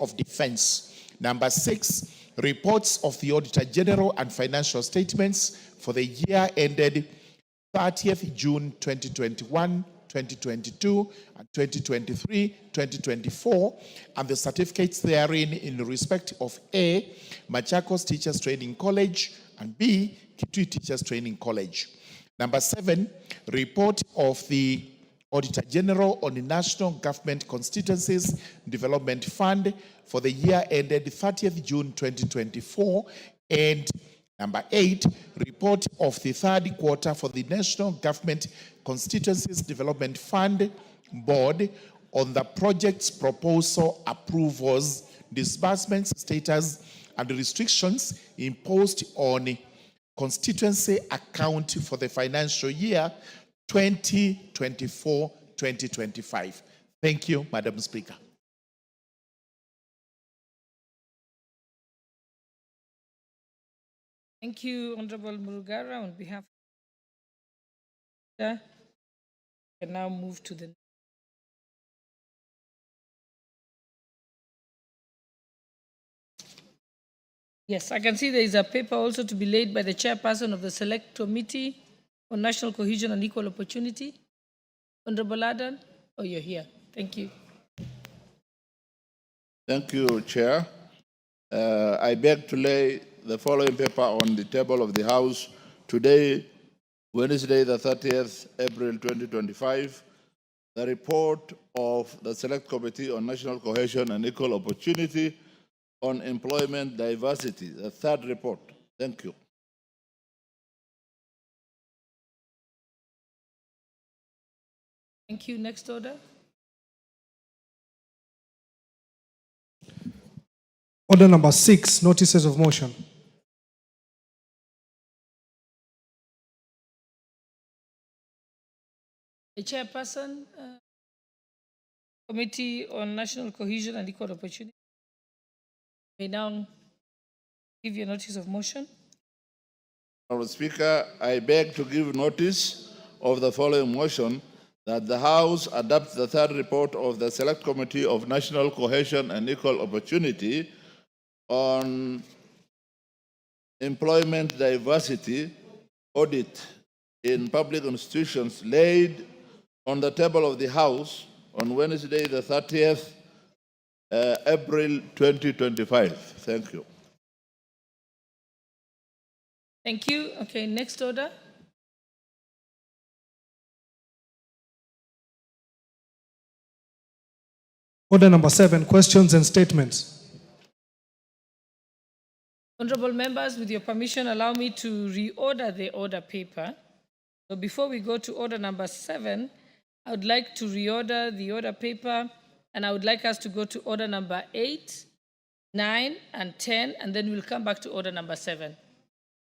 of Defense. Number 6, reports of the Auditor General and financial statements for the year ended 30th June 2021, 2022, and 2023, 2024, and the certificates therein in respect of A, Machakos Teachers Training College, and B, Kitui Teachers Training College. Number 7, report of the Auditor General on the National Government Constituencies Development Fund for the year ended 30th June 2024, and number 8, report of the third quarter for the National Government Constituencies Development Fund Board on the project's proposal approvals, disbursements, status, and restrictions imposed on constituency account for the financial year 2024-2025. Thank you, Madam Speaker. Thank you, Honorable Murugara. On behalf of we can now move to the Yes, I can see there is a paper also to be laid by the chairperson of the Select Committee on National Cohesion and Equal Opportunity. Honorable Adan, oh, you're here. Thank you. Thank you, Chair. I beg to lay the following paper on the table of the House today, Wednesday, the 30th April 2025, the report of the Select Committee on National Cohesion and Equal Opportunity on Employment Diversity, the third report. Thank you. Thank you. Next order. Order number 6, notices of motion. The chairperson, Committee on National Cohesion and Equal Opportunity, may now give you a notice of motion. Mr. Speaker, I beg to give notice of the following motion that the House adopts the third report of the Select Committee of National Cohesion and Equal Opportunity on employment diversity audit in public institutions laid on the table of the House on Wednesday, the 30th April 2025. Thank you. Thank you. Okay, next order. Order number 7, questions and statements. Honorable members, with your permission, allow me to reorder the order paper. So before we go to order number 7, I would like to reorder the order paper, and I would like us to go to order number 8, 9, and 10, and then we'll come back to order number 7.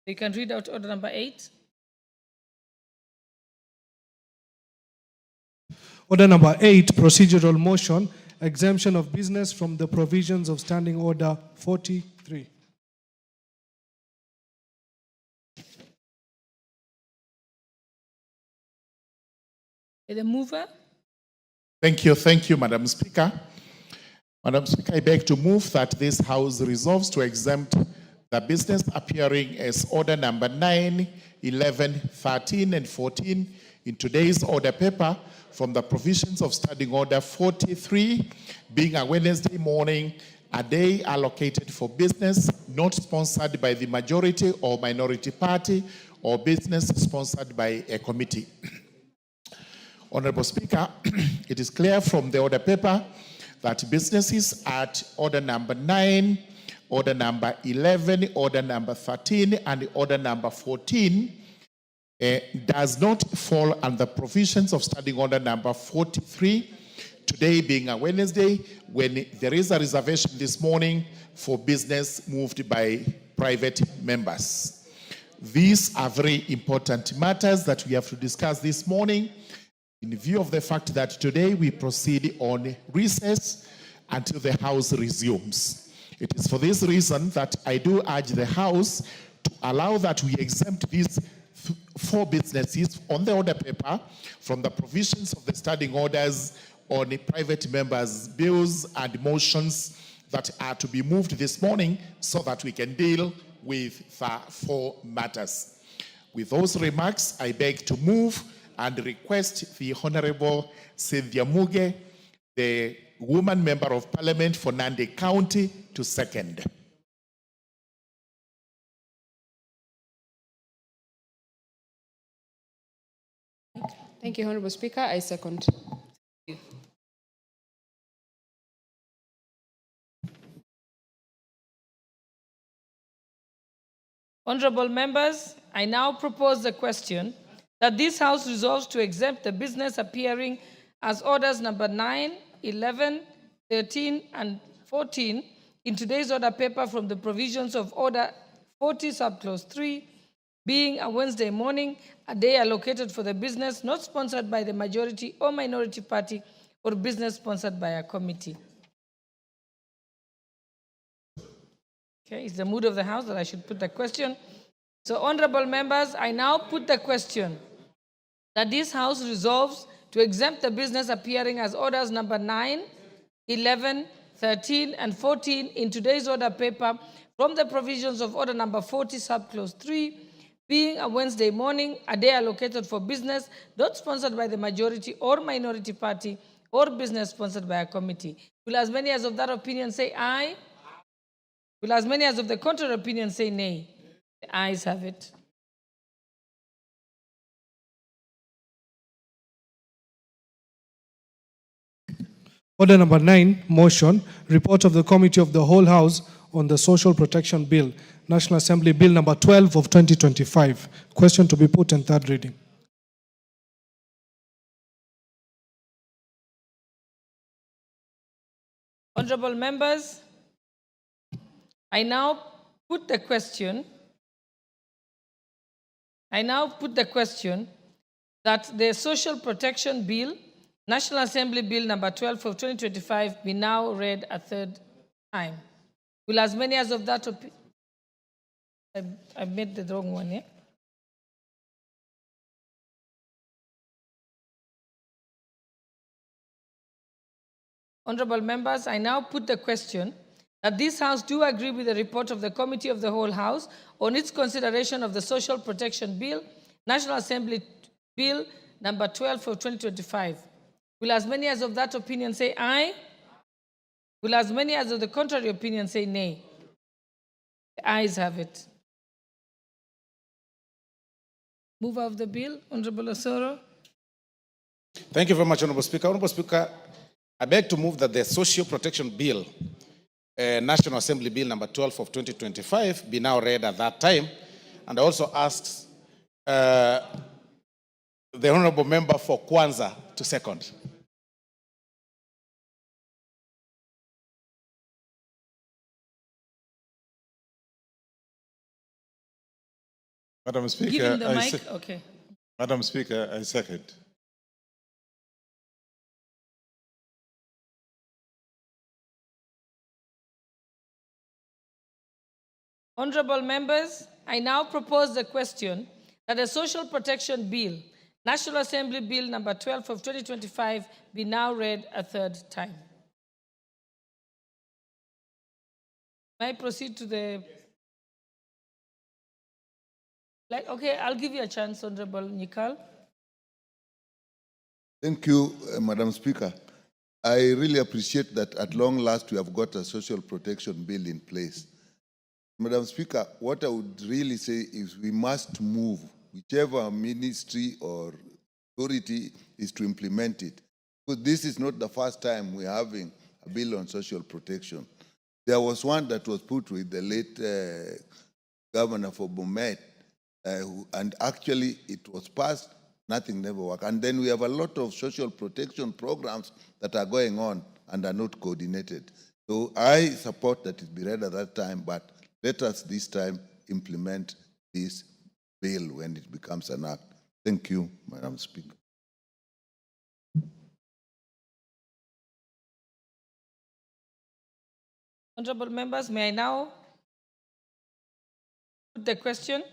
You can read out order number 8. Order number 8, procedural motion, exemption of business from the provisions of Standing Order 43. The mover. Thank you, Madam Speaker. Madam Speaker, I beg to move that this House resolves to exempt the business appearing as order number 9, 11, 13, and 14 in today's order paper from the provisions of Standing Order 43, being a Wednesday morning, a day allocated for business not sponsored by the majority or minority party, or business sponsored by a committee. Honorable Speaker, it is clear from the order paper that businesses at order number 9, order number 11, order number 13, and order number 14 does not fall under provisions of Standing Order number 43, today being a Wednesday, when there is a reservation this morning for business moved by private members. These are very important matters that we have to discuss this morning, in view of the fact that today we proceed on recess until the House resumes. It is for this reason that I do urge the House to allow that we exempt these 4 businesses on the order paper from the provisions of the standing orders on the private members' bills and motions that are to be moved this morning so that we can deal with the 4 matters. With those remarks, I beg to move and request the Honorable Cynthia Mbunge, the woman member of parliament for Nandi County, to second. Thank you, Honorable Speaker. I second. Honorable members, I now propose the question that this House resolves to exempt the business appearing as orders number 9, 11, 13, and 14 in today's order paper from the provisions of Order 40, Subclause 3, being a Wednesday morning, a day allocated for the business not sponsored by the majority or minority party or business sponsored by a committee. Okay, it's the mood of the House that I should put the question. So, honorable members, I now put the question that this House resolves to exempt the business appearing as orders number 9, 11, 13, and 14 in today's order paper from the provisions of Order number 40, Subclause 3, being a Wednesday morning, a day allocated for business not sponsored by the majority or minority party or business sponsored by a committee. Will as many as of that opinion say aye? Will as many as of the contrary opinion say nay? The ayes have it. Order number 9, motion, report of the Committee of the Whole House on the Social Protection Bill, National Assembly Bill number 12 of 2025. Question to be put in third reading. Honorable members, I now put the question that the Social Protection Bill, National Assembly Bill number 12 of 2025 be now read a third time. Will as many as of that I made the wrong one, yeah? Honorable members, I now put the question that this House do agree with the report of the Committee of the Whole House on its consideration of the Social Protection Bill, National Assembly Bill number 12 of 2025. Will as many as of that opinion say aye? Will as many as of the contrary opinion say nay? The ayes have it. Mover of the bill, Honorable Osoro. Thank you very much, Honorable Speaker. Honorable Speaker, I beg to move that the Social Protection Bill, National Assembly Bill number 12 of 2025 be now read at that time. And I also ask the Honorable Member for Kwanza to second. Madam Speaker, Give him the mic. Okay. Madam Speaker, I second. Honorable members, I now propose the question that the Social Protection Bill, National Assembly Bill number 12 of 2025 be now read a third time. May I proceed to the... Okay, I'll give you a chance, Honorable Nikal. Thank you, Madam Speaker. I really appreciate that at long last we have got a social protection bill in place. Madam Speaker, what I would really say is we must move, whichever ministry or authority is to implement it. Because this is not the first time we're having a bill on social protection. There was one that was put with the late Governor for Bomet, and actually it was passed, nothing never worked. And then we have a lot of social protection programs that are going on and are not coordinated. So I support that it be read at that time, but let us this time implement this bill when it becomes an act. Thank you, Madam Speaker. Honorable members, may I now put the question?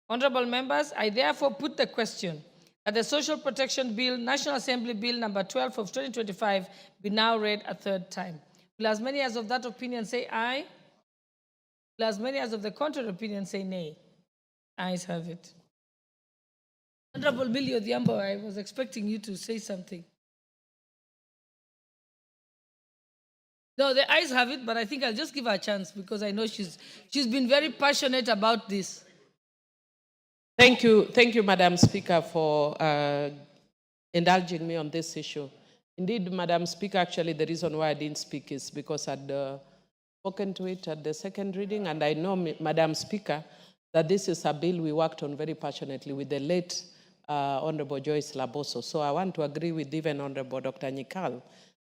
Honorable members, I therefore put the question that the Social Protection Bill, National Assembly Bill number 12 of 2025 be now read a third time. Will as many as of that opinion say aye? Will as many as of the contrary opinion say nay? Ayes have it. Honorable Millie Odhiambo, I was expecting you to say something. No, the ayes have it, but I think I'll just give her a chance because I know she's been very passionate about this. Thank you, Madam Speaker, for indulging me on this issue. Indeed, Madam Speaker, actually the reason why I didn't speak is because I'd spoken to it at the second reading, and I know, Madam Speaker, that this is a bill we worked on very passionately with the late Honorable Joyce Laboso. So I want to agree with even Honorable Dr. Nyikal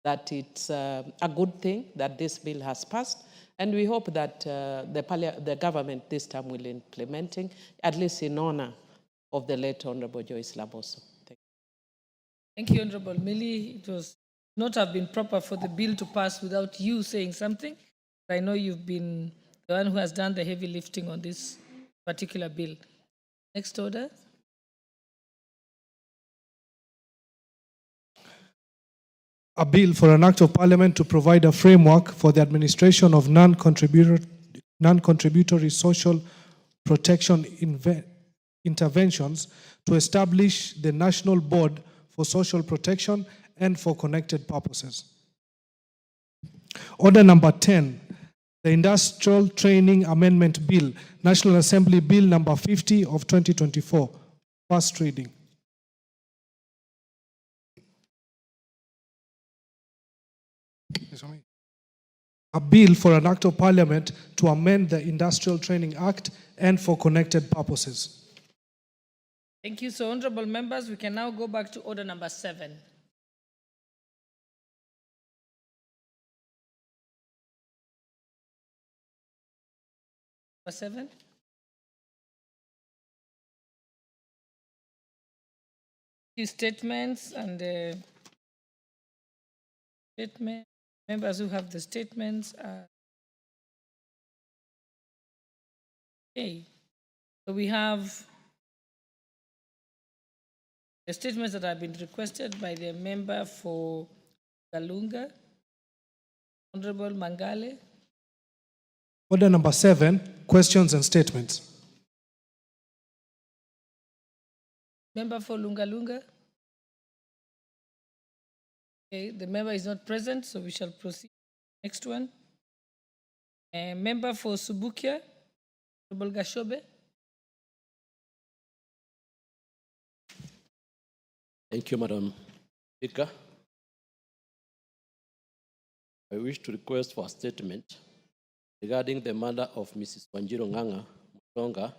that it's a good thing that this bill has passed, and we hope that the government this time will implementing, at least in honor of the late Honorable Joyce Laboso. Thank you, Honorable Millie. It was not have been proper for the bill to pass without you saying something. I know you've been the one who has done the heavy lifting on this particular bill. Next order. A bill for an act of parliament to provide a framework for the administration of non-contributory social protection interventions to establish the National Board for Social Protection and for connected purposes. Order number 10, the Industrial Training Amendment Bill, National Assembly Bill number 50 of 2024, first reading. A bill for an act of parliament to amend the Industrial Training Act and for connected purposes. Thank you. So, honorable members, we can now go back to order number 7. Number 7. Few statements and statement. Members who have the statements are okay. So we have the statements that have been requested by the member for Galunga, Honorable Mangale. Order number 7, questions and statements. Member for Lungalunga. Okay, the member is not present, so we shall proceed. Next one. Member for Subukia, Honorable Gashobe. Thank you, Madam Speaker. I wish to request for a statement regarding the murder of Mrs. Wanjiru Ng'ang'a Mutonga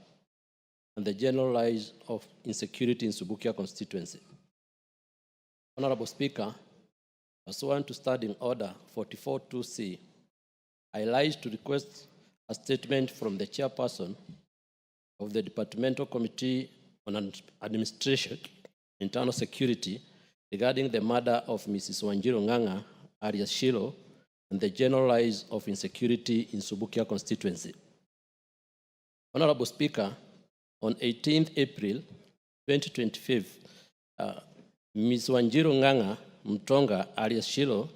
and the general rise of insecurity in Subukia constituency. Honorable Speaker, pursuant to Standing Order 44.2c, I rise to request a statement from the chairperson of the Departmental Committee on Administration, Internal Security, regarding the murder of Mrs. Wanjiru Ng'ang'a, alias Shilo, and the general rise of insecurity in Subukia constituency. Honorable Speaker, on 18th April 2025, Ms. Wanjiru Ng'ang'a Mutonga, alias Shilo,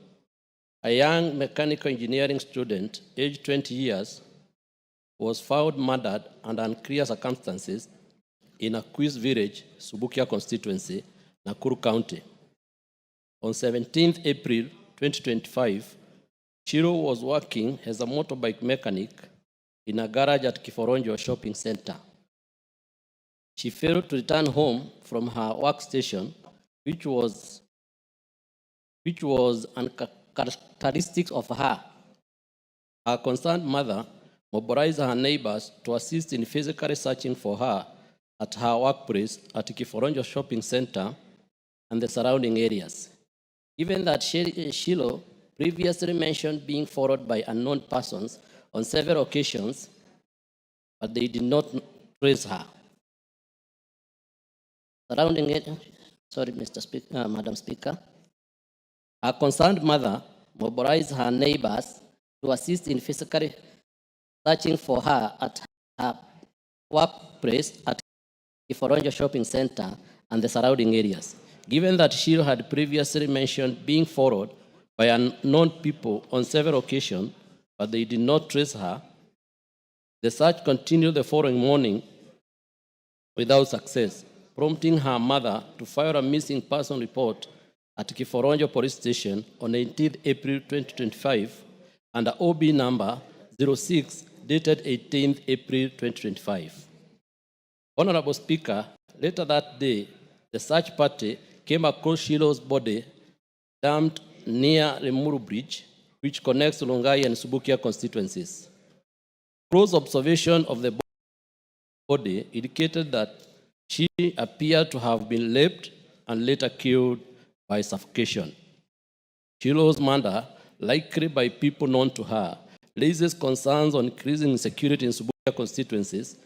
a young mechanical engineering student, aged 20 years, was found murdered under unclear circumstances in a Quiz village, Subukia constituency, Nakuru County. On 17th April 2025, Shilo was working as a motorbike mechanic in a garage at Kiforonjo shopping center. She failed to return home from her workstation, which was uncharacteristic of her. Her concerned mother mobilized her neighbors to assist in physically searching for her at her workplace at Kiforonjo shopping center and the surrounding areas. Given that Shilo previously mentioned being followed by unknown persons on several occasions, but they did not trace her. Surrounding it, sorry, Mr. Speaker, Madam Speaker, her concerned mother mobilized her neighbors to assist in physically searching for her at her workplace at Kiforonjo shopping center and the surrounding areas. Given that Shilo had previously mentioned being followed by unknown people on several occasions, but they did not trace her. The search continued the following morning without success, prompting her mother to file a missing person report at Kiforonjo Police Station on 18th April 2025 under OB number 06 dated 18th April 2025. Honorable Speaker, later that day, the search party came across Shiloh's body dumped near Lemuru Bridge, which connects Longai and Subukia constituencies. Close observation of the body indicated that she appeared to have been raped and later killed by suffocation. Shiloh's murder, likely by people known to her, raises concerns on increasing insecurity in Subukia constituencies.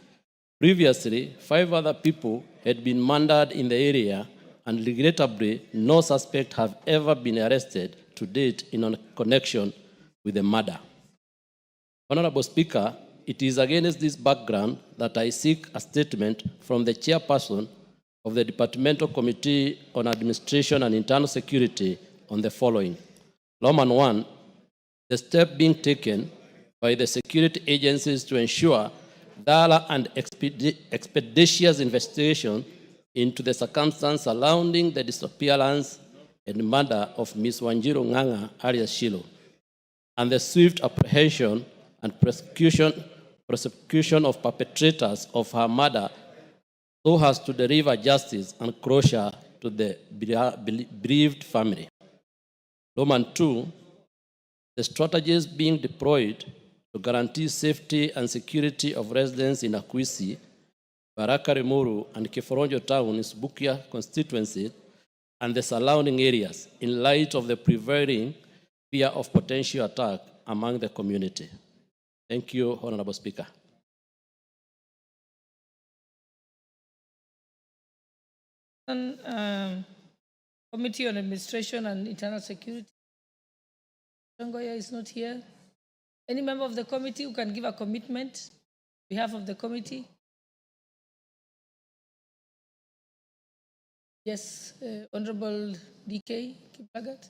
Previously, 5 other people had been murdered in the area, and regrettably, no suspect have ever been arrested to date in a connection with the murder. Honorable Speaker, it is against this background that I seek a statement from the chairperson of the Departmental Committee on Administration and Internal Security on the following. Roman 1, the step being taken by the security agencies to ensure thorough and expeditious investigation into the circumstances surrounding the disappearance and murder of Ms. Wanjiru Nganga alias Shiloh, and the swift apprehension and prosecution of perpetrators of her murder so as to deliver justice and closure to the bereaved family. Roman 2, the strategies being deployed to guarantee safety and security of residents in Akwisi, Baraka Rimuru, and Kiforonjo town in Subukia constituency and the surrounding areas in light of the prevailing fear of potential attack among the community. Thank you, Honorable Speaker. Committee on Administration and Internal Security. Changoya is not here. Any member of the committee who can give a commitment on behalf of the committee? Yes, Honorable DK Kiplagat.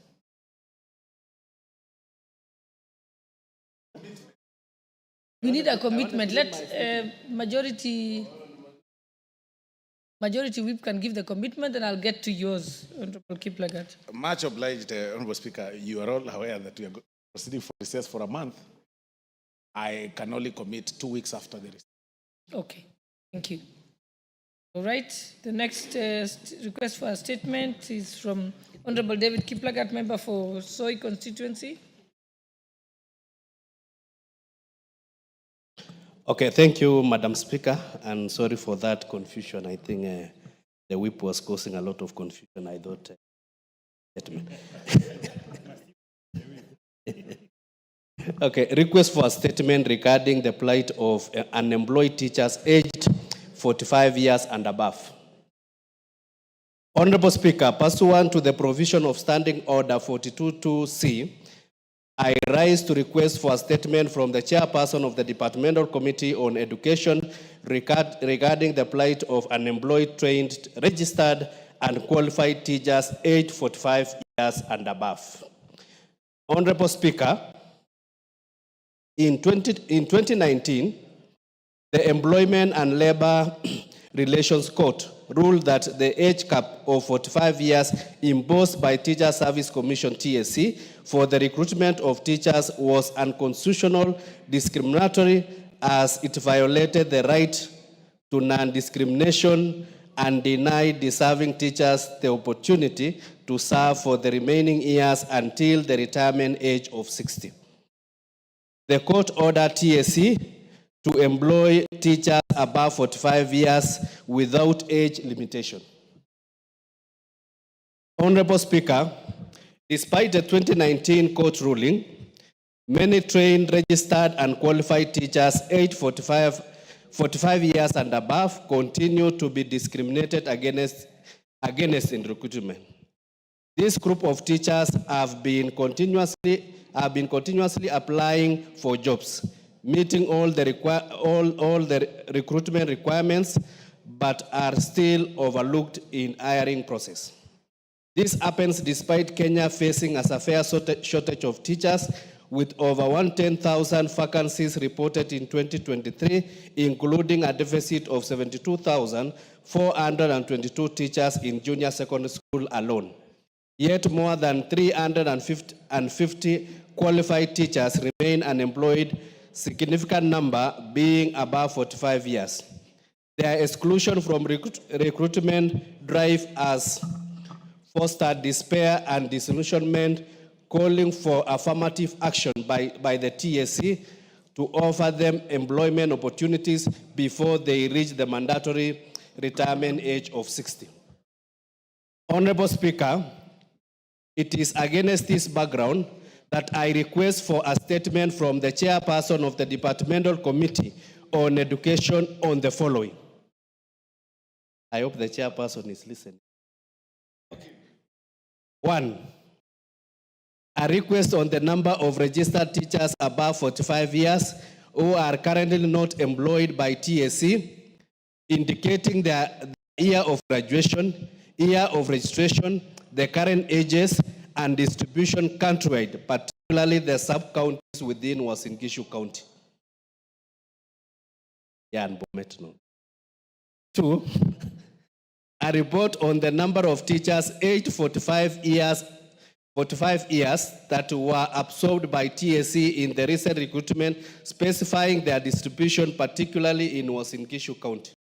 We need a commitment. Let majority whip can give the commitment, and I'll get to yours, Honorable Kiplagat. Much obliged, Honorable Speaker. You are all aware that we are proceeding for recess for a month. I can only commit 2 weeks after the recess. Okay, thank you. All right, the next request for a statement is from Honorable David Kiplagat, member for Soy constituency. Okay, thank you, Madam Speaker, and sorry for that confusion. I think the whip was causing a lot of confusion. I thought. Okay, request for a statement regarding the plight of unemployed teachers aged 45 years and above. Honorable Speaker, pursuant to the provision of Standing Order 42.2c, I rise to request for a statement from the chairperson of the Departmental Committee on Education regarding the plight of unemployed, trained, registered, and qualified teachers aged 45 years and above. Honorable Speaker, in 2019, the Employment and Labor Relations Court ruled that the age cap of 45 years imposed by Teacher Service Commission (TSC) for the recruitment of teachers was unconstitutional, discriminatory, as it violated the right to non-discrimination and denied deserving teachers the opportunity to serve for the remaining years until the retirement age of 60. The court ordered TSC to employ teachers above 45 years without age limitation. Honorable Speaker, despite the 2019 court ruling, many trained, registered, and qualified teachers aged 45 years and above continue to be discriminated against in recruitment. This group of teachers have been continuously applying for jobs, meeting all the recruitment requirements, but are still overlooked in hiring process. This happens despite Kenya facing a severe shortage of teachers, with over 110,000 vacancies reported in 2023, including a deficit of 72,422 teachers in junior secondary school alone. Yet more than 350 qualified teachers remain unemployed, significant number being above 45 years. Their exclusion from recruitment drive has fostered despair and disillusionment, calling for affirmative action by the TSC to offer them employment opportunities before they reach the mandatory retirement age of 60. Honorable Speaker, it is against this background that I request for a statement from the chairperson of the Departmental Committee on Education on the following. I hope the chairperson is listening. Okay. 1, a request on the number of registered teachers above 45 years who are currently not employed by TSC, indicating the year of graduation, year of registration, the current ages, and distribution countrywide, particularly the sub-counties within Uasin Gishu County. 2, a report on the number of teachers aged 45 years that were absorbed by TSC in the recent recruitment, specifying their distribution, particularly in Uasin Gishu County.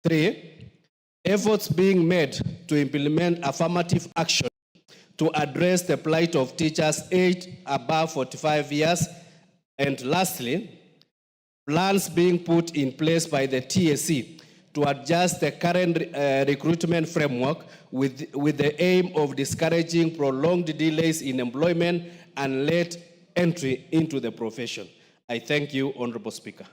3, efforts being made to implement affirmative action to address the plight of teachers aged above 45 years. And lastly, plans being put in place by the TSC to adjust the current recruitment framework with the aim of discouraging prolonged delays in employment and late entry into the profession. I thank you, Honorable Speaker.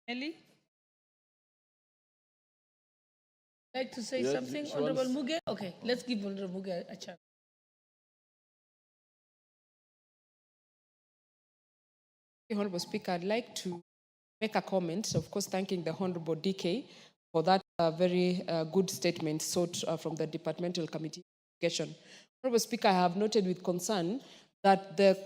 Ellie? Like to say something, Honorable Muge? Okay, let's give Honorable Muge a chance. Honorable Speaker, I'd like to make a comment, of course, thanking the Honorable DK for that very good statement sought from the Departmental Committee on Education. Honorable Speaker, I have noted with concern that the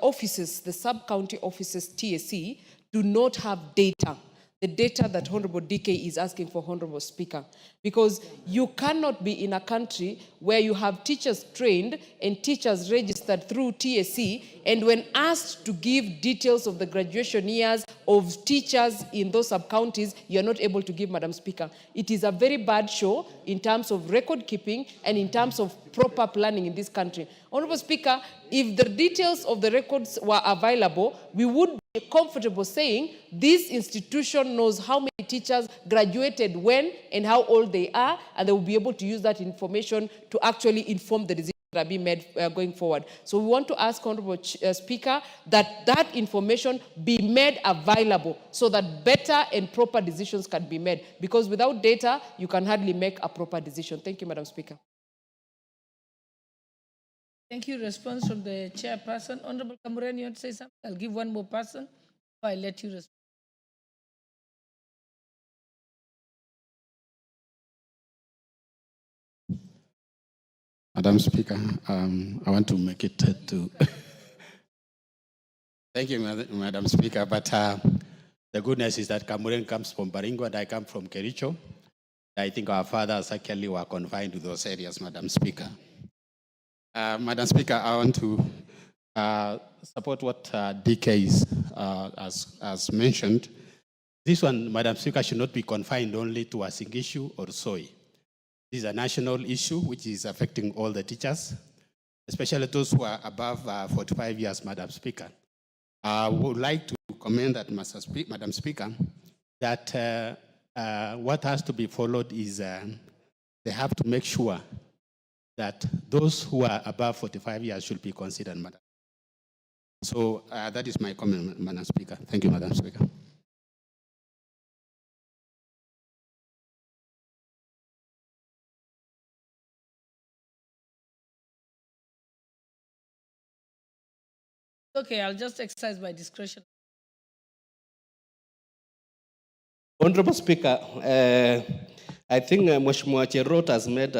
offices, the sub-county offices, TSC, do not have data, the data that Honorable DK is asking for, Honorable Speaker, because you cannot be in a country where you have teachers trained and teachers registered through TSC, and when asked to give details of the graduation years of teachers in those sub-counties, you're not able to give, Madam Speaker. It is a very bad show in terms of record keeping and in terms of proper planning in this country. Honorable Speaker, if the details of the records were available, we would be comfortable saying this institution knows how many teachers graduated when and how old they are, and they will be able to use that information to actually inform the decisions that are being made going forward. So we want to ask, Honorable Speaker, that that information be made available so that better and proper decisions can be made, because without data, you can hardly make a proper decision. Thank you, Madam Speaker. Thank you. Response from the chairperson. Honorable Kamuren, you want to say something? I'll give one more person before I let you respond. Madam Speaker, I want to make it to... Thank you, Madam Speaker, but the goodness is that Kamuren comes from Baringo and I come from Kericho. I think our fathers actually were confined to those areas, Madam Speaker. Madam Speaker, I want to support what DK has mentioned. This one, Madam Speaker, should not be confined only to Uasin Gishu or Soi. This is a national issue which is affecting all the teachers, especially those who are above 45 years, Madam Speaker. I would like to commend that, Madam Speaker, that what has to be followed is they have to make sure that those who are above 45 years should be considered, Madam. So that is my comment, Madam Speaker. Thank you, Madam Speaker. Okay, I'll just exercise my discretion. Honorable Speaker, I think Mheshimiwa Cherot has made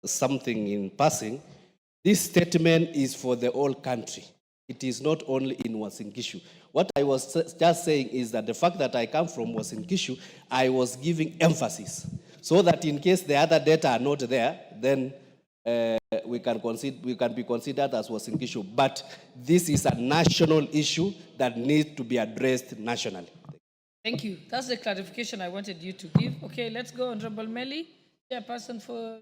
something in passing. This statement is for the whole country. It is not only in Uasin Gishu. What I was just saying is that the fact that I come from Uasin Gishu, I was giving emphasis so that in case the other data are not there, then we can be considered as Uasin Gishu. But this is a national issue that needs to be addressed nationally. Thank you. That's the clarification I wanted you to give. Okay, let's go, Honorable Melly, chairperson for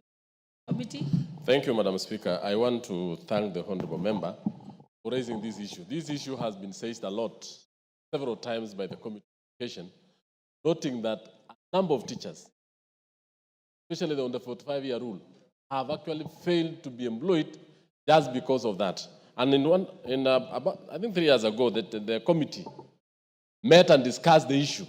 committee. Thank you, Madam Speaker. I want to thank the honorable member for raising this issue. This issue has been said a lot, several times by the Committee on Education, noting that a number of teachers, especially the under 45-year rule, have actually failed to be employed just because of that. And about, I think 3 years ago, the committee met and discussed the issue,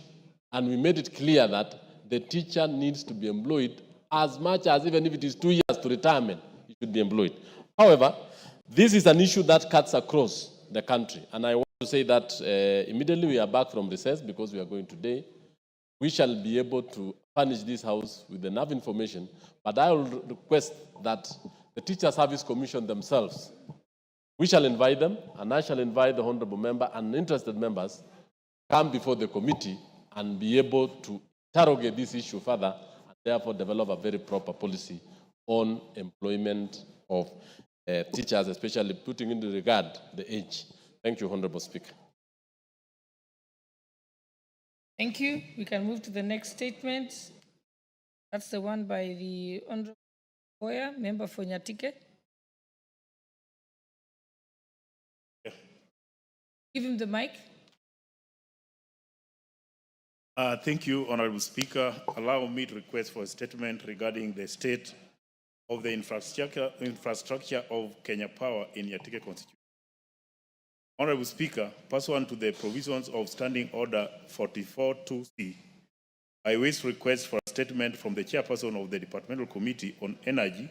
and we made it clear that the teacher needs to be employed as much as, even if it is 2 years to retirement, he should be employed. However, this is an issue that cuts across the country, and I want to say that immediately we are back from recess, because we are going today, we shall be able to furnish this House with enough information, but I will request that the Teacher Service Commission themselves, we shall invite them, and I shall invite the honorable member and interested members come before the committee and be able to interrogate this issue further, and therefore develop a very proper policy on employment of teachers, especially putting into regard the age. Thank you, Honorable Speaker. Thank you. We can move to the next statement. That's the one by the Honorable Boyer, member for Nyatike. Give him the mic. Thank you, Honorable Speaker. Allow me to request for a statement regarding the state of the infrastructure of Kenya Power in Nyatike constituency. Honorable Speaker, pursuant to the provisions of Standing Order 44-2C, I wish to request for a statement from the chairperson of the Departmental Committee on Energy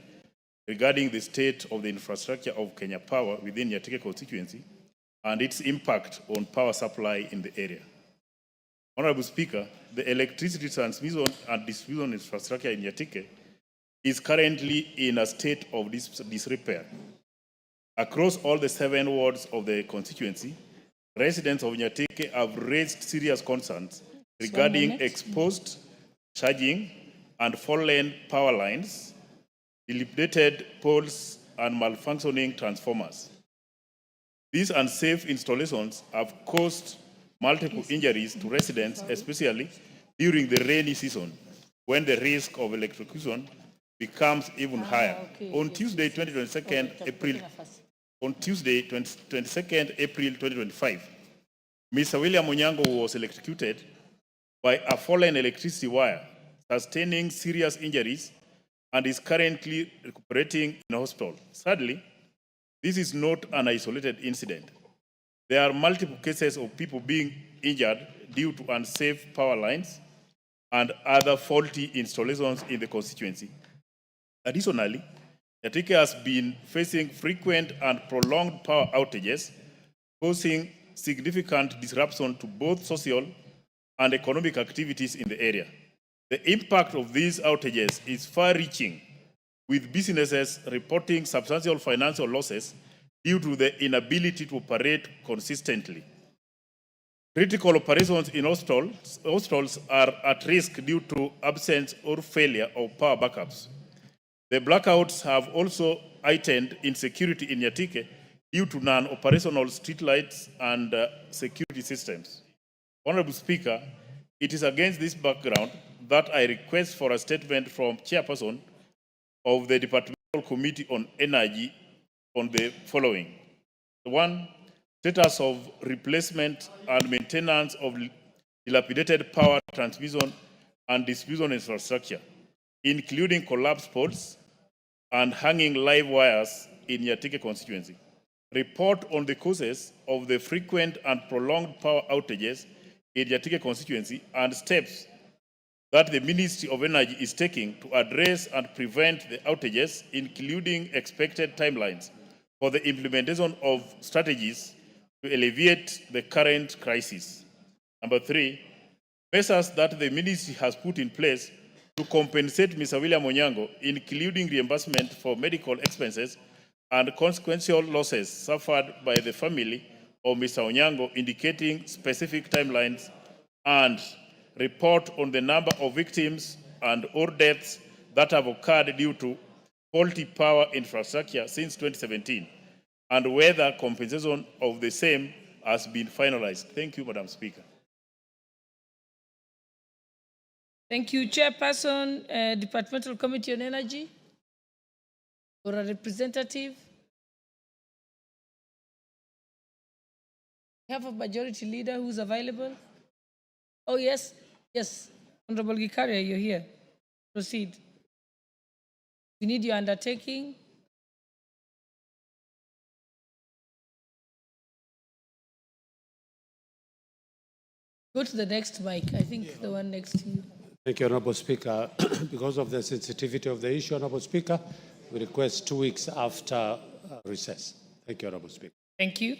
regarding the state of the infrastructure of Kenya Power within Nyatike constituency and its impact on power supply in the area. Honorable Speaker, the electricity transmission and distribution infrastructure in Nyatike is currently in a state of disrepair. Across all the 7 wards of the constituency, residents of Nyatike have raised serious concerns regarding exposed charging and fallen power lines, dilapidated poles, and malfunctioning transformers. These unsafe installations have caused multiple injuries to residents, especially during the rainy season, when the risk of electrocution becomes even higher. On Tuesday, 22nd April 2025, Mr. William Onyango was electrocuted by a fallen electricity wire, sustaining serious injuries, and is currently recuperating in a hospital. Sadly, this is not an isolated incident. There are multiple cases of people being injured due to unsafe power lines and other faulty installations in the constituency. Additionally, Nyatike has been facing frequent and prolonged power outages, causing significant disruption to both social and economic activities in the area. The impact of these outages is far-reaching, with businesses reporting substantial financial losses due to the inability to operate consistently. Critical operations in hospitals are at risk due to absence or failure of power backups. The blackouts have also heightened insecurity in Nyatike due to non-operational streetlights and security systems. Honorable Speaker, it is against this background that I request for a statement from Chairperson of the Departmental Committee on Energy on the following. 1, status of replacement and maintenance of dilapidated power transmission and distribution infrastructure, including collapsed poles and hanging live wires in Nyatike constituency. Report on the causes of the frequent and prolonged power outages in Nyatike constituency and steps that the Ministry of Energy is taking to address and prevent the outages, including expected timelines for the implementation of strategies to alleviate the current crisis. Number 3, measures that the ministry has put in place to compensate Mr. William Onyango, including reimbursement for medical expenses and consequential losses suffered by the family of Mr. Onyango, indicating specific timelines and report on the number of victims and or deaths that have occurred due to faulty power infrastructure since 2017, and whether compensation of the same has been finalized. Thank you, Madam Speaker. Thank you, Chairperson, Departmental Committee on Energy, or a representative. We have a majority leader who's available. Oh, yes, yes. Honorable Gikaria, you're here. Proceed. We need your undertaking. Go to the next mic. I think the one next to you. Thank you, Honorable Speaker. Because of the sensitivity of the issue, Honorable Speaker, we request 2 weeks after recess. Thank you, Honorable Speaker. Thank you.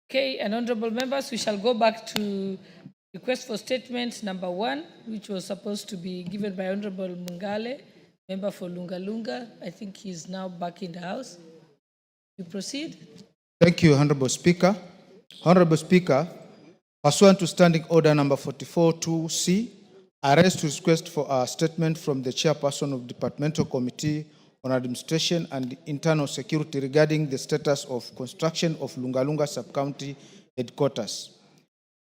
Okay, and honorable members, we shall go back to request for statement number 1, which was supposed to be given by Honorable Mungale, member for Lunga Lunga. I think he's now back in the House. You proceed. Thank you, Honorable Speaker. Honorable Speaker, pursuant to Standing Order number 44-2C, I rise to request for a statement from the Chairperson of Departmental Committee on Administration and Internal Security regarding the status of construction of Lunga Lunga Sub-County Headquarters.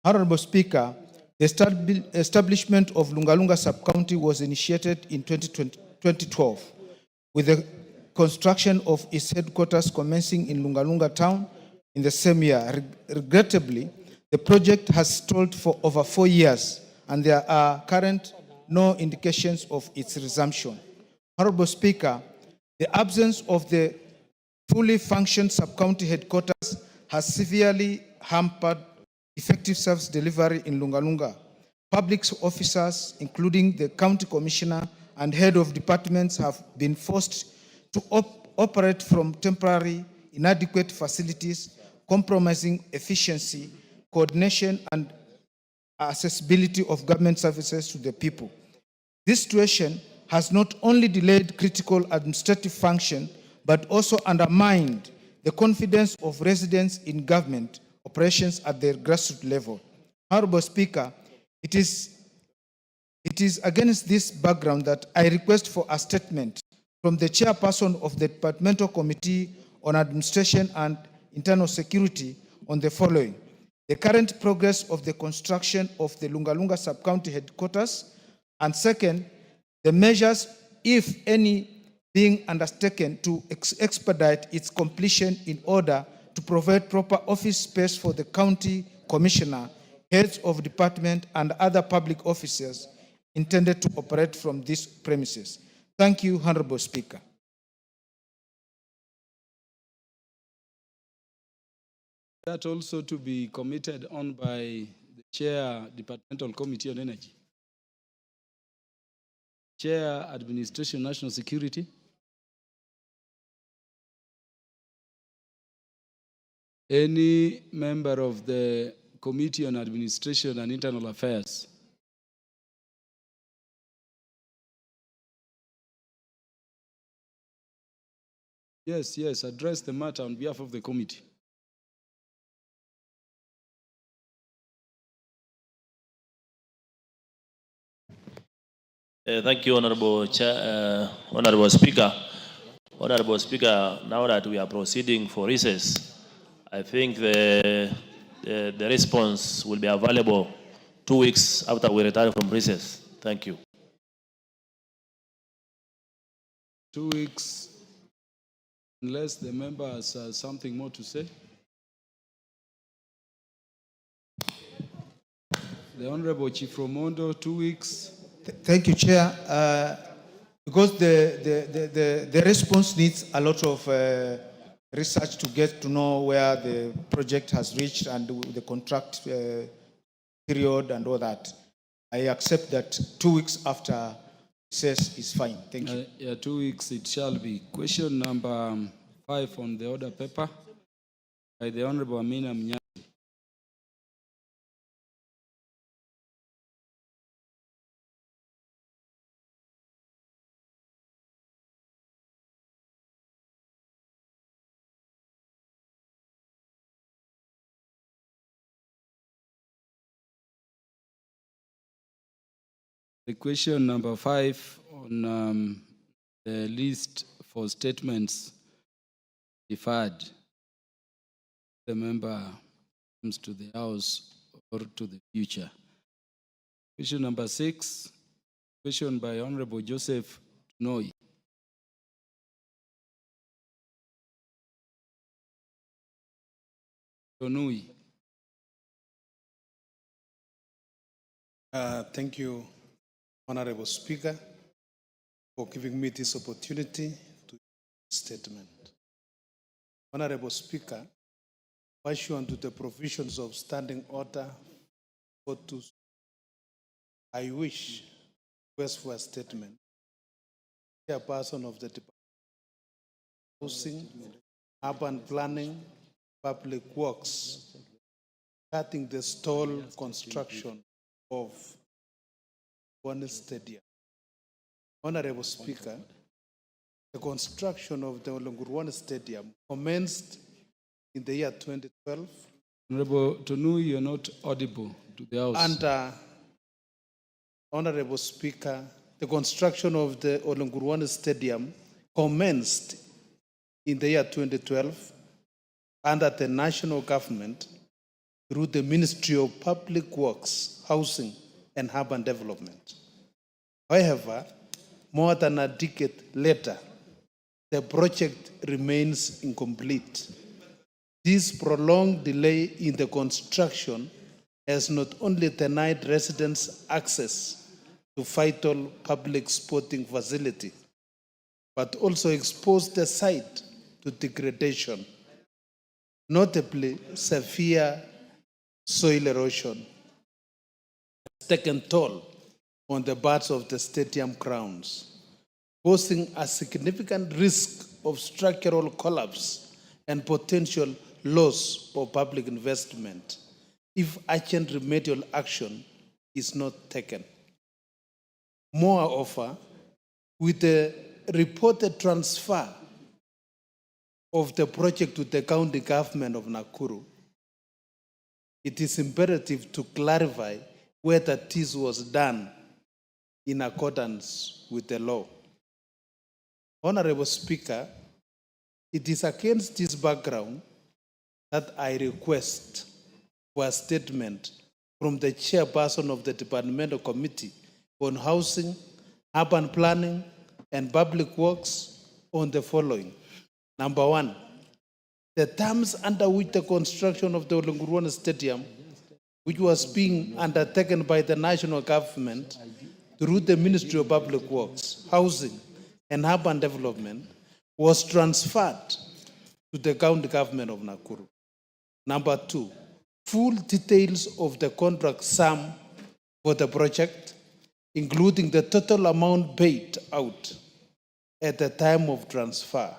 Honorable Speaker, the establishment of Lunga Lunga Sub-County was initiated in 2012, with the construction of its headquarters commencing in Lunga Lunga town in the same year. Regrettably, the project has stalled for over 4 years, and there are current no indications of its resumption. Honorable Speaker, the absence of the fully functioned sub-county headquarters has severely hampered effective service delivery in Lunga Lunga. Public officers, including the county commissioner and head of departments, have been forced to operate from temporary, inadequate facilities, compromising efficiency, coordination, and accessibility of government services to the people. This situation has not only delayed critical administrative function, but also undermined the confidence of residents in government operations at the grassroots level. Honorable Speaker, it is against this background that I request for a statement from the Chairperson of the Departmental Committee on Administration and Internal Security on the following: the current progress of the construction of the Lunga Lunga Sub-County Headquarters, and second, the measures, if any, being undertaken to expedite its completion in order to provide proper office space for the county commissioner, heads of department, and other public officers intended to operate from these premises. Thank you, Honorable Speaker. That also to be committed on by the Chair, Departmental Committee on Energy. Chair, Administration, National Security. Any member of the Committee on Administration and Internal Affairs. Yes, address the matter on behalf of the committee. Thank you, Honorable Chair, Honorable Speaker. Honorable Speaker, now that we are proceeding for recess, I think the response will be available 2 weeks after we return from recess. Thank you. 2 weeks, unless the member has something more to say. The Honorable Chief Romondo, 2 weeks. Thank you, Chair. Because the response needs a lot of research to get to know where the project has reached and the contract period and all that. I accept that 2 weeks after recess is fine. Thank you. 2 weeks it shall be. Question number 5 on the order paper by the Honorable Amina Mnyasi. The question number 5 on the list for statements deferred. The member comes to the House or to the future. Question number 6, question by Honorable Joseph Noi. Tonui. Thank you, Honorable Speaker, for giving me this opportunity to statement. Honorable Speaker, pursuant to the provisions of Standing Order 42, I wish to request for a statement. Chairperson of the Department of Housing, Urban Planning, Public Works, starting the stall construction of one stadium. Honorable Speaker, the construction of the Olongurwan Stadium commenced in the year 2012. Honorable Tonu, you're not audible to the House. And Honorable Speaker, the construction of the Olongurwan Stadium commenced in the year 2012 under the national government through the Ministry of Public Works, Housing and Urban Development. However, more than a decade later, the project remains incomplete. This prolonged delay in the construction has not only denied residents access to vital public sporting facility, but also exposed the site to degradation, notably severe soil erosion has taken toll on the parts of the stadium grounds, posing a significant risk of structural collapse and potential loss of public investment if urgent remedial action is not taken. Moreover, with the reported transfer of the project to the county government of Nakuru, it is imperative to clarify whether this was done in accordance with the law. Honorable Speaker, it is against this background that I request for a statement from the chairperson of the Departmental Committee on Housing, Urban Planning, and Public Works on the following. Number 1, the terms under which the construction of the Olongurwan Stadium, which was being undertaken by the national government through the Ministry of Public Works, Housing, and Urban Development, was transferred to the county government of Nakuru. Number 2, full details of the contract sum for the project, including the total amount paid out at the time of transfer,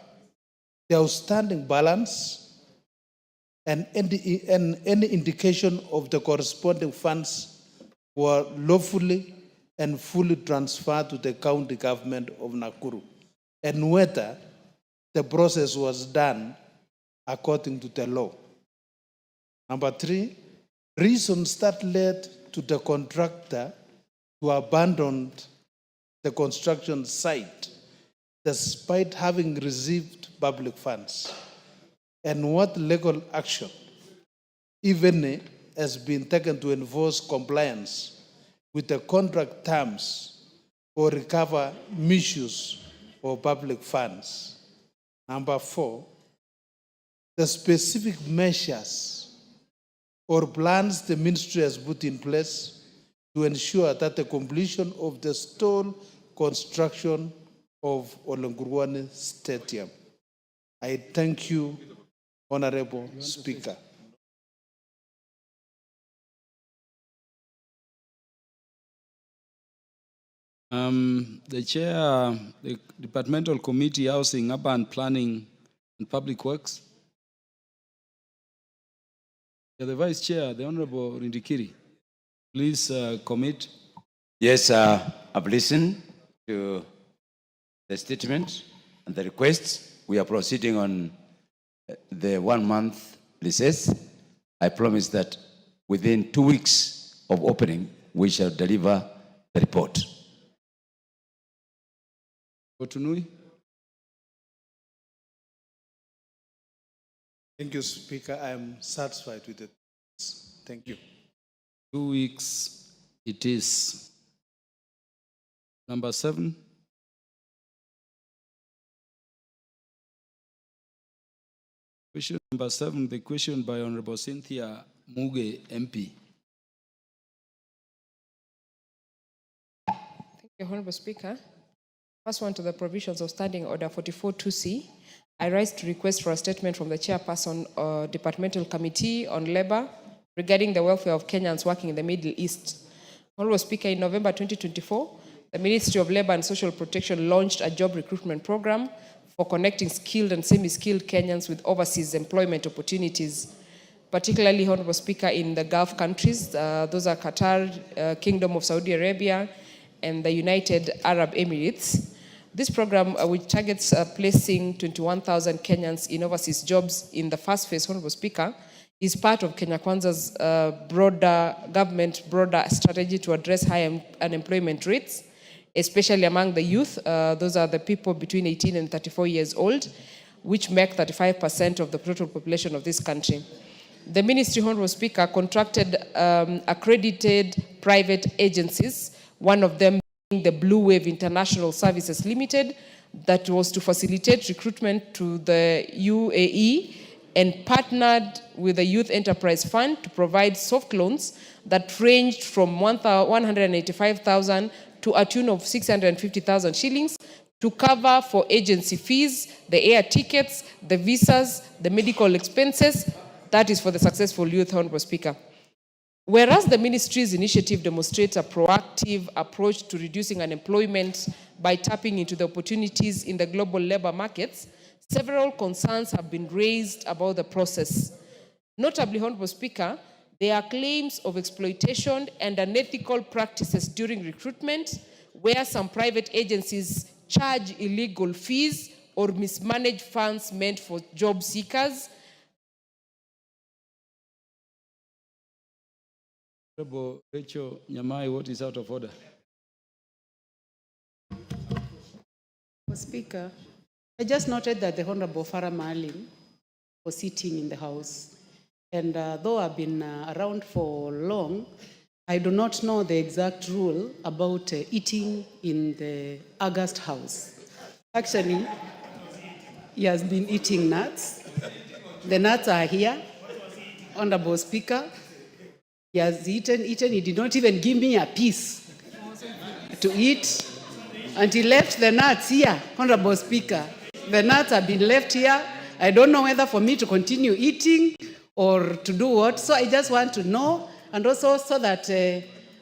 the outstanding balance, and any indication of the corresponding funds were lawfully and fully transferred to the county government of Nakuru, and whether the process was done according to the law. Number 3, reasons that led to the contractor to abandon the construction site despite having received public funds, and what legal action, if any, has been taken to enforce compliance with the contract terms or recover misuse of public funds. Number 4, the specific measures or plans the ministry has put in place to ensure that the completion of the stall construction of Olongurwan Stadium. I thank you, Honorable Speaker. The chair, the Departmental Committee, Housing, Urban Planning, and Public Works. The Vice Chair, the Honorable Rindikiri. Please commit. Yes, I've listened to the statement and the requests. We are proceeding on the 1 month recess. I promise that within 2 weeks of opening, we shall deliver the report. Otunui. Thank you, Speaker. I am satisfied with it. Thank you. 2 weeks it is. Number 7. Question number 7, the question by Honorable Cynthia Muge, MP. Thank you, Honorable Speaker. First one to the provisions of Standing Order 44-2C. I rise to request for a statement from the Chairperson, Departmental Committee on Labour regarding the welfare of Kenyans working in the Middle East. Honorable Speaker, in November 2024, the Ministry of Labour and Social Protection launched a job recruitment program for connecting skilled and semi-skilled Kenyans with overseas employment opportunities, particularly, Honorable Speaker, in the Gulf countries. Those are Qatar, Kingdom of Saudi Arabia, and the United Arab Emirates. This program, which targets placing 21,000 Kenyans in overseas jobs in the first phase, Honorable Speaker, is part of Kenya Kwanza's broader strategy to address high unemployment rates, especially among the youth. Those are the people between 18 and 34 years old, which make 35% of the total population of this country. The Ministry, Honorable Speaker, contracted accredited private agencies, one of them being the Blue Wave International Services Limited, that was to facilitate recruitment to the UAE, and partnered with the Youth Enterprise Fund to provide soft loans that ranged from 185,000 to a tune of 650,000 shillings to cover for agency fees, the air tickets, the visas, the medical expenses. That is for the successful youth, Honorable Speaker. Whereas the ministry's initiative demonstrates a proactive approach to reducing unemployment by tapping into the opportunities in the global labor markets, several concerns have been raised about the process. Notably, Honorable Speaker, there are claims of exploitation and unethical practices during recruitment, where some private agencies charge illegal fees or mismanage funds meant for job seekers. Honorable Rachel Nyamai, what is out of order? Speaker, I just noted that the Honorable Farah Maalim was sitting in the House. And though I've been around for long, I do not know the exact rule about eating in the August House. Actually, he has been eating nuts. The nuts are here, Honorable Speaker. He has eaten. He did not even give me a piece to eat. And he left the nuts here, Honorable Speaker. The nuts have been left here. I don't know whether for me to continue eating or to do what. So I just want to know, and also so that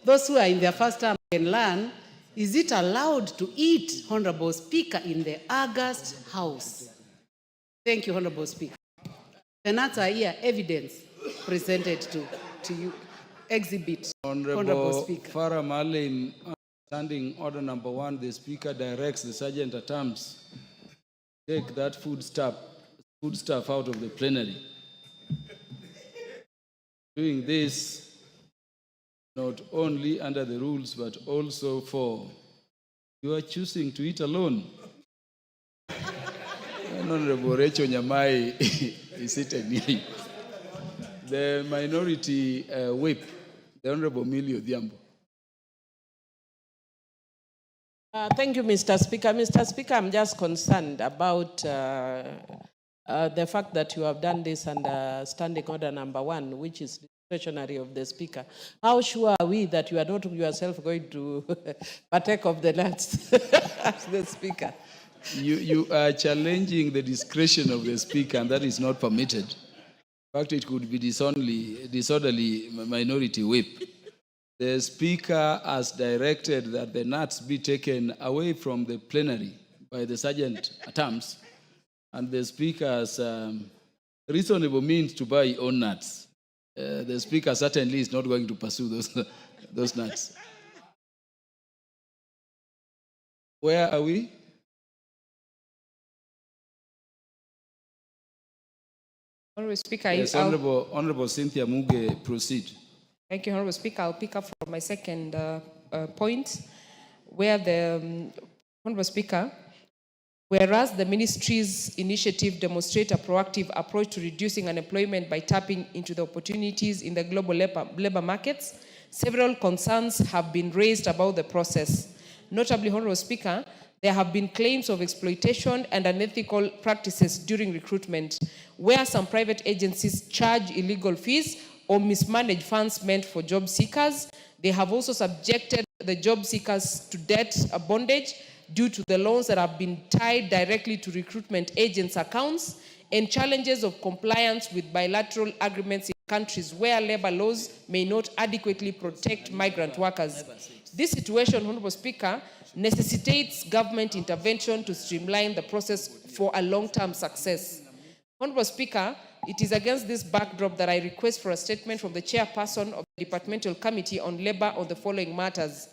those who are in their first term can learn, is it allowed to eat, Honorable Speaker, in the August House? Thank you, Honorable Speaker. The nuts are here, evidence presented to you. Exhibit, Honorable Speaker. Farah Maalim, Standing Order number 1, the Speaker directs the Sergeant at Arms take that food stuff out of the plenary. Doing this not only under the rules, but also for you are choosing to eat alone. Honorable Rachel Nyamai is seated near you. The minority whip, the Honorable Millie Odhiambo. Thank you, Mr. Speaker. Mr. Speaker, I'm just concerned about the fact that you have done this under Standing Order number 1, which is discretionary of the Speaker. How sure are we that you are not yourself going to partake of the nuts as the Speaker? You are challenging the discretion of the Speaker, and that is not permitted. In fact, it could be disorderly minority whip. The Speaker has directed that the nuts be taken away from the plenary by the Sergeant at Arms, and the Speaker has reasonable means to buy his own nuts. The Speaker certainly is not going to pursue those nuts. Where are we? Honorable Speaker, Yes, Honorable Cynthia Muge, proceed. Thank you, Honorable Speaker. I'll pick up from my second point, where the Honorable Speaker, Whereas the ministry's initiative demonstrates a proactive approach to reducing unemployment by tapping into the opportunities in the global labor markets, several concerns have been raised about the process. Notably, Honorable Speaker, there have been claims of exploitation and unethical practices during recruitment, where some private agencies charge illegal fees or mismanage funds meant for job seekers. They have also subjected the job seekers to debt bondage due to the loans that have been tied directly to recruitment agents' accounts, and challenges of compliance with bilateral agreements in countries where labor laws may not adequately protect migrant workers. This situation, Honorable Speaker, necessitates government intervention to streamline the process for a long-term success. Honorable Speaker, it is against this backdrop that I request for a statement from the chairperson of the Departmental Committee on Labor on the following matters.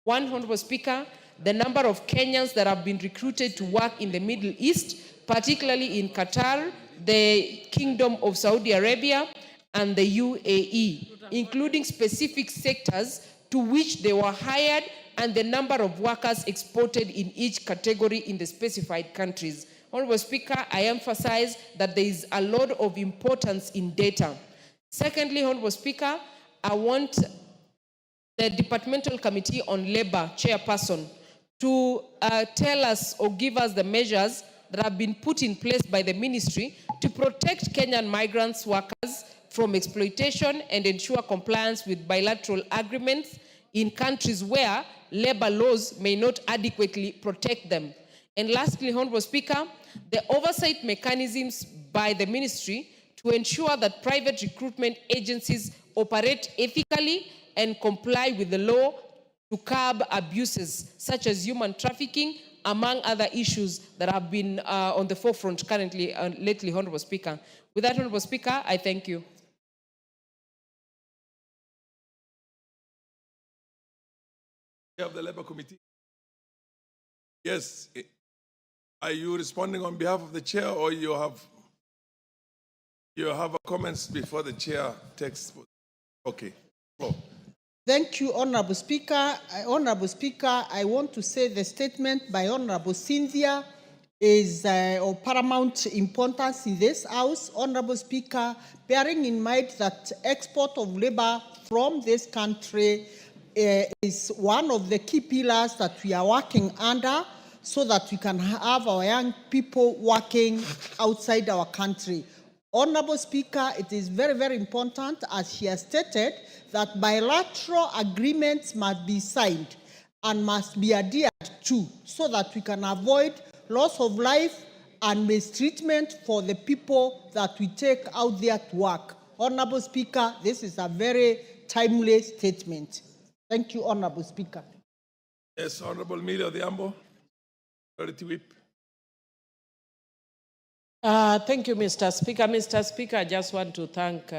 One, Honorable Speaker, the number of Kenyans that have been recruited to work in the Middle East, particularly in Qatar, the Kingdom of Saudi Arabia, and the UAE, including specific sectors to which they were hired and the number of workers exported in each category in the specified countries. Honorable Speaker, I emphasize that there is a lot of importance in data. Secondly, Honorable Speaker, I want the Departmental Committee on Labor chairperson to tell us or give us the measures that have been put in place by the ministry to protect Kenyan migrants workers from exploitation and ensure compliance with bilateral agreements in countries where labor laws may not adequately protect them. And lastly, Honorable Speaker, the oversight mechanisms by the ministry to ensure that private recruitment agencies operate ethically and comply with the law to curb abuses such as human trafficking, among other issues that have been on the forefront currently lately, Honorable Speaker. With that, Honorable Speaker, I thank you. Of the Labour Committee. Yes. Are you responding on behalf of the chair, or you have a comments before the chair takes? Okay. Floor. Thank you, Honorable Speaker. Honorable Speaker, I want to say the statement by Honorable Cynthia is of paramount importance in this House. Honorable Speaker, bearing in mind that export of labor from this country is one of the key pillars that we are working under so that we can have our young people working outside our country. Honorable Speaker, it is very, very important, as she has stated, that bilateral agreements must be signed and must be adhered to so that we can avoid loss of life and mistreatment for the people that we take out there to work. Honorable Speaker, this is a very timely statement. Thank you, Honorable Speaker. Yes, Honorable Miri Odhiambo, Majority Whip. Thank you, Mr. Speaker. Mr. Speaker, I just want to thank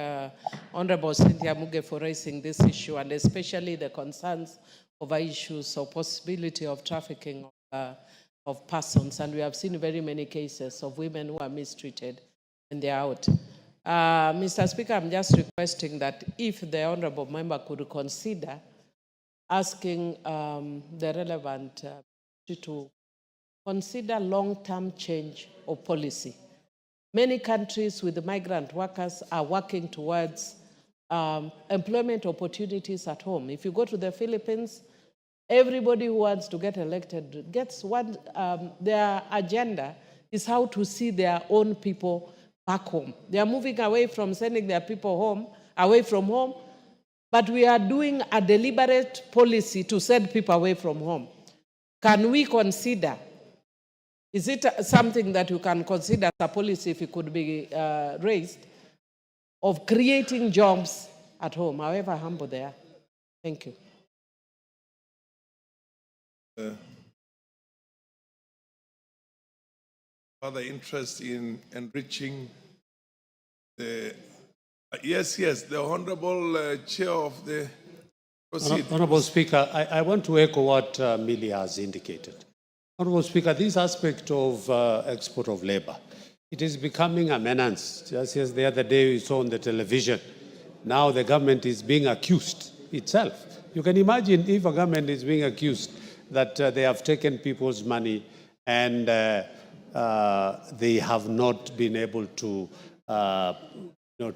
Honorable Cynthia Mbunge for raising this issue, and especially the concerns over issues of possibility of trafficking of persons. And we have seen very many cases of women who are mistreated and they're out. Mr. Speaker, I'm just requesting that if the honorable member could consider asking the relevant to consider long-term change of policy. Many countries with migrant workers are working towards employment opportunities at home. If you go to the Philippines, everybody who wants to get elected gets one, their agenda is how to see their own people back home. They are moving away from sending their people home, away from home, but we are doing a deliberate policy to send people away from home. Can we consider, is it something that you can consider as a policy, if it could be raised, of creating jobs at home, however humble they are? Thank you. Further interest in enriching the... Yes, the Honorable Chair of the... Honorable Speaker, I want to echo what Millie has indicated. Honorable Speaker, this aspect of export of labor, it is becoming a menace. Just as the other day we saw on the television, now the government is being accused itself. You can imagine if a government is being accused that they have taken people's money and they have not been able to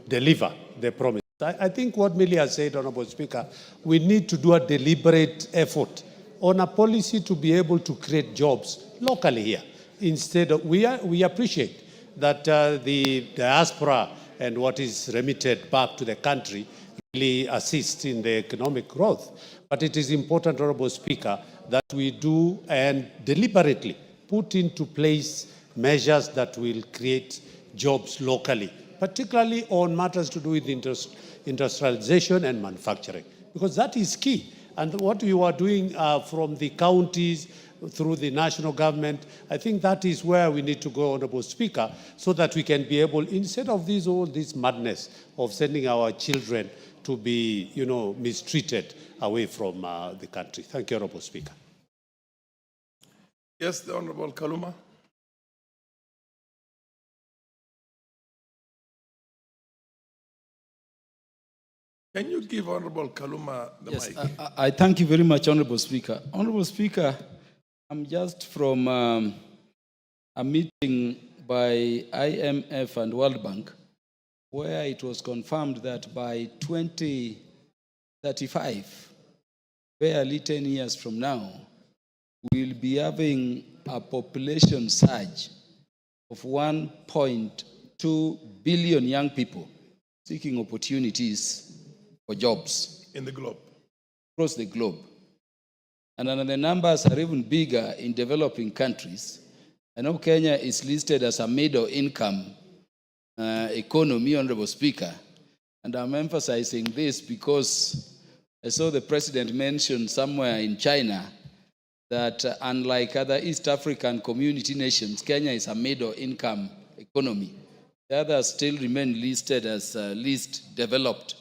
deliver the promise. I think what Millie has said, Honorable Speaker, we need to do a deliberate effort on a policy to be able to create jobs locally here. Instead of, we appreciate that the diaspora and what is remitted back to the country really assists in the economic growth. But it is important, Honorable Speaker, that we do and deliberately put into place measures that will create jobs locally, particularly on matters to do with industrialization and manufacturing, because that is key. And what you are doing from the counties through the national government, I think that is where we need to go, Honorable Speaker, so that we can be able, instead of all this madness of sending our children to be, mistreated away from the country. Thank you, Honorable Speaker. Yes, the Honorable Kaluma. Can you give Honorable Kaluma the Yes, mic? I thank you very much, Honorable Speaker. Honorable Speaker, I'm just from a meeting by IMF and World Bank, where it was confirmed that by 2035, barely 10 years from now, we'll be having a population surge of 1.2 billion young people seeking opportunities for jobs. In the globe. Across the globe. And the numbers are even bigger in developing countries. I know Kenya is listed as a middle income economy, Honorable Speaker. And I'm emphasizing this because I saw the President mention somewhere in China that unlike other East African community nations, Kenya is a middle income economy. The others still remain listed as least developed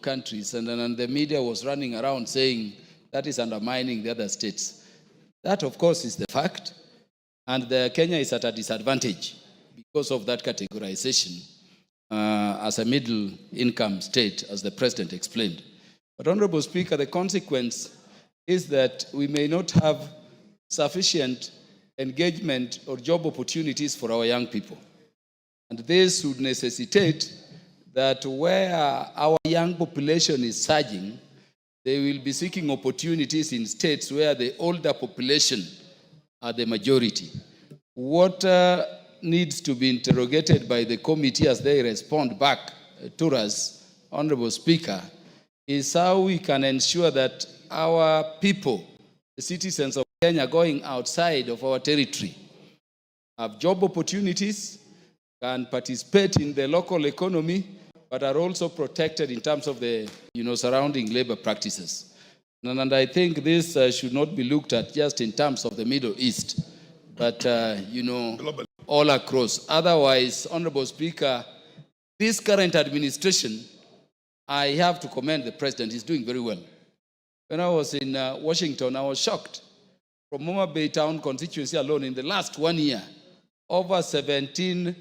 countries. And then the media was running around saying that is undermining the other states. That, of course, is the fact. And Kenya is at a disadvantage because of that categorization as a middle income state, as the President explained. But, Honorable Speaker, the consequence is that we may not have sufficient engagement or job opportunities for our young people. And this would necessitate that where our young population is surging, they will be seeking opportunities in states where the older population are the majority. What needs to be interrogated by the committee as they respond back to us, Honorable Speaker, is how we can ensure that our people, the citizens of Kenya going outside of our territory, have job opportunities, can participate in the local economy, but are also protected in terms of the surrounding labor practices. And I think this should not be looked at just in terms of the Middle East, but all across. Otherwise, Honorable Speaker, this current administration, I have to commend the President. He's doing very well. When I was in Washington, I was shocked. From Moma Bay Town constituency alone, in the last 1 year, over 17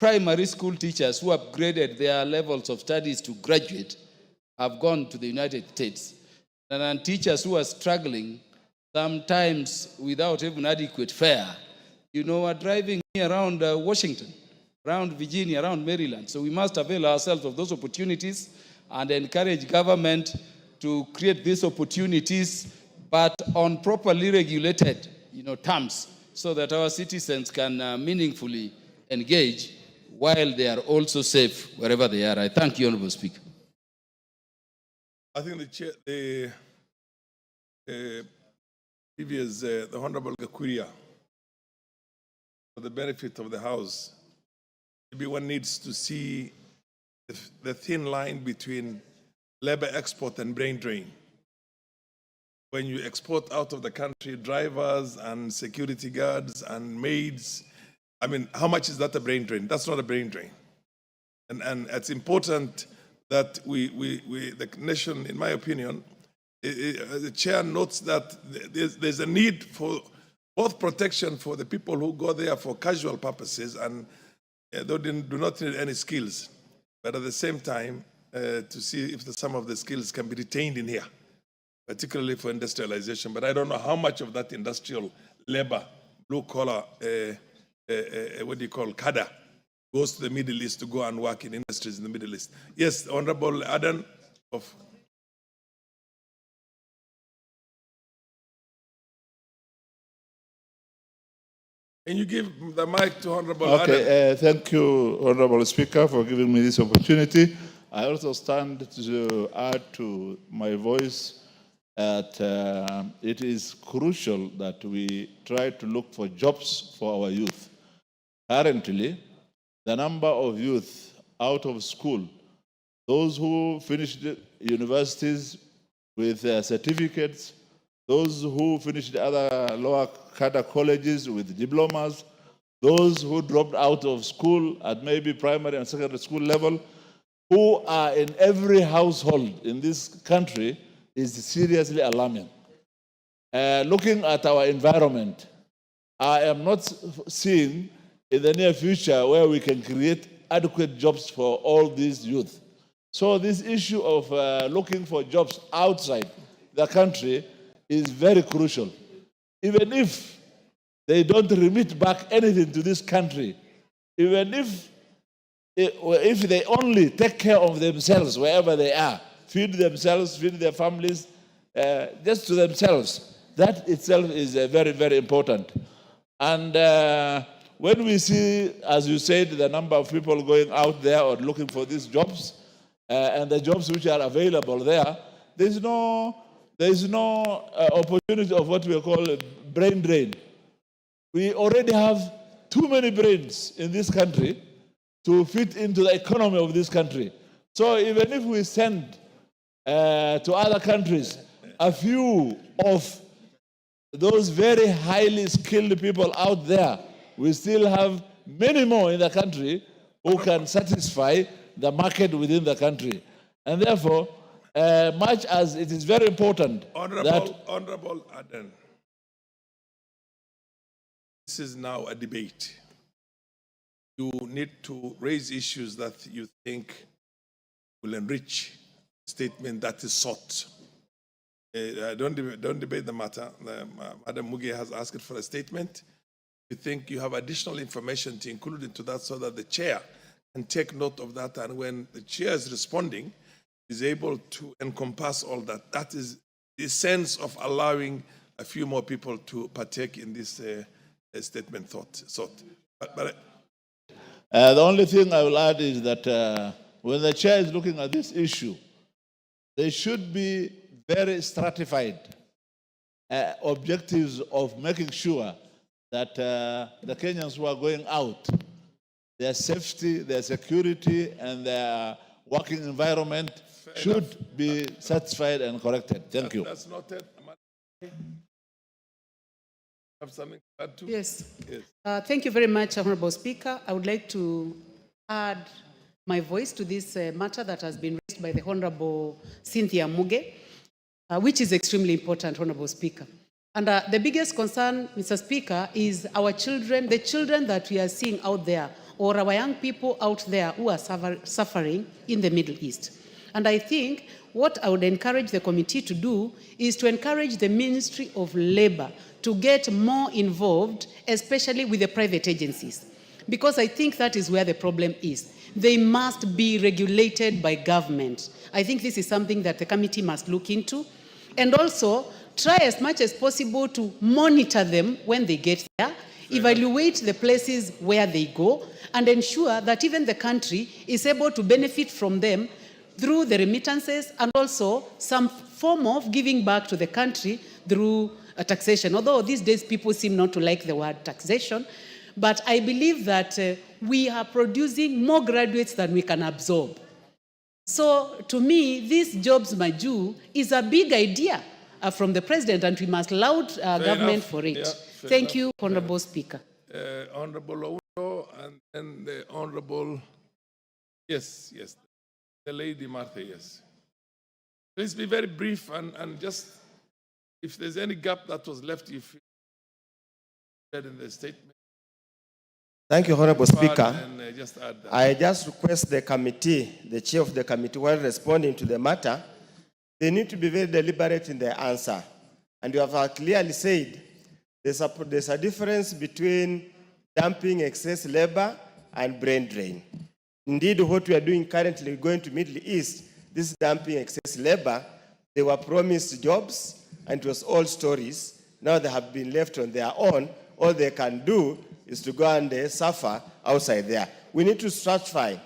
primary school teachers who upgraded their levels of studies to graduate have gone to the United States. And teachers who are struggling, sometimes without even adequate fare, are driving around Washington, around Virginia, around Maryland. So we must avail ourselves of those opportunities and encourage government to create these opportunities, but on properly regulated terms, so that our citizens can meaningfully engage while they are also safe wherever they are. I thank you, Honorable Speaker. I think the previous, the Honorable Gakuria, for the benefit of the House, maybe one needs to see the thin line between labor export and brain drain. When you export out of the country drivers and security guards and maids, how much is that a brain drain? That's not a brain drain. And it's important that the nation, in my opinion, the chair notes that there's a need for both protection for the people who go there for casual purposes and they do not need any skills, but at the same time, to see if some of the skills can be retained in here, particularly for industrialization. But I don't know how much of that industrial labor, blue collar what do you call, cadre, goes to the Middle East to go and work in industries in the Middle East. Yes, Honorable Adan of. Can you give the mic to Honorable Adan? Okay, thank you, Honorable Speaker, for giving me this opportunity. I also stand to add to my voice that it is crucial that we try to look for jobs for our youth. Currently, the number of youth out of school, those who finished universities with certificates, those who finished other lower cadre colleges with diplomas, those who dropped out of school at maybe primary and secondary school level, who are in every household in this country is seriously alarming. Looking at our environment, I am not seeing in the near future where we can create adequate jobs for all these youth. So this issue of looking for jobs outside the country is very crucial. Even if they don't remit back anything to this country, even if they only take care of themselves wherever they are, feed themselves, feed their families, just to themselves, that itself is very, very important. And when we see, as you said, the number of people going out there or looking for these jobs, and the jobs which are available there, there's no opportunity of what we call a brain drain. We already have too many brains in this country to fit into the economy of this country. So even if we send to other countries a few of those very highly skilled people out there, we still have many more in the country who can satisfy the market within the country. And therefore, much as it is very important Honorable Adan, this is now a debate. You need to raise issues that you think will enrich the statement that is sought. Don't debate the matter. Madam Mbunge has asked for a statement. You think you have additional information to include into that so that the chair can take note of that, and when the chair is responding, is able to encompass all that. That is the sense of allowing a few more people to partake in this statement thought. But the only thing I will add is that when the chair is looking at this issue, there should be very stratified objectives of making sure that the Kenyans who are going out, their safety, their security, and their working environment should be satisfied and corrected. Thank you. That's noted. Have something to add to? Yes. Thank you very much, Honorable Speaker. I would like to add my voice to this matter that has been raised by the Honorable Cynthia Mbunge, which is extremely important, Honorable Speaker. And the biggest concern, Mr. Speaker, is our children, the children that we are seeing out there, or our young people out there who are suffering in the Middle East. And I think what I would encourage the committee to do is to encourage the Ministry of Labor to get more involved, especially with the private agencies, because I think that is where the problem is. They must be regulated by government. I think this is something that the committee must look into, and also try as much as possible to monitor them when they get there, evaluate the places where they go, and ensure that even the country is able to benefit from them through the remittances and also some form of giving back to the country through taxation. Although these days people seem not to like the word taxation, but I believe that we are producing more graduates than we can absorb. So to me, this jobs Maju is a big idea from the president, and we must laud government for it. Yeah, Thank you, Honorable Speaker. Honorable Oundo, and then the Honorable, yes, the Lady Martha, yes. Please be very brief and just, if there's any gap that was left, you feel in the statement. Thank you, Honorable Speaker. And, just add that. I just request the committee, the chair of the committee, while responding to the matter, they need to be very deliberate in their answer. And you have clearly said there's a difference between dumping excess labor, and brain drain. Indeed, what we are doing currently, going to Middle East, this dumping excess labor, they were promised jobs, and it was all stories. Now they have been left on their own. All they can do is to go and suffer outside there. We need to stratify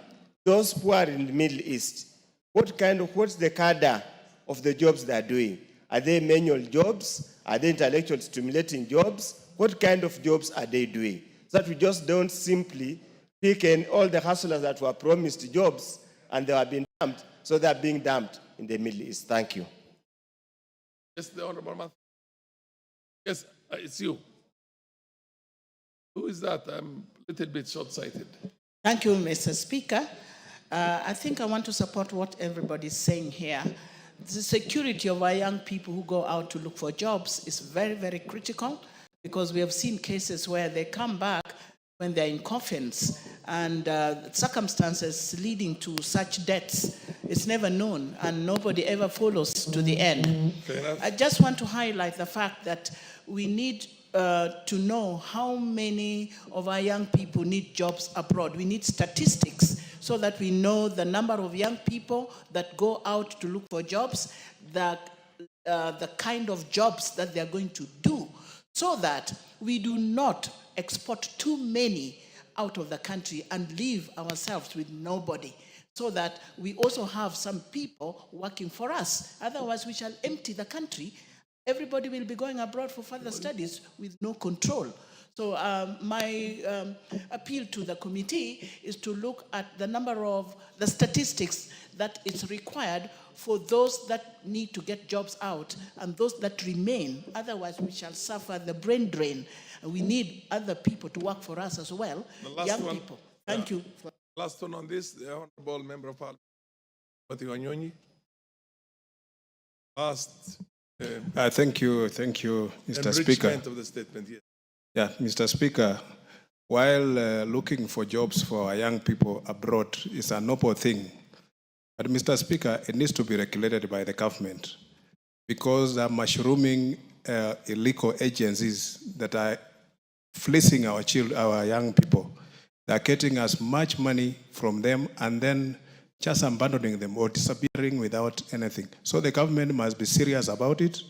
those who are in the Middle East. What's the cadre of the jobs they are doing? Are they manual jobs? Are they intellectual stimulating jobs? What kind of jobs are they doing? So that we just don't simply pick in all the hustlers that were promised jobs and they have been dumped, so they are being dumped in the Middle East. Thank you. Yes, the Honorable Man. Yes, it's you. Who is that? I'm a little bit short-sighted. Thank you, Mr. Speaker. I think I want to support what everybody is saying here. The security of our young people who go out to look for jobs is very, very critical, because we have seen cases where they come back when they're in coffins, and circumstances leading to such deaths, it's never known, and nobody ever follows to the end. I just want to highlight the fact that we need to know how many of our young people need jobs abroad. We need statistics so that we know the number of young people that go out to look for jobs, the kind of jobs that they're going to do, so that we do not export too many out of the country and leave ourselves with nobody, so that we also have some people working for us. Otherwise, we shall empty the country. Everybody will be going abroad for further studies with no control. So my appeal to the committee is to look at the number of the statistics that is required for those that need to get jobs out and those that remain. Otherwise, we shall suffer the brain drain. And we need other people to work for us as well, young people. Thank you. Last one on this, the Honorable Member of Parliament, Mati Wanyonyi. Last. Thank you, Mr. Speaker. Of the statement, yes. Yeah, Mr. Speaker, while looking for jobs for our young people abroad is a noble thing, but Mr. Speaker, it needs to be regulated by the government, because they're mushrooming illegal agencies that are fleecing our young people. They're getting as much money from them and then just abandoning them or disappearing without anything. So the government must be serious about it,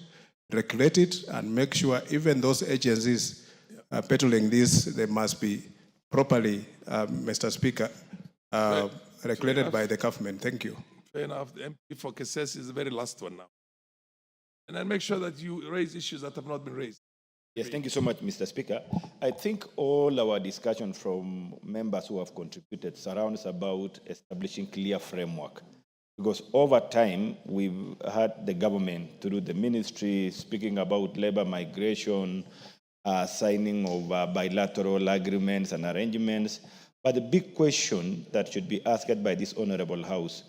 regulate it, and make sure even those agencies peddling this, they must be properly, Mr. Speaker, regulated by the government. Thank you. Fair enough. The MP for Kesses is the very last one now. And then make sure that you raise issues that have not been raised. Yes, thank you so much, Mr. Speaker. I think all our discussion from members who have contributed surrounds about establishing clear framework. Because over time, we've had the government through the ministry speaking about labor migration, signing of bilateral agreements and arrangements. But the big question that should be asked by this honorable house,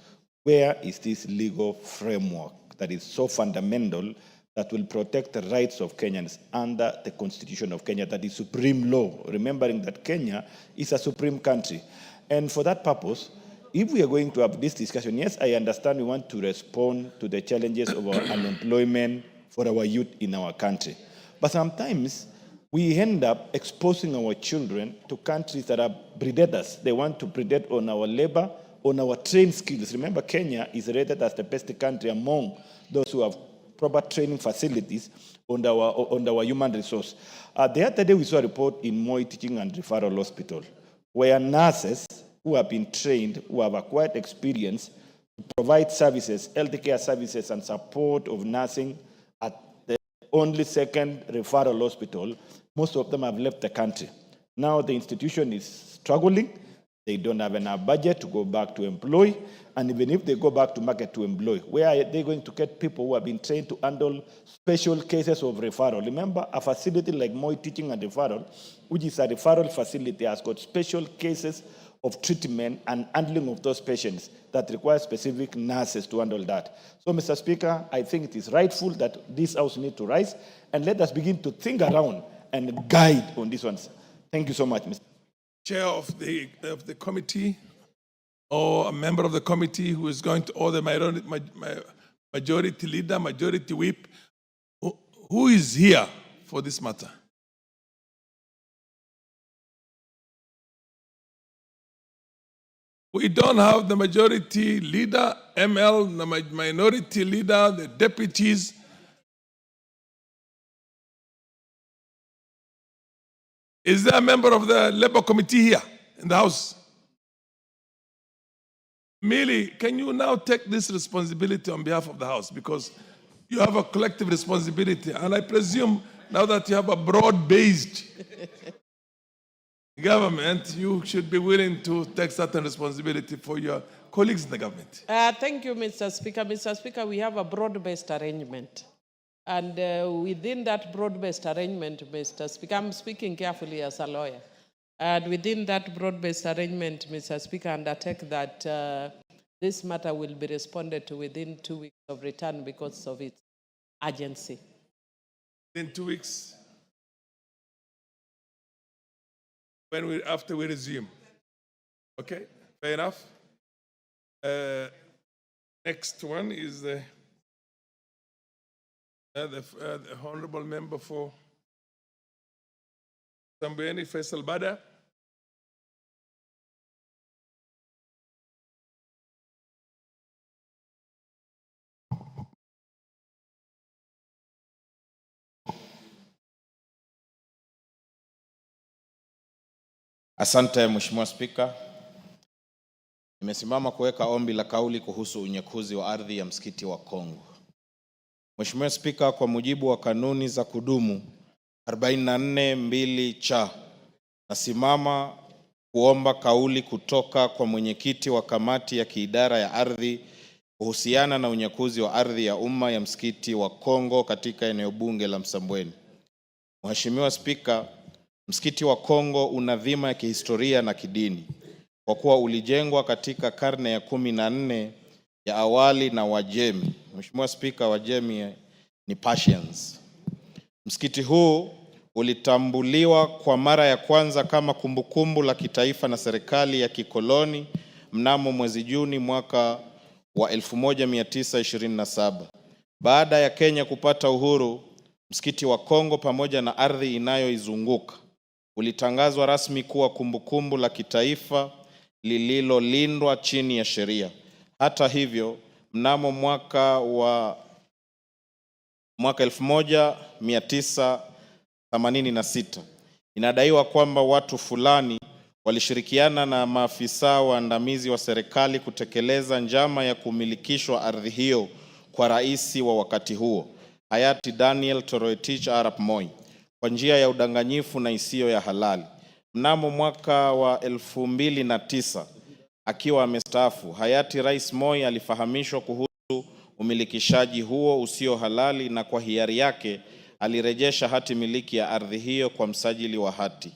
where is this legal framework that is so fundamental that will protect the rights of Kenyans under the Constitution of Kenya, that is supreme law, remembering that Kenya is a supreme country. And for that purpose, if we are going to have this discussion, yes, I understand we want to respond to the challenges of our unemployment for our youth in our country. But sometimes we end up exposing our children to countries that are predators. They want to predate on our labor, on our trained skills. Remember, Kenya is rated as the best country among those who have proper training facilities on our human resource. The other day we saw a report in Moi Teaching and Referral Hospital where nurses who have been trained, who have acquired experience to provide services, healthcare services and support of nursing at the only second referral hospital, most of them have left the country. Now the institution is struggling. They don't have enough budget to go back to employ. And even if they go back to market to employ, where are they going to get people who have been trained to handle special cases of referral? Remember, a facility like Moi Teaching and Referral, which is a referral facility, has got special cases of treatment and handling of those patients that require specific nurses to handle that. So, Mr. Speaker, I think it is rightful that this house needs to rise, and let us begin to think around and guide on these ones. Thank you so much, Mr. Chair of the committee, or a member of the committee who is going to, or the majority leader, majority whip, who is here for this matter? We don't have the majority leader, ML, the minority leader, the deputies. Is there a member of the Labour Committee here in the House? Millie, can you now take this responsibility on behalf of the House? Because you have a collective responsibility. And I presume now that you have a broad-based government, you should be willing to take certain responsibility for your colleagues in the government. Thank you, Mr. Speaker. Mr. Speaker, we have a broad-based arrangement. And within that broad-based arrangement, Mr. Speaker, I'm speaking carefully as a lawyer. And within that broad-based arrangement, Mr. Speaker, I undertake that this matter will be responded to within 2 weeks of return because of its urgency. In 2 weeks? After we resume. Okay, fair enough. Next one is the honorable member for Sambweni, Faisal Bada. Asante Mheshimiwa Spika. Nimesimama kuweka ombi la kauli kuhusu unyekuzi wa ardhi ya msikiti wa Kongo. Mheshimiwa Spika, kwa mujibu wa kanuni za kudumu 44(2) cha, nasimama kuomba kauli kutoka kwa mwenyekiti wa kamati ya kiidara ya ardhi kuhusiana na unyekuzi wa ardhi ya umma ya msikiti wa Kongo katika eneo bunge la Msambweni. Mheshimiwa Spika, msikiti wa Kongo una dhima ya kihistoria na kidini kwa kuwa ulijengwa katika karne ya 14 ya awali na Wajemi. Mheshimiwa Spika, Wajemi ni Persians. Msikiti huu ulitambuliwa kwa mara ya kwanza kama kumbukumbu la kitaifa na serikali ya kikoloni mnamo mwezi Juni mwaka wa 1927. Baada ya Kenya kupata uhuru, msikiti wa Kongo pamoja na ardhi inayoizunguka ulitangazwa rasmi kuwa kumbukumbu la kitaifa lililolindwa chini ya sheria. Hata hivyo, mnamo mwaka 1986 inadaiwa kwamba watu fulani walishirikiana na maafisa waandamizi wa serikali kutekeleza njama ya kumilikishwa ardhi hiyo kwa rais wa wakati huo, hayati Daniel Toroitich arap Moi, kwa njia ya udanganyifu na isiyo ya halali. Mnamo mwaka wa 2009, akiwa amestaafu, hayati Rais Moi alifahamishwa kuhusu umilikishaji huo usio halali na kwa hiari yake alirejesha hati miliki ya ardhi hiyo kwa msajili wa hati.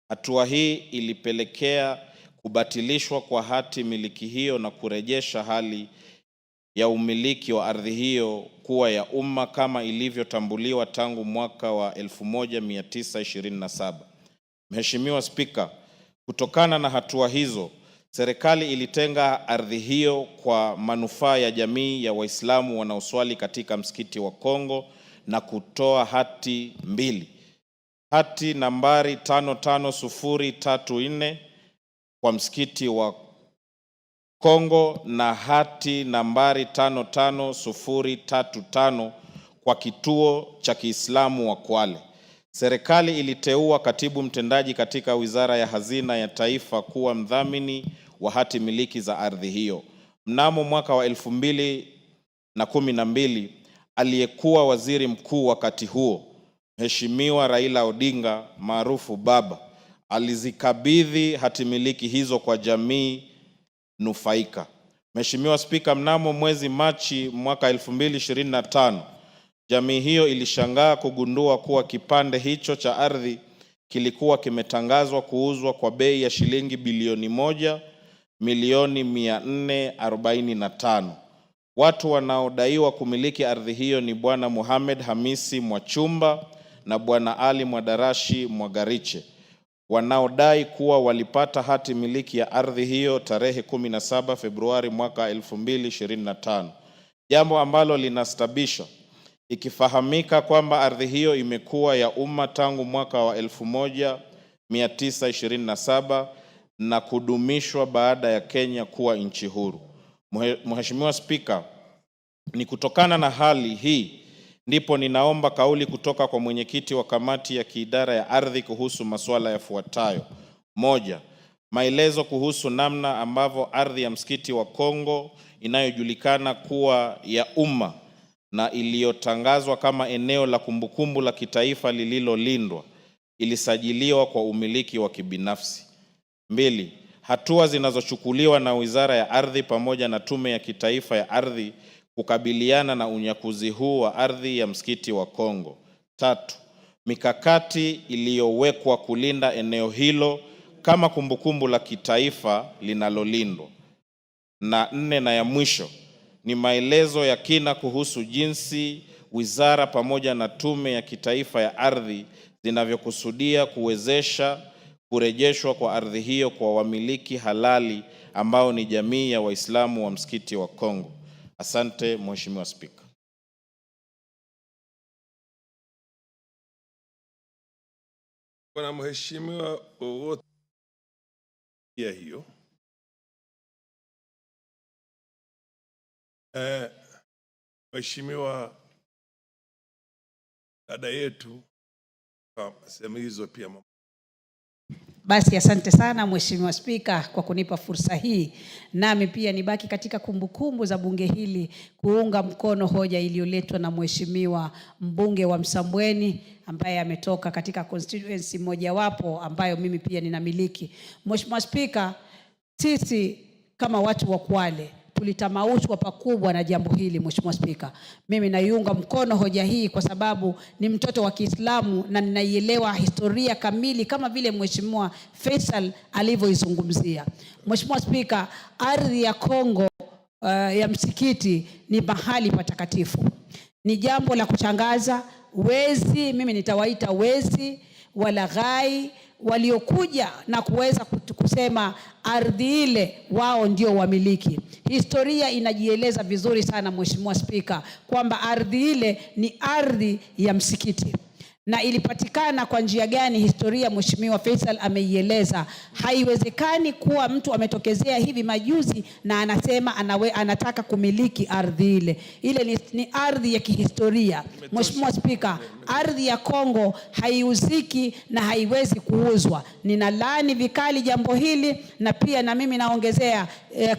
Hatua hii ilipelekea kubatilishwa kwa hati miliki hiyo na kurejesha hali ya umiliki wa ardhi hiyo kuwa ya umma kama ilivyotambuliwa tangu mwaka wa 1927. Mheshimiwa Spika, kutokana na hatua hizo, serikali ilitenga ardhi hiyo kwa manufaa ya jamii ya Waislamu wanaoswali katika msikiti wa Kongo na kutoa hati mbili. Hati nambari 55034 kwa msikiti wa Kongo na hati nambari 55035 kwa kituo cha Kiislamu wa Kwale. Serikali iliteua katibu mtendaji katika Wizara ya Hazina ya Taifa kuwa mdhamini wa hati miliki za ardhi hiyo. Mnamo mwaka wa 2012, aliyekuwa waziri mkuu wakati huo, Mheshimiwa Raila Odinga maarufu Baba, alizikabidhi hati miliki hizo kwa jamii nufaika. Mheshimiwa Spika, mnamo mwezi Machi mwaka 2025, jamii hiyo ilishangaa kugundua kuwa kipande hicho cha ardhi kilikuwa kimetangazwa kuuzwa kwa bei ya shilingi bilioni 1,445,000. Watu wanaodaiwa kumiliki ardhi hiyo ni Bwana Mohamed Hamisi Mwachumba na Bwana Ali Mwadarashi Mwagariche, wanaodai kuwa walipata hati miliki ya ardhi hiyo tarehe 17 Februari mwaka 2025. Jambo ambalo linastabisha, ikifahamika kwamba ardhi hiyo imekuwa ya umma tangu mwaka wa 1927 na kudumishwa baada ya Kenya kuwa nchi huru. Mheshimiwa Spika, ni kutokana na hali hii ndipo ninaomba kauli kutoka kwa mwenyekiti wa kamati ya kiidara ya ardhi kuhusu masuala yafuatayo. 1. Maelezo kuhusu namna ambavyo ardhi ya msikiti wa Kongo inayojulikana kuwa ya umma na iliyotangazwa kama eneo la kumbukumbu la kitaifa lililolindwa ilisajiliwa kwa umiliki wa kibinafsi. 2. Hatua zinazochukuliwa na Wizara ya Ardhi pamoja na Tume ya Kitaifa ya Ardhi kukabiliana na unyakuzi huu wa ardhi ya msikiti wa Kongo. 3. Mikakati iliyowekwa kulinda eneo hilo kama kumbukumbu la kitaifa linalolindwa. Na 4 na ya mwisho ni maelezo ya kina kuhusu jinsi wizara pamoja na Tume ya Kitaifa ya Ardhi zinavyokusudia kuwezesha kurejeshwa kwa ardhi hiyo kwa wamiliki halali ambao ni jamii ya Waislamu wa msikiti wa Kongo. Asante Mheshimiwa Spika. Kuna mheshimiwa wote ya hiyo. Mheshimiwa dada yetu sehemu hizo pia. Basi asante sana Mheshimiwa Spika kwa kunipa fursa hii. Nami pia nibaki katika kumbukumbu za bunge hili kuunga mkono hoja iliyoletwa na Mheshimiwa mbunge wa Msambweni ambaye ametoka katika constituency mojawapo ambayo mimi pia ninamiliki. Mheshimiwa Spika, sisi kama watu wa Kwale tulitamaushwa pakubwa na jambo hili. Mheshimiwa Spika, mimi naiunga mkono hoja hii kwa sababu ni mtoto wa Kiislamu na ninaielewa historia kamili kama vile Mheshimiwa Faisal alivyoizungumzia. Mheshimiwa Spika, ardhi ya Kongo ya msikiti ni mahali patakatifu. Ni jambo la kushangaza, wezi, mimi nitawaita wezi, walaghai, waliokuja na kuweza kusema ardhi ile wao ndio wamiliki. Historia inajieleza vizuri sana Mheshimiwa Spika kwamba ardhi ile ni ardhi ya msikiti. Na ilipatikana kwa njia gani? Historia Mheshimiwa Faisal ameieleza. Haiwezekani kuwa mtu ametokezea hivi majuzi na anasema anataka kumiliki ardhi ile. Ile ni ardhi ya kihistoria. Mheshimiwa Spika, ardhi ya Kongo haiuziki na haiwezi kuuzwa. Ninalaani vikali jambo hili na pia na mimi naongezea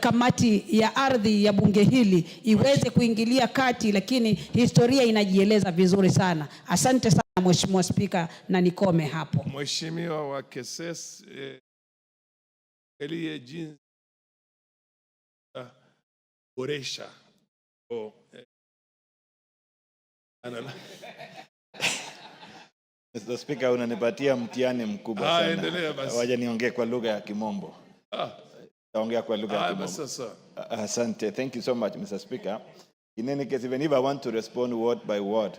kamati ya ardhi ya bunge hili iweze kuingilia kati, lakini historia inajieleza vizuri sana. Asante sana Mheshimiwa Spika na nikome hapo. Mheshimiwa wa Keses elie jinsi boresha Mr. Speaker, unanipatia mtihani mkubwa sana. Endelea basi. Waje niongee kwa lugha ya Kimombo. Taongea kwa lugha ya Kimombo. Asante. Thank you so much, Mr. Speaker. In any case, even if I want to respond word by word,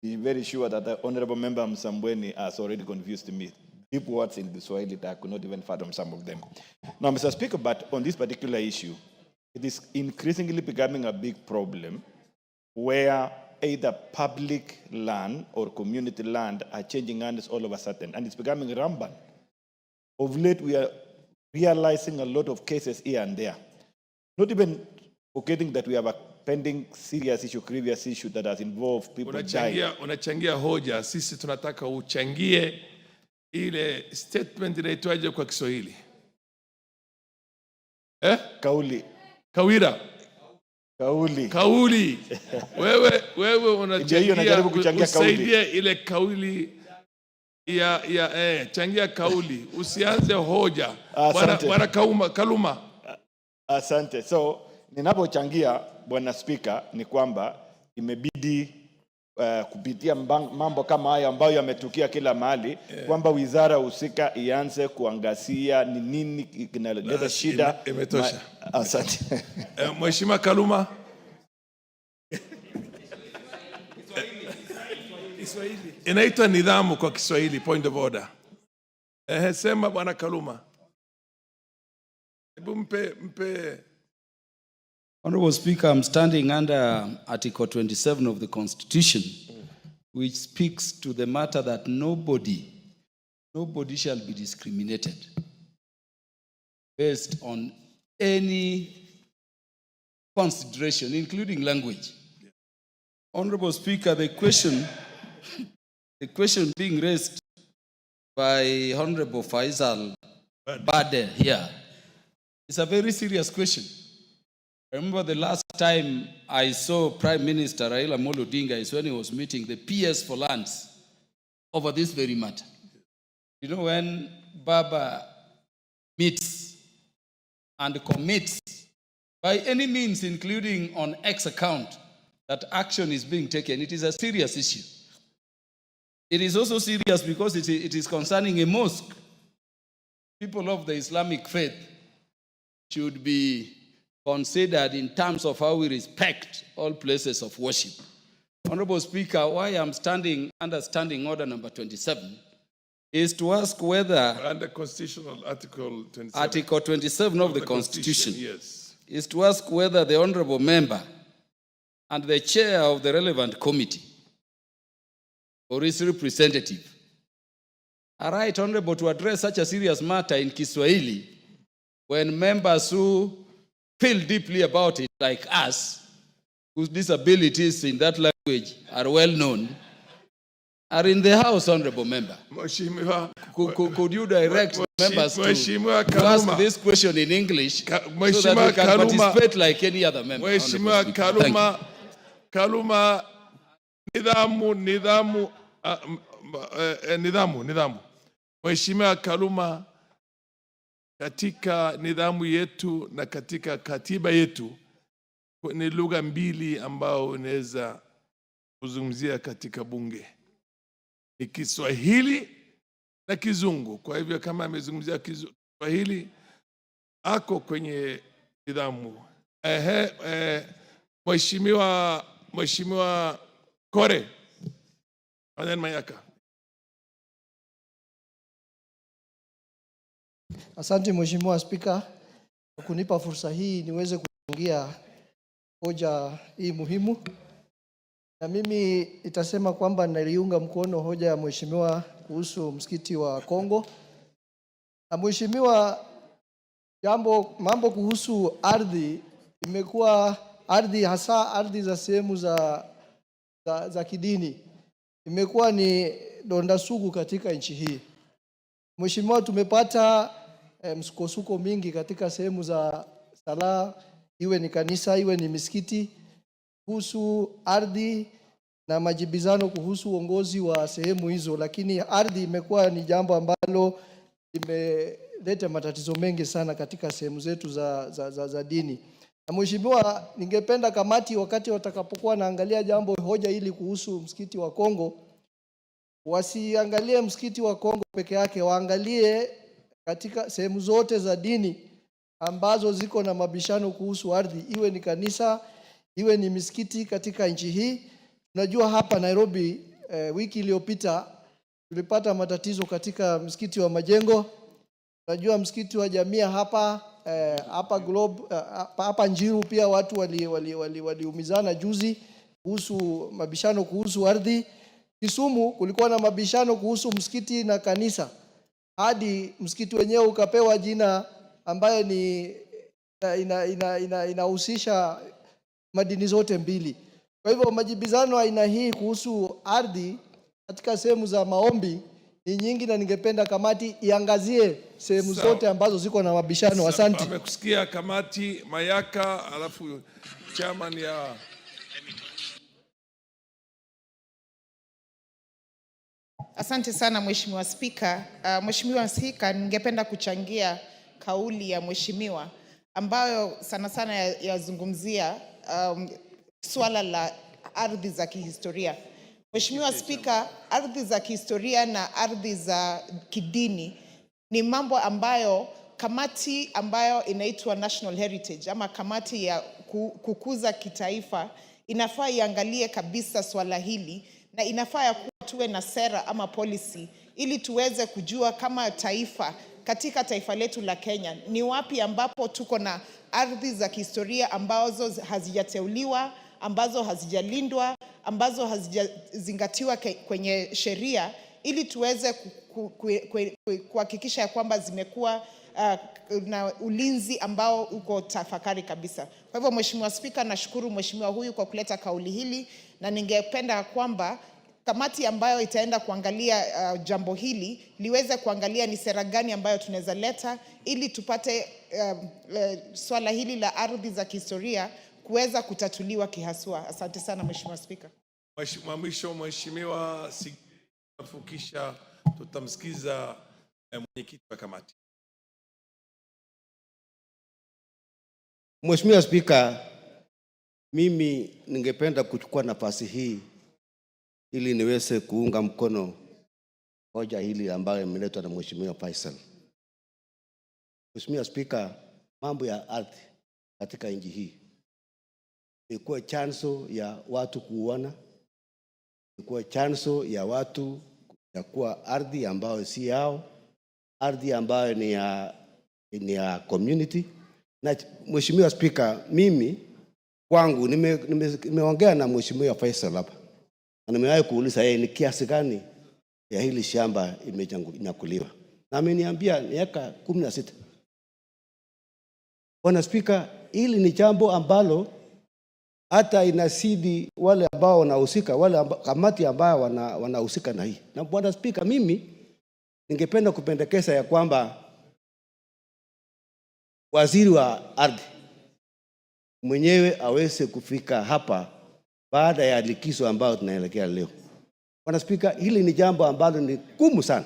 be very sure that the Honorable Member Msambweni has already confused me. Deep words in the Swahili that I could not even fathom some of them. Now, Mr. Speaker, but on this particular issue, it is increasingly becoming a big problem where either public land or community land are changing hands all of a sudden, and it's becoming rampant. Of late, we are realizing a lot of cases here and there. Not even forgetting that we have a pending serious issue, grievous issue that has involved people dying. Unachangia hoja, sisi tunataka uchangie ile statement inaitwaje kwa Kiswahili? Kauli. Kawira. Kauli. Kauli. Wewe unachangia usaidie ile kauli changia kauli. Usianze hoja. Bwana Kaluma. Asante. So, ninapochangia Bwana Spika ni kwamba imebidi kupitia mambo kama haya ambayo yametukia kila mahali, kwamba wizara husika ianze kuangazia ni nini kinaleta shida. Imetosha. Asante. Mheshimiwa Kaluma. Inaitwa nidhamu kwa Kiswahili, point of order. Sema Bwana Kaluma. Hebu mpe. Honorable Speaker, I'm standing under Article 27 of the Constitution, which speaks to the matter that nobody shall be discriminated. based on any consideration, including language. Honorable Speaker, the question being raised by Honorable Faisal Bade here is a very serious question. I remember the last time I saw Prime Minister Raila Amolo Odinga is when he was meeting the PS for lands over this very matter. You know, when Baba meets and commits by any means, including on X account, that action is being taken, it is a serious issue. It is also serious because it is concerning a mosque. People of the Islamic faith should be considered in terms of how we respect all places of worship. Honorable Speaker, why I'm standing under Standing Order number 27 is to ask whether Under Constitutional Article 27. Article 27 of the Constitution yes, is to ask whether the honorable member and the chair of the relevant committee or his representative are right, honorable, to address such a serious matter in Kiswahili when members who feel deeply about it, like us, whose disabilities in that language are well known, are in the House, honorable member. Could you direct members to ask this question in English so that we can participate like any other member? Mheshimiwa Kaluma, nidhamu. Mheshimiwa Kaluma, katika nidhamu yetu na katika katiba yetu ni lugha mbili ambao unaweza kuzungumzia katika bunge. Ni Kiswahili na Kizungu. Kwa hivyo kama amezungumzia Kiswahili ako kwenye nidhamu. Mheshimiwa Kore. Adan Mayaka. Asante Mheshimiwa Spika kwa kunipa fursa hii niweze kuchangia hoja hii muhimu. Na mimi itasema kwamba naliunga mkono hoja ya Mheshimiwa kuhusu msikiti wa Kongo. Na Mheshimiwa, mambo kuhusu ardhi imekuwa ardhi, hasa ardhi za sehemu za kidini, imekuwa ni donda sugu katika nchi hii. Mheshimiwa, tumepata msukosuko mingi katika sehemu za sala, iwe ni kanisa, iwe ni misikiti, kuhusu ardhi na majibizano kuhusu uongozi wa sehemu hizo. Lakini ardhi imekuwa ni jambo ambalo limeleta matatizo mengi sana katika sehemu zetu za dini. Na Mheshimiwa, ningependa kamati wakati watakapokuwa naangalia hoja hili kuhusu msikiti wa Kongo, wasiangalie msikiti wa Kongo peke yake, waangalie katika sehemu zote za dini ambazo ziko na mabishano kuhusu ardhi, iwe ni kanisa, iwe ni misikiti katika nchi hii. Tunajua hapa Nairobi wiki iliyopita tulipata matatizo katika msikiti wa Majengo. Tunajua msikiti wa Jamia hapa Globe, hapa Njiru pia watu waliumizana juzi kuhusu mabishano kuhusu ardhi. Kisumu kulikuwa na mabishano kuhusu msikiti na kanisa, hadi msikiti wenyewe ukapewa jina ambaye ni inahusisha madini zote mbili. Kwa hivyo majibizano aina hii kuhusu ardhi katika sehemu za maombi ni nyingi, na ningependa kamati iangazie sehemu zote ambazo ziko na mabishano. Asante. Amekusikia kamati Mayaka, alafu chairman ya Asante sana Mheshimiwa Spika. Mheshimiwa Spika, ningependa kuchangia kauli ya Mheshimiwa ambayo sana sana yazungumzia swala la ardhi za kihistoria. Mheshimiwa Spika, ardhi za kihistoria na ardhi za kidini ni mambo ambayo kamati ambayo inaitwa National Heritage ama kamati ya kukuza kitaifa inafaa iangalie kabisa swala hili, na inafaa ya kuwa tuwe na sera ama policy ili tuweze kujua kama taifa, katika taifa letu la Kenya, ni wapi ambapo tuko na ardhi za kihistoria ambazo hazijateuliwa, ambazo hazijalindwa, ambazo hazijazingatiwa kwenye sheria, ili tuweze kuhakikisha ya kwamba zimekuwa na ulinzi ambao uko tafakari kabisa. Kwa hivyo Mheshimiwa Spika, nashukuru mheshimiwa huyu kwa kuleta kauli hili, na ningependa kwamba kamati ambayo itaenda kuangalia jambo hili liweze kuangalia ni sera gani ambayo tunaweza leta ili tupate swala hili la ardhi za kihistoria kuweza kutatuliwa kihaswa. Asante sana Mheshimiwa Spika. Mheshimiwa Fukisha, tutamsikiza mwenyekiti wa kamati. Mheshimiwa Spika, mimi ningependa kuchukua nafasi hii ili niweze kuunga mkono hoja hili ambayo imeletwa na Mheshimiwa Faisal. Mheshimiwa Spika, mambo ya ardhi katika nchi hii ilikuwa chanzo ya watu kuuana, ilikuwa chanzo ya watu kuwa ardhi ambayo si yao, ardhi ambayo ni ya community. Na Mheshimiwa Spika, mimi kwangu nimeongea na Mheshimiwa Faisal hapa. Na nimewahi kuuliza yeye ni kiasi gani ya hili shamba imenyakuliwa. Na ameniambia ni eka 16. Bwana Spika, hili ni jambo ambalo hata inasidi wale ambao wanahusika, kamati ambao wanahusika na hii. Na Bwana Spika, mimi ningependa kupendekeza ya kwamba waziri wa ardhi mwenyewe aweze kufika hapa baada ya likizo ambayo tunaelekea leo. Bwana Spika, hili ni jambo ambalo ni gumu sana.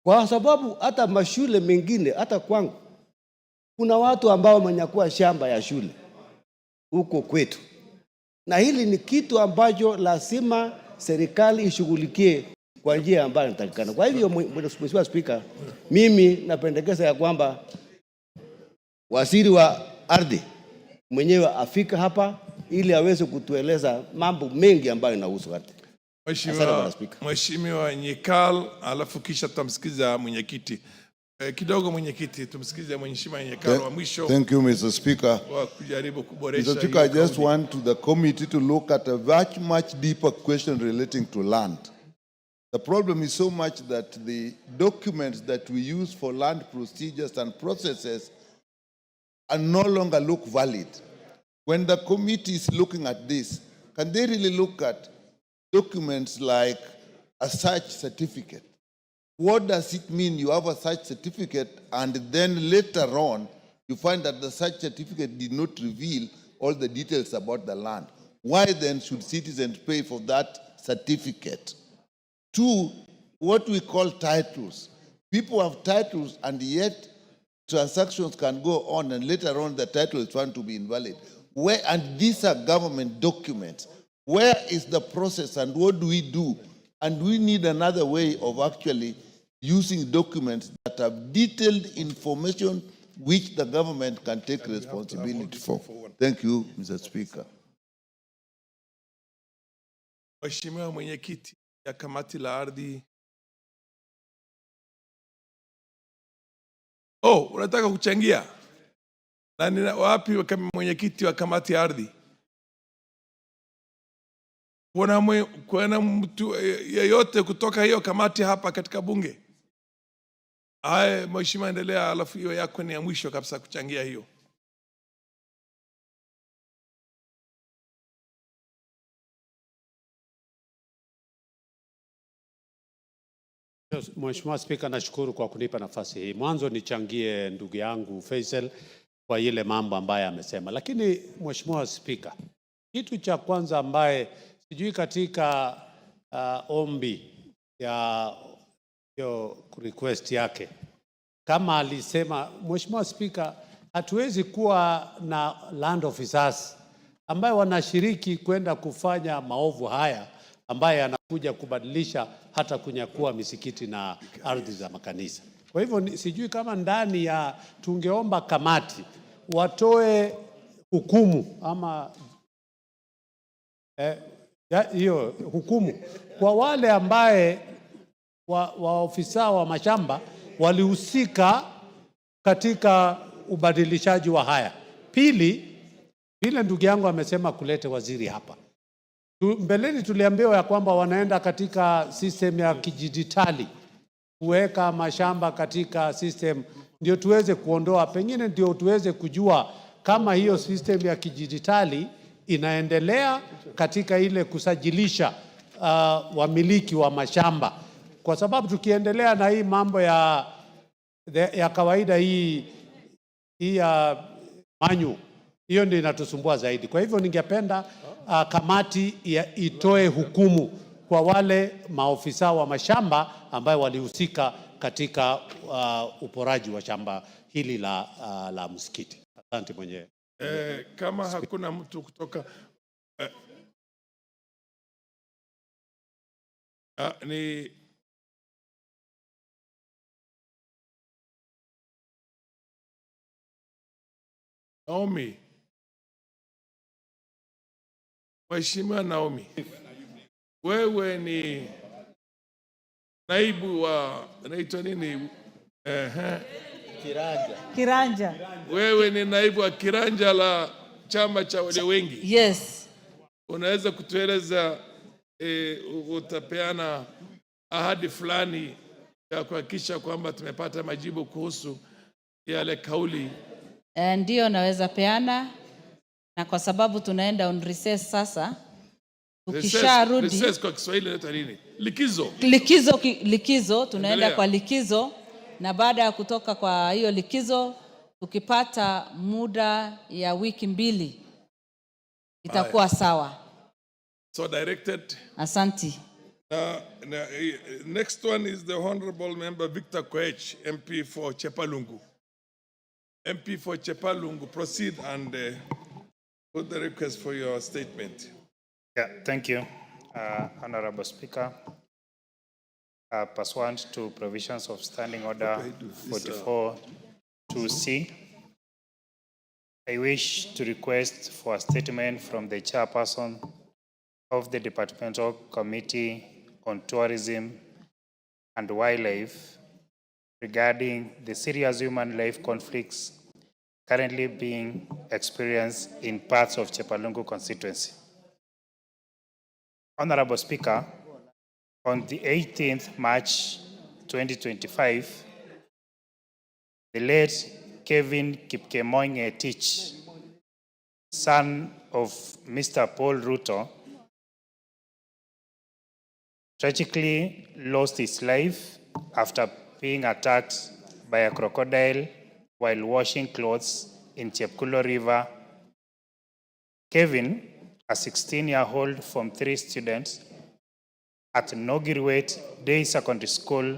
Kwa sababu hata mashule mengine, hata kwangu, kuna watu ambao wamenyakua shamba ya shule huko kwetu. Na hili ni kitu ambacho lazima serikali ishughulikie kwa njia ambayo inatakikana. Kwa hivyo Mheshimiwa Spika, mimi napendekeza ya kwamba waziri wa ardhi mwenyewe afika hapa ili aweze kutueleza mambo mengi ambayo inahusu ardhi. Mheshimiwa Nyekal, alafu kisha tutamsikiza mwenyekiti. Kidogo mwenyekiti, tumsikize Mheshimiwa Nyekal wa mwisho. Thank you, Mr. Speaker. Wa kujaribu kuboresha. Mr. Speaker, I just want the committee to look at a much deeper question relating to land. The problem is so much that the documents that we use for land procedures and processes are no longer look valid. When the committee is looking at this, can they really look at documents like a search certificate? What does it mean you have a search certificate and then later on you find that the search certificate did not reveal all the details about the land? Why then should citizens pay for that certificate? Two, what we call titles. People have titles and yet transactions can go on and later on the title is found to be invalid. And these are government documents. Where is the process and what do we do? And we need another way of actually using documents that have detailed information which the government can take responsibility for. Thank you, Mr. Speaker. Mheshimiwa mwenyekiti ya kamati la ardhi. Unataka kuchangia? Na ni wapi kama mwenyekiti wa kamati ya ardhi? Kuna mtu yeyote kutoka hiyo kamati hapa katika bunge? Mheshimiwa endelea, alafu hiyo yako ni ya mwisho kabisa kuchangia hiyo. Mheshimiwa Spika, nashukuru kwa kunipa nafasi hii. Mwanzo nichangie ndugu yangu Faisal kwa ile mambo ambaye amesema. Lakini Mheshimiwa Spika, kitu cha kwanza ambaye sijui katika ombi ya hiyo request yake kama alisema, Mheshimiwa Spika, hatuwezi kuwa na land officers ambaye wanashiriki kwenda kufanya maovu haya ambaye anakuja kubadilisha hata kunyakua misikiti na ardhi za makanisa. Kwa hivyo sijui kama ndani ya tungeomba kamati watoe hukumu ama hiyo hukumu kwa wale ambaye waofisa wa mashamba walihusika katika ubadilishaji wa haya. Pili, vile ndugu yangu amesema kulete waziri hapa. Mbeleni tuliambiwa ya kwamba wanaenda katika system ya kidijitali kuweka mashamba katika system, ndio tuweze kuondoa, pengine ndio tuweze kujua kama hiyo system ya kidijitali inaendelea katika ile kusajilisha wamiliki wa mashamba, kwa sababu tukiendelea na hii mambo ya kawaida hii ya manyu, hiyo ndio inatusumbua zaidi. Kwa hivyo ningependa kamati itoe hukumu kwa wale maofisa wa mashamba ambayo walihusika katika uporaji wa shamba hili la msikiti. Asante mwenyewe. Kama hakuna mtu kutoka ni Naomi. Mheshimiwa Naomi, wewe ni naibu wa naitwa nini? Kiranja. Wewe ni naibu wa kiranja la chama cha wale wengi. Yes. Unaweza kutueleza utapeana ahadi fulani ya kuhakikisha kwamba tumepata majibu kuhusu yale kauli? Ndio naweza peana, na kwa sababu tunaenda on recess sasa, tukisharudi recess kwa Kiswahili inaitwa nini? Likizo. Likizo tunaenda kwa likizo, na baada ya kutoka kwa hiyo likizo tukipata muda ya wiki 2 itakuwa sawa. So directed. Asante. Next one is the Honorable Member Victor Koech, MP for Chepalungu. MP for Chepalungu, proceed and put the request for your statement. Yeah, thank you, Honorable Speaker. Pursuant to provisions of Standing Order 44-2C, I wish to request for a statement from the chairperson of the Departmental Committee on Tourism and Wildlife regarding the serious human life conflicts currently being experienced in parts of Chepalungu constituency. Honorable Speaker, on the 18th March 2025, the late Kevin Kipkemoinge Tich, son of Mr. Paul Ruto, tragically lost his life after being attacked by a crocodile while washing clothes in Chepkulo River. Kevin, a 16-year-old from 3 students at Nogirwet Day Secondary School,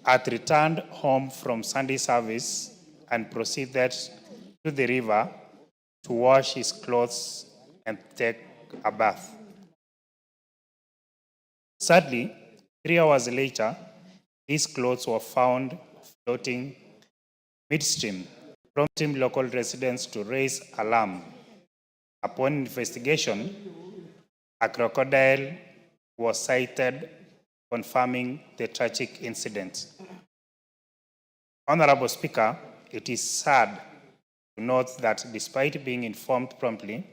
had returned home from Sunday service and proceeded to the river to wash his clothes and take a bath. Sadly, 3 hours later, his clothes were found floating midstream, prompting local residents to raise alarm. Upon investigation, a crocodile was sighted, confirming the tragic incident. Honorable Speaker, it is sad to note that despite being informed promptly,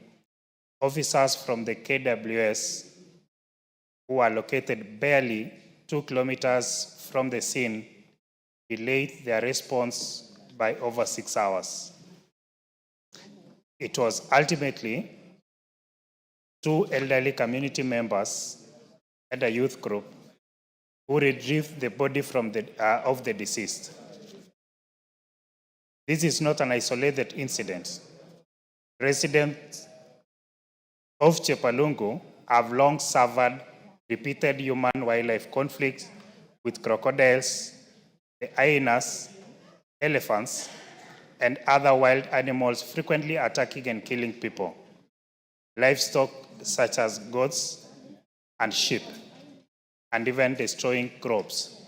officers from the KWS, who are located barely 2 kilometers from the scene, delayed their response by over 6 hours. It was ultimately 2 elderly community members and a youth group who retrieved the body from of the deceased. This is not an isolated incident. Residents of Chepalungu have long suffered repeated human-wildlife conflicts with crocodiles, the hyenas, elephants, and other wild animals frequently attacking and killing people, livestock such as goats and sheep, and even destroying crops.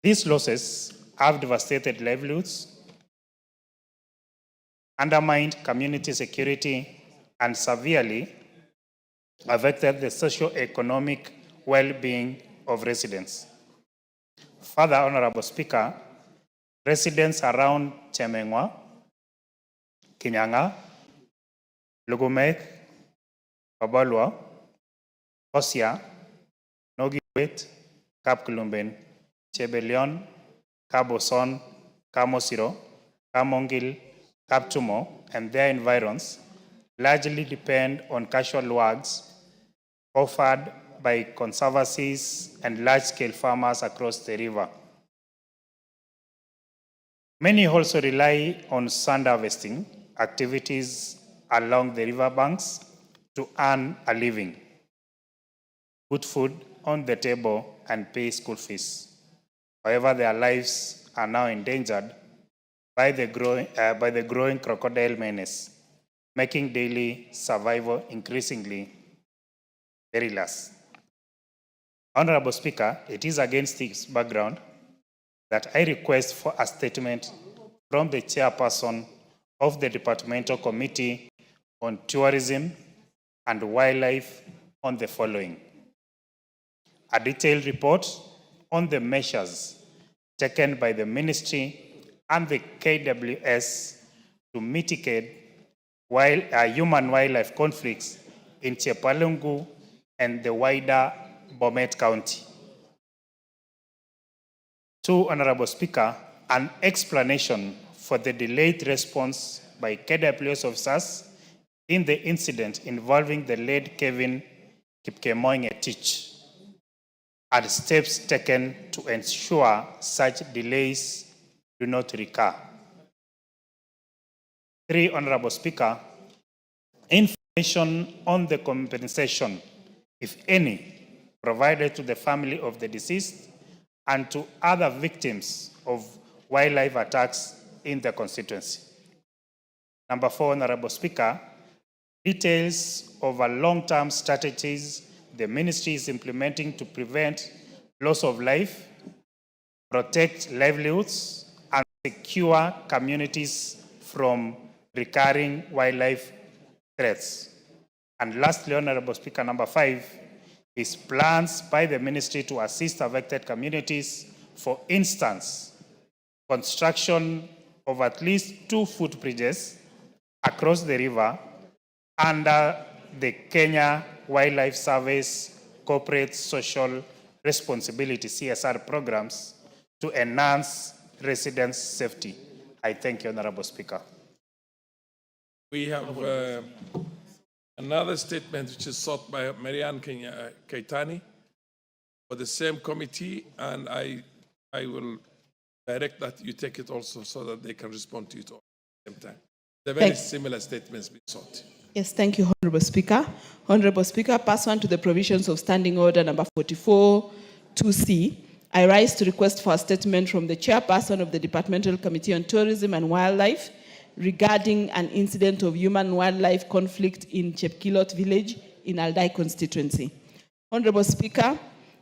These losses have devastated livelihoods, undermined community security, and severely affected the socio-economic well-being of residents. Further, Honorable Speaker, residents around Chemengwa, Kinyanga, Lugumek, Babalwa, Kosia, Nogi, Kapwet, Kapkulumben, Chebelion, Kaboson, Kamosiro, Kamongil, Kaptumo, and their environs largely depend on casual works offered by conservancies and large-scale farmers across the river. Many also rely on sand harvesting activities along the riverbanks to earn a living, put food on the table, and pay school fees. However, their lives are now endangered by the growing crocodile menace, making daily survival increasingly perilous. Honorable Speaker, it is against this background that I request for a statement from the chairperson of the Departmental Committee on Tourism and Wildlife on the following: a detailed report on the measures taken by the Ministry and the KWS to mitigate human-wildlife conflicts in Chepalungu and the wider Bomet County. 2, Honorable Speaker, an explanation for the delayed response by KWS officers in the incident involving the late Kevin Kipkemoing-Etich, and steps taken to ensure such delays do not recur. 3, Honorable Speaker, information on the compensation, if any, provided to the family of the deceased and to other victims of wildlife attacks in the constituency. Number 4, Honorable Speaker, details of a long-term strategies the ministry is implementing to prevent loss of life, protect livelihoods, and secure communities from recurring wildlife threats. And lastly, Honorable Speaker, number 5 is plans by the ministry to assist affected communities, for instance, construction of at least 2 footbridges across the river under the Kenya Wildlife Service Corporate Social Responsibility (CSR) programs to enhance residents' safety. I thank you, Honorable Speaker. We have another statement which is sought by Marianne Keitani for the same committee, and I will direct that you take it also so that they can respond to it all at the same time. The very similar statements being sought. Yes, thank you, Honorable Speaker. Honorable Speaker, pursuant to the provisions of Standing Order number 44 2C, I rise to request for a statement from the chairperson of the Departmental Committee on Tourism and Wildlife regarding an incident of human-wildlife conflict in Chepkilot village in Aldai constituency. Honorable Speaker,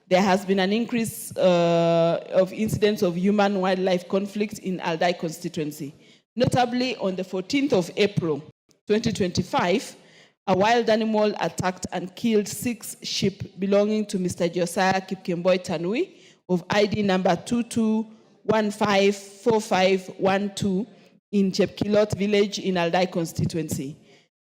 there has been an increase of incidents of human-wildlife conflict in Aldai constituency. Notably, on the 14th of April 2025, a wild animal attacked and killed 6 sheep belonging to Mr. Josiah Kipkemboi Tanui of ID number 22154512 in Chepkilot village in Aldai constituency.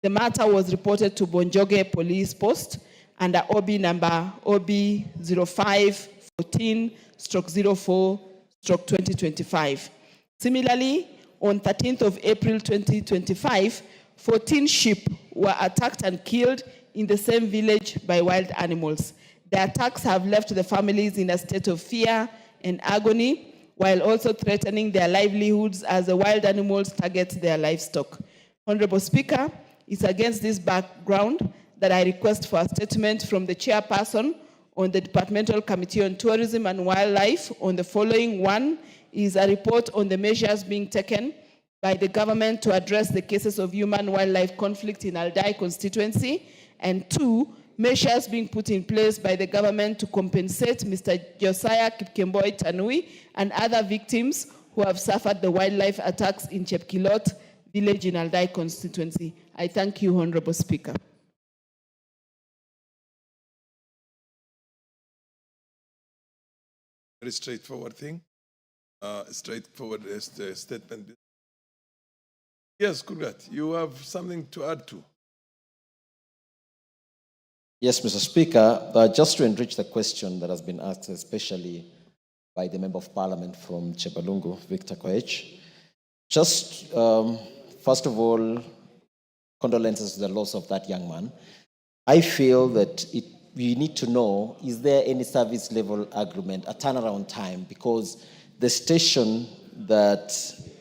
The matter was reported to Bonjoge Police Post under OB number OB 0514/04/2025. Similarly, on 13th of April 2025, 14 sheep were attacked and killed in the same village by wild animals. The attacks have left the families in a state of fear and agony, while also threatening their livelihoods as the wild animals target their livestock. Honorable Speaker, it's against this background that I request for a statement from the chairperson on the Departmental Committee on Tourism and Wildlife on the following. 1 is a report on the measures being taken by the government to address the cases of human-wildlife conflict in Aldai constituency, and 2, measures being put in place by the government to compensate Mr. Josiah Kipkemboi Tanui and other victims who have suffered the wildlife attacks in Chepkilot village in Aldai constituency. I thank you, Honorable Speaker. Very straightforward thing. Straightforward statement. Yes, Kurgat, you have something to add to. Yes, Mr. Speaker, just to enrich the question that has been asked, especially by the Member of Parliament from Chepalungu, Victor Koech. Just, first of all, condolences to the loss of that young man. I feel that we need to know, is there any service level agreement, a turnaround time, because the station that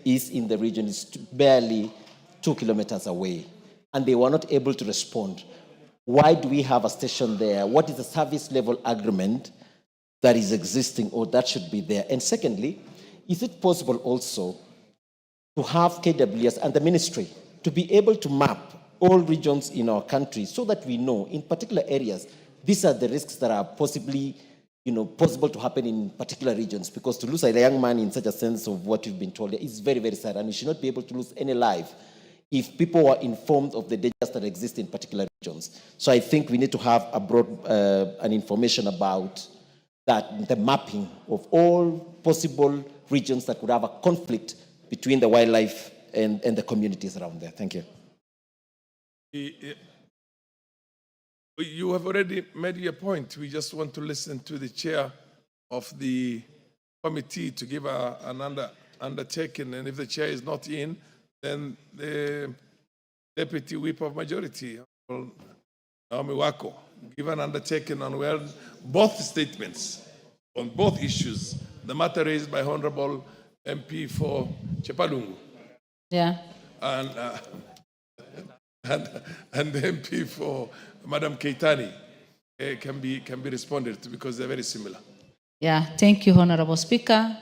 is in the region is barely 2 kilometers away, and they were not able to respond. Why do we have a station there? What is the service level agreement that is existing or that should be there? And secondly, is it possible also to have KWS and the ministry to be able to map all regions in our country so that we know in particular areas, these are the risks that are possibly possible to happen in particular regions, because to lose a young man in such a sense of what you've been told is very, very sad, and we should not be able to lose any life if people were informed of the dangers that exist in particular regions. So I think we need to have a broad an information about that, the mapping of all possible regions that could have a conflict between the wildlife and the communities around there. Thank you. You have already made your point. We just want to listen to the chair of the committee to give an undertaking, and if the chair is not in, then the deputy whip of majority, Naomi Wako, give an undertaking on where both statements on both issues, the matter raised by Honorable MP for Chepalungu. Yeah. And the MP for Madam Keitani can be responded to, because they're very similar. Yeah, thank you, Honorable Speaker.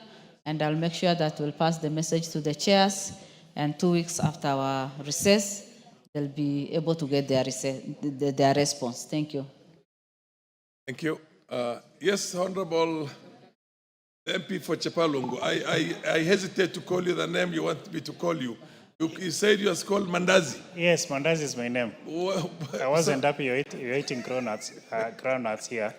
And I'll make sure that we'll pass the message to the chairs, and 2 weeks after our recess, they'll be able to get their response. Thank you. Thank you. Yes, Honorable MP for Chepalungu, I hesitate to call you the name you want me to call you. You said you are called Mandazi. Yes, Mandazi is my name. I wasn't happy you're eating cronuts here.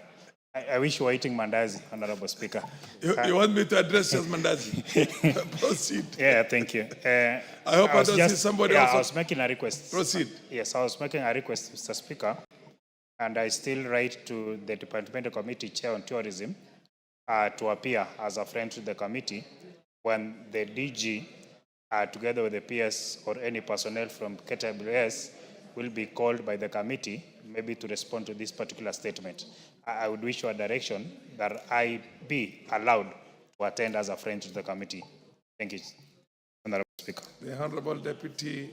I wish you were eating Mandazi, Honorable Speaker. You want me to address you as Mandazi? Proceed. Yeah, thank you. I hope I don't see somebody else. I was making a request. Proceed. Yes, I was making a request, Mr. Speaker, and I still write to the Departmental Committee Chair on Tourism to appear as a friend to the committee when the DG, together with the PS or any personnel from KWS, will be called by the committee, maybe to respond to this particular statement. I would wish for a direction that I be allowed to attend as a friend to the committee. Thank you, Honorable Speaker. The Honorable Deputy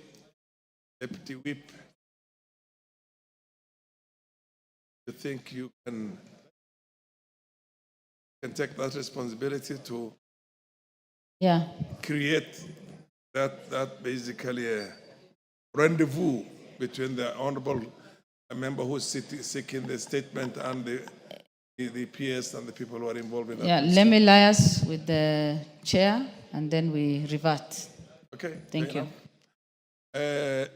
Whip, you think you can take that responsibility to create that basically a rendezvous between the Honorable member who's seeking the statement and the PS and the people who are involved in that? Yeah, let me liaise with the chair and then we revert. Okay. Thank you. There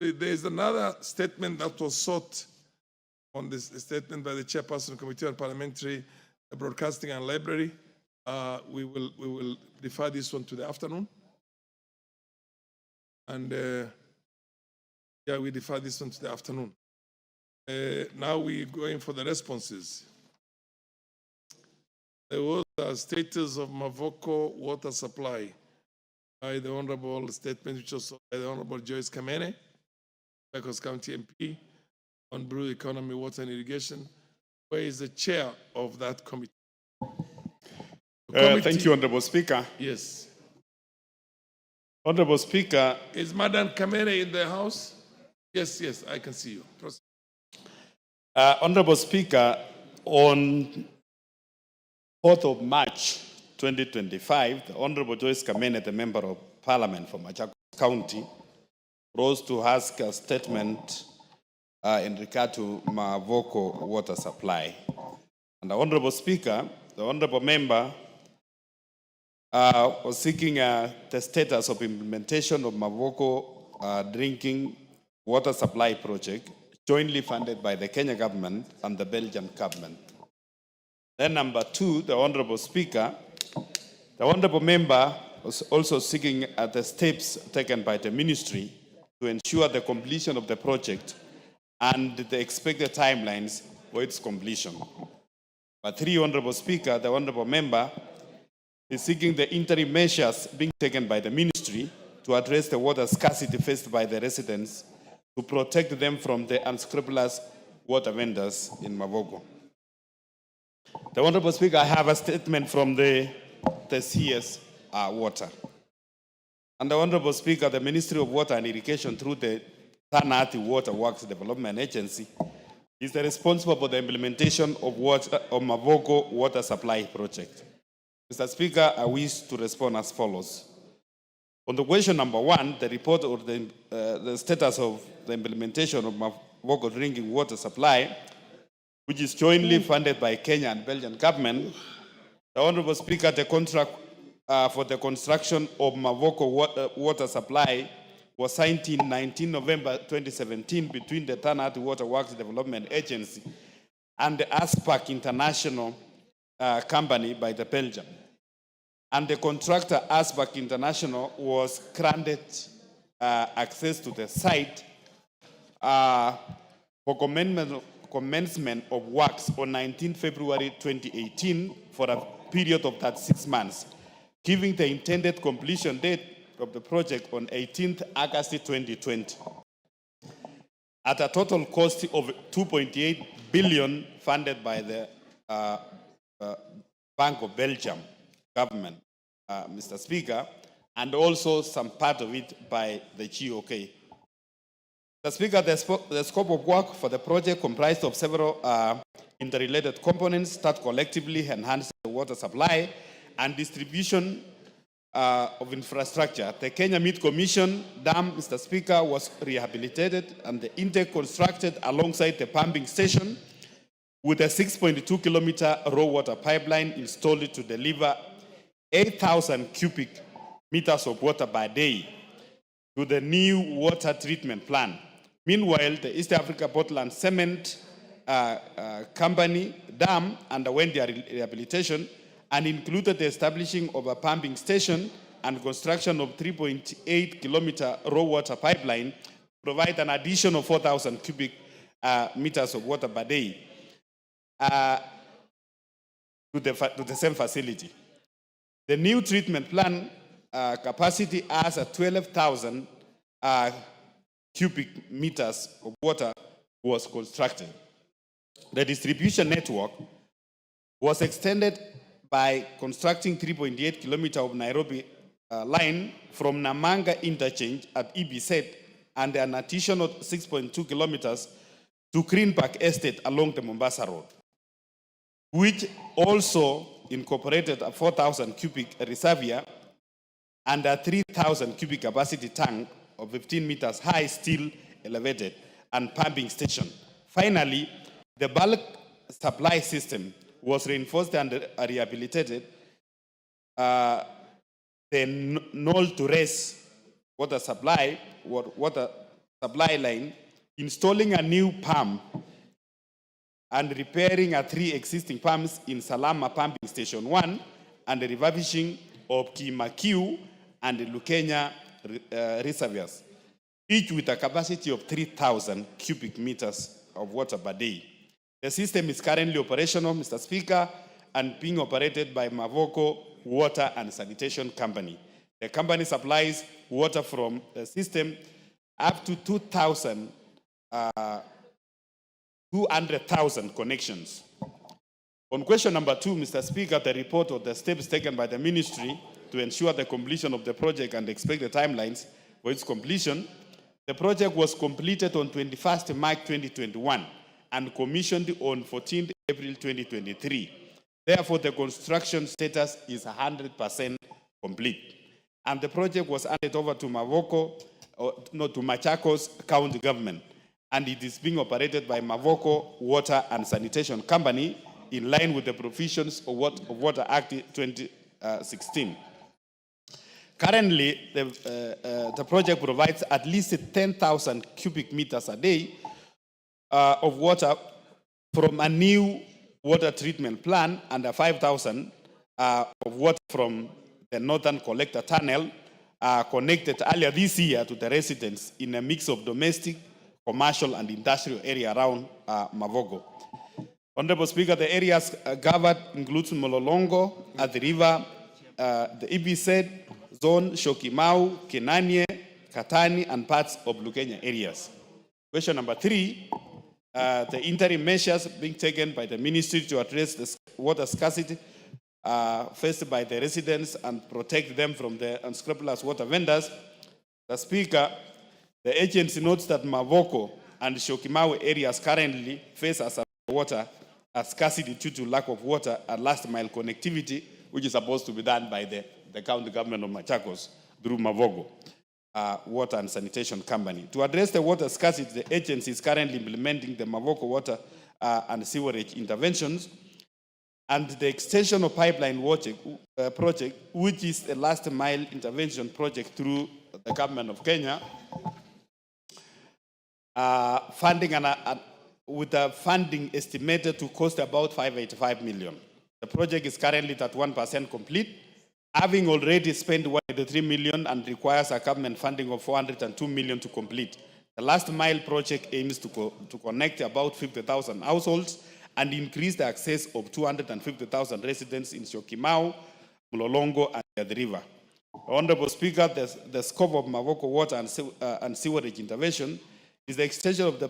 is another statement that was sought on this statement by the chairperson, Committee on Parliamentary Broadcasting and Library. We will defer this one to the afternoon. And we defer this one to the afternoon. Now we're going for the responses. There was a status of Mavoko water supply by the Honorable statement, which was by the Honorable Joyce Kamene, Pecos County MP, on Blue Economy, Water and Irrigation. Where is the chair of that committee? Thank you, Honorable Speaker. Yes. Honorable Speaker. Is Madam Kamene in the house? Yes, I can see you. Proceed. Honorable Speaker, on 4th of March 2025, the Honorable Joyce Kamene, the Member of Parliament from Machakos County, rose to ask a statement in regard to Mavoko water supply. And the Honorable Speaker, the Honorable Member, was seeking the status of implementation of Mavoko drinking water supply project jointly funded by the Kenya government and the Belgian government. Then number two, the Honorable Speaker, the Honorable Member was also seeking the steps taken by the ministry to ensure the completion of the project and the expected timelines for its completion. But 3, Honorable Speaker, the Honorable Member is seeking the interim measures being taken by the Ministry to address the water scarcity faced by the residents to protect them from the unscrupulous water vendors in Mavoko. The Honorable Speaker, I have a statement from the CS Water. And the Honorable Speaker, the Ministry of Water and Irrigation through the Tanati Water Works Development Agency is responsible for the implementation of Mavoko Water Supply Project. Mr. Speaker, I wish to respond as follows. On the question number 1, the report of the status of the implementation of Mavoko drinking water supply, which is jointly funded by Kenya and Belgian government, the Honorable Speaker, the contract for the construction of Mavoko water supply was signed in 19 November 2017 between the Tanati Water Works Development Agency and the ASPAC International company by the Belgium. And the contractor, ASPAC International, was granted access to the site for commencement of works on 19 February 2018 for a period of 36 months, giving the intended completion date of the project on 18th August 2020 at a total cost of 2.8 billion funded by the Bank of Belgium government, Mr. Speaker, and also some part of it by the GOK. Mr. Speaker, the scope of work for the project comprised of several interrelated components that collectively enhance the water supply and distribution of infrastructure. The Kenya Meat Commission Dam, Mr. Speaker, was rehabilitated and the intake constructed alongside the pumping station with a 6.2-kilometer raw water pipeline installed to deliver 8,000 cubic meters of water per day to the new water treatment plant. Meanwhile, the East Africa Portland Cement Company Dam underwent their rehabilitation and included the establishing of a pumping station and construction of 3.8-kilometer raw water pipeline to provide an additional 4,000 cubic meters of water per day to the same facility. The new treatment plant capacity as a 12,000 cubic meters of water was constructed. The distribution network was extended by constructing 3.8 kilometers of Nairobi line from Namanga interchange at EBZ and an additional 6.2 kilometers to Greenpark Estate along the Mombasa Road, which also incorporated a 4,000 cubic reservoir and a 3,000 cubic capacity tank of 15 meters high, steel elevated, and pumping station. Finally, the bulk supply system was reinforced and rehabilitated. The Knoll to Race water supply line, installing a new pump and repairing 3 existing pumps in Salama Pumping Station 1 and the refurbishing of Kimakiu and the Lukenya reservoirs, each with a capacity of 3,000 cubic meters of water per day. The system is currently operational, Mr. Speaker, and being operated by Mavoko Water and Sanitation Company. The company supplies water from the system up to 200,000 connections. On question number 2, Mr. Speaker, the report of the steps taken by the ministry to ensure the completion of the project and expected timelines for its completion. The project was completed on 21st March 2021 and commissioned on 14th April 2023. Therefore, the construction status is 100% complete. And the project was handed over to to Machakos County Government, and it is being operated by Mavoko Water and Sanitation Company in line with the provisions of Water Act 2016. Currently, the project provides at least 10,000 cubic meters a day of water from a new water treatment plant and 5,000 of water from the Northern Collector Tunnel connected earlier this year to the residents in a mix of domestic, commercial and industrial area around Mavogo. Honorable Speaker, the areas covered includes Mololongo, at the river, the EBZ zone, Shokimau, Kenanye, Katani, and parts of Lukenya areas. Question number 3, the interim measures being taken by the ministry to address the water scarcity faced by the residents and protect them from the unscrupulous water vendors. The Speaker, the agency notes that Mavoko and Shokimau areas currently face water scarcity due to lack of water and last mile connectivity, which is supposed to be done by the county government of Machakos through Mavogo Water and Sanitation Company. To address the water scarcity, the agency is currently implementing the Mavogo water and sewerage interventions and the extension of pipeline project, which is a last mile intervention project through the government of Kenya, funding with a funding estimated to cost about 585 million. The project is currently at 1% complete, having already spent 183 million and requires a government funding of 402 million to complete. The last mile project aims to connect about 50,000 households and increase the access of 250,000 residents in Shokimau, Mulolongo, and the river. Honorable Speaker, the scope of Mavoko water and sewerage intervention is the extension of the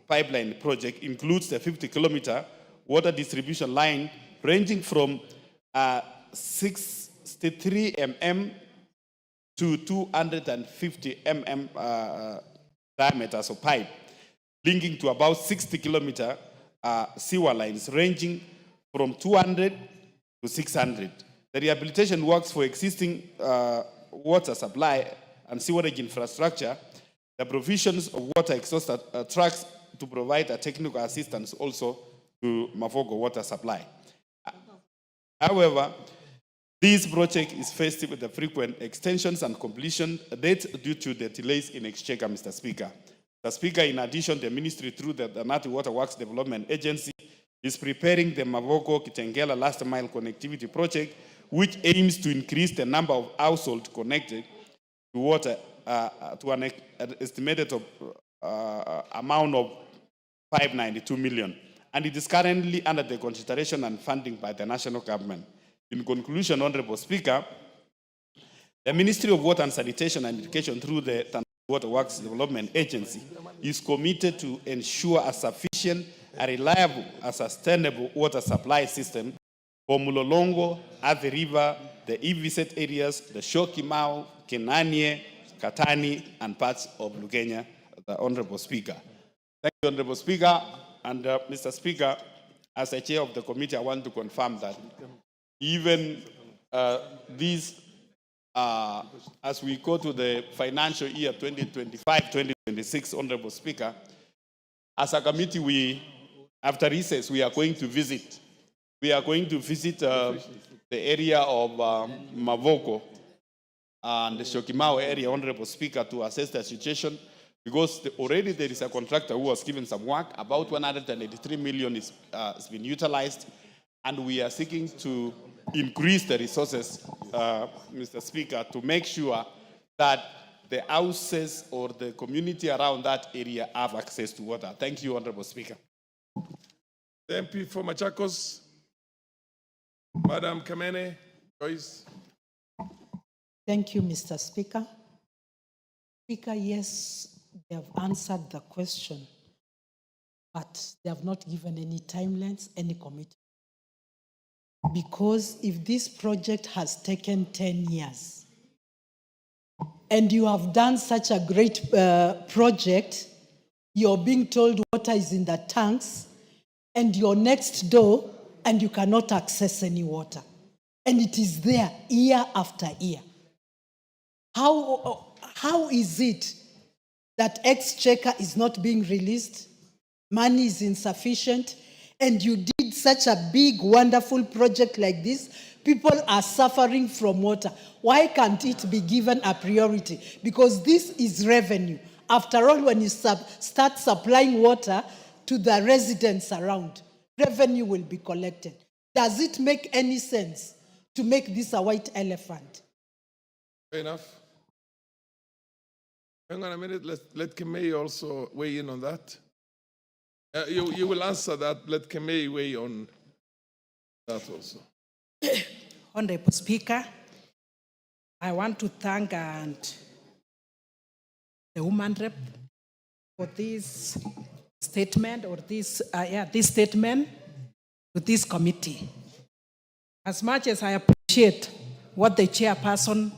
pipeline project includes the 50-kilometer water distribution line ranging from 63 mm to 250 mm diameters of pipe, linking to about 60-kilometer sewer lines ranging from 200 to 600. The rehabilitation works for existing water supply and sewerage infrastructure, the provisions of water exhaust trucks to provide a technical assistance also to Mavogo water supply. However, this project is faced with the frequent extensions and completion dates due to the delays in Exchequer, Mr. Speaker. Mr. Speaker, in addition, the ministry through the Nati Water Works Development Agency is preparing the Mavogo Kitengela last mile connectivity project, which aims to increase the number of households connected to water to an estimated amount of 592 million. And it is currently under the consideration and funding by the national government. In conclusion, Honorable Speaker, the Ministry of Water and Sanitation and Education through the Water Works Development Agency is committed to ensure a sufficient, a reliable, a sustainable water supply system for Mulolongo, at the river, the EVZ areas, the Shokimau, Kenanye, Katani, and parts of Lukenya, the Honorable Speaker. Thank you, Honorable Speaker. And Mr. Speaker, as a chair of the committee, I want to confirm that even as we go to the financial year 2025-2026, Honorable Speaker, as a committee, after recess, we are going to visit. We are going to visit the area of Mavoko and the Shokimau area, Honorable Speaker, to assess the situation, because already there is a contractor who was given some work. About 183 million has been utilized, and we are seeking to increase the resources, Mr. Speaker, to make sure that the houses or the community around that area have access to water. Thank you, Honorable Speaker. The MP for Machakos, Madam Kamene, Joyce. Thank you, Mr. Speaker. Speaker, yes, they have answered the question, but they have not given any timelines, any commitment. Because if this project has taken 10 years, and you have done such a great project, you're being told water is in the tanks, and you're next door, and you cannot access any water. And it is there year after year. How is it that Exchequer is not being released? Money is insufficient, and you did such a big, wonderful project like this. People are suffering from water. Why can't it be given a priority? Because this is revenue. After all, when you start supplying water to the residents around, revenue will be collected. Does it make any sense to make this a white elephant? Fair enough. Hang on a minute, let Kemei also weigh in on that. You will answer that, let Kemei weigh on that also. Honorable Speaker, I want to thank the woman rep for this statement or this statement to this committee. As much as I appreciate what the chairperson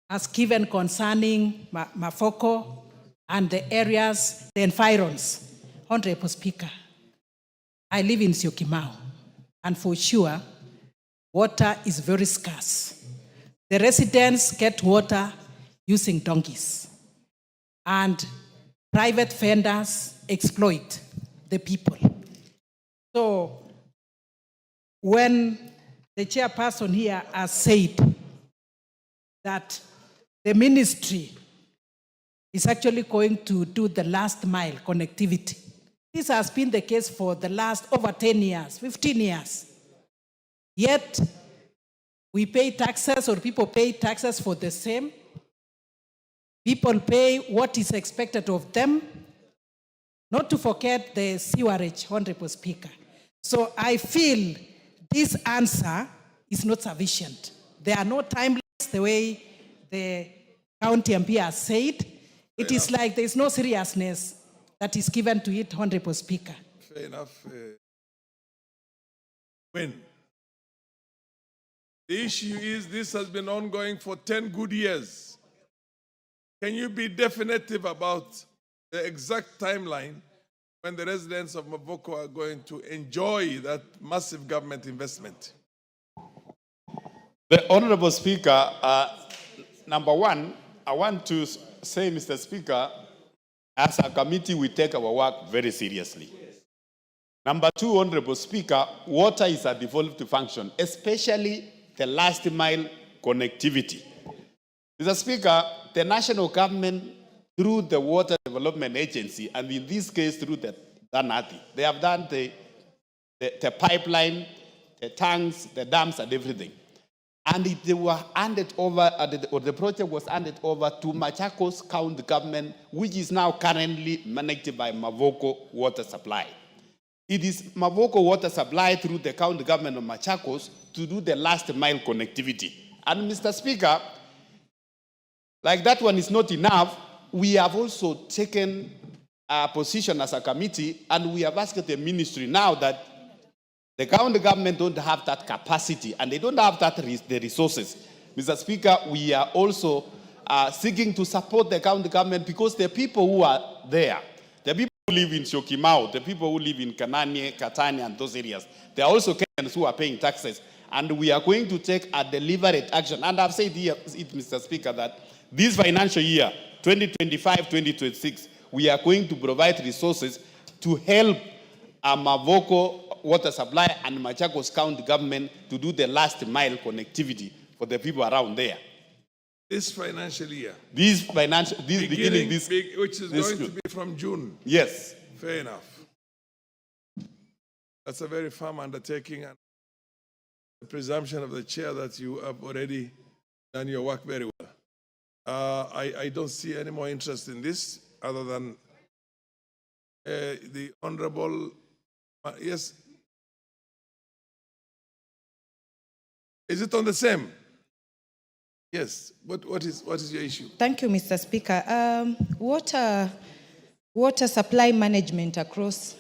has given concerning Mavoko and the areas, the environs, Honorable Speaker, I live in Syokimau, and for sure, water is very scarce. The residents get water using donkeys, and private vendors exploit the people. So when the chairperson here has said that the ministry is actually going to do the last mile connectivity, this has been the case for the last over 10 years, 15 years. Yet, we pay taxes, or people pay taxes for the same. People pay what is expected of them, not to forget the sewerage, Honorable Speaker. So I feel this answer is not sufficient. There are no timelines the way the county MP has said. It is like there is no seriousness that is given to it, Honorable Speaker. Fair enough. When? The issue is this has been ongoing for 10 good years. Can you be definitive about the exact timeline when the residents of Mavoko are going to enjoy that massive government investment? The Honorable Speaker, number one, I want to say, Mr. Speaker, as a committee, we take our work very seriously. Number two, Honorable Speaker, water is a devolved function, especially the last mile connectivity. Mr. Speaker, the national government, through the Water Development Agency, and in this case through the DANATI, they have done the pipeline, the tanks, the dams, and everything. And they were handed over, or the project was handed over to Machakos County government, which is now currently managed by Mavoko Water Supply. It is Mavoko Water Supply through the county government of Machakos to do the last mile connectivity. And Mr. Speaker, like that one is not enough, we have also taken a position as a committee, and we have asked the ministry now that the county government don't have that capacity and they don't have the resources. Mr. Speaker, we are also seeking to support the county government, because the people who are there, the people who live in Syokimau, the people who live in Kananie, Katania, and those areas, they are also Kenyans who are paying taxes. And we are going to take a deliberate action. And I've said here, Mr. Speaker, that this financial year, 2025-2026, we are going to provide resources to help Mavoko Water Supply and Machakos County government to do the last mile connectivity for the people around there. This financial year? Which is going to be from June? Yes. Fair enough. That's a very firm undertaking, and the presumption of the chair that you have already done your work very well. I don't see any more interest in this other than the Honorable, yes. Is it on the same? Yes. What is your issue? Thank you, Mr. Speaker. Water supply management across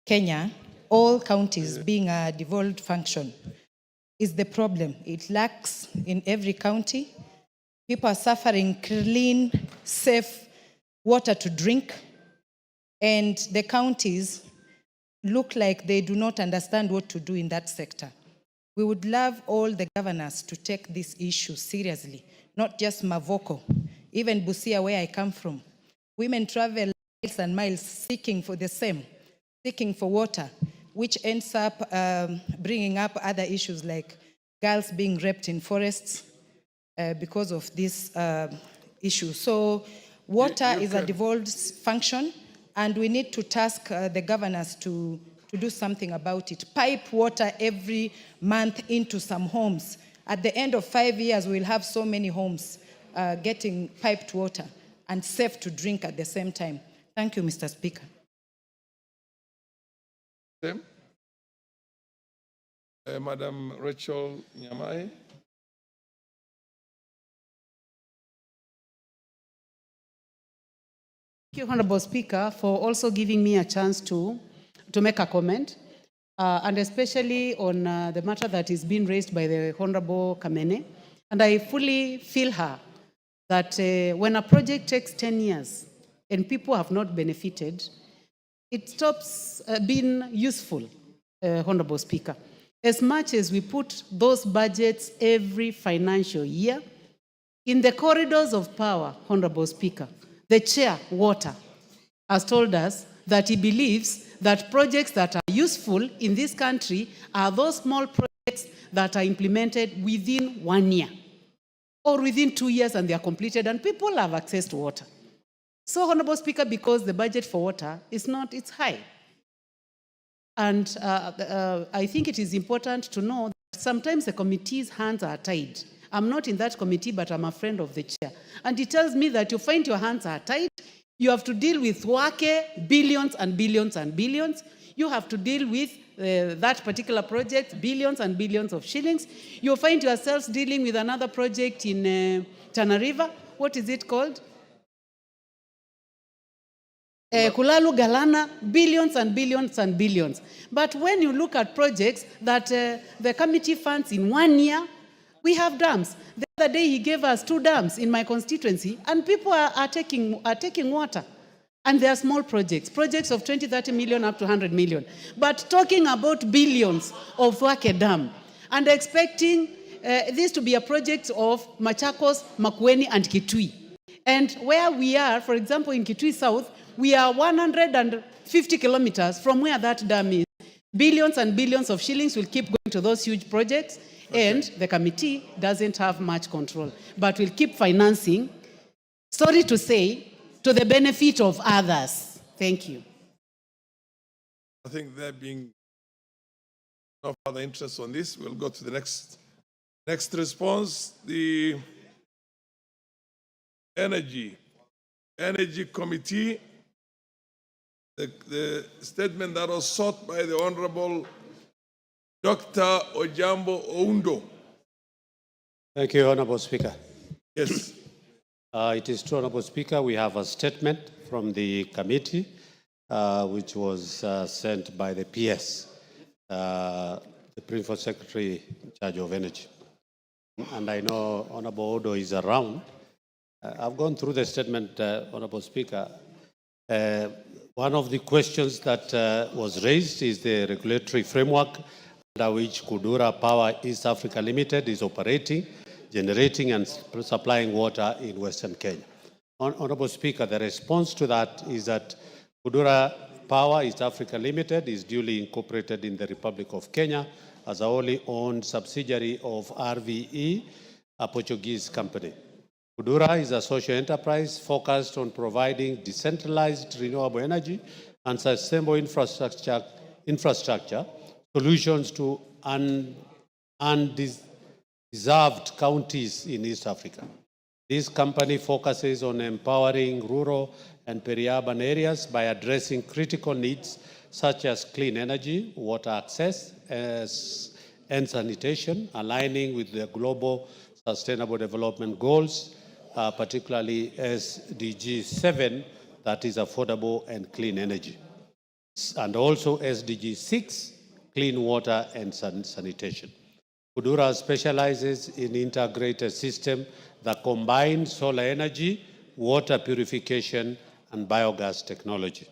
Kenya, all counties being a devolved function, is the problem. It lacks in every county. People are suffering clean, safe water to drink, and the counties look like they do not understand what to do in that sector. We would love all the governors to take this issue seriously, not just Mavoko, even Busia, where I come from. Women travel miles and miles seeking for the same, seeking for water, which ends up bringing up other issues like girls being raped in forests because of this issue. So water is a devolved function, and we need to task the governors to do something about it. Pipe water every month into some homes. At the end of 5 years, we'll have so many homes getting piped water. and safe to drink at the same time. Thank you, Mr. Speaker. Madam Rachel Nyamai. Thank you, Honorable Speaker, for also giving me a chance to make a comment, and especially on the matter that is being raised by the Honorable Kamene. And I fully feel her that when a project takes 10 years and people have not benefited, it stops being useful, Honorable Speaker. As much as we put those budgets every financial year, in the corridors of power, Honorable Speaker, the chair, Water, has told us that he believes that projects that are useful in this country are those small projects that are implemented within 1 year or within 2 years and they are completed and people have access to water. So, Honorable Speaker, because the budget for water is not, it's high. And I think it is important to know that sometimes the committee's hands are tied. I'm not in that committee, but I'm a friend of the chair. And he tells me that you find your hands are tied. You have to deal with WAKE, billions and billions and billions. You have to deal with that particular project, billions and billions of shillings. You find yourselves dealing with another project in Tana River. What is it called? Kulalu Galana, billions and billions and billions. But when you look at projects that the committee funds in 1 year, we have dams. The other day he gave us 2 dams in my constituency and people are taking water. And they are small projects of 20, 30 million up to 100 million. But talking about billions of Wake Dam and expecting this to be a project of Machakos, Makueni and Kitui. And where we are, for example, in Kitui South, we are 150 kilometers from where that dam is. Billions and billions of shillings will keep going to those huge projects. Okay. And the committee doesn't have much control, but will keep financing, sorry to say, to the benefit of others. Thank you. I think there being no further interest on this, we'll go to the next response. The Energy Committee, the statement that was sought by the Honorable Dr. Ojambo Oundo. Thank you, Honorable Speaker. Yes. It is true, Honorable Speaker, we have a statement from the committee which was sent by the PS, the Principal Secretary in charge of Energy. And I know Honorable Odo is around. I've gone through the statement, Honorable Speaker. One of the questions that was raised is the regulatory framework under which Kudura Power East Africa Limited is operating, generating and supplying water in Western Kenya. Honorable Speaker, the response to that is that Kudura Power East Africa Limited is duly incorporated in the Republic of Kenya as a wholly owned subsidiary of RVE, a Portuguese company. Kudura is a social enterprise focused on providing decentralized renewable energy and sustainable infrastructure solutions to undeserved counties in East Africa. This company focuses on empowering rural and peri-urban areas by addressing critical needs such as clean energy, water access, and sanitation, aligning with the global sustainable development goals, particularly SDG 7, that is affordable and clean energy, and also SDG 6, clean water and sanitation. Kudura specializes in integrated system that combine solar energy, water purification, and biogas technology.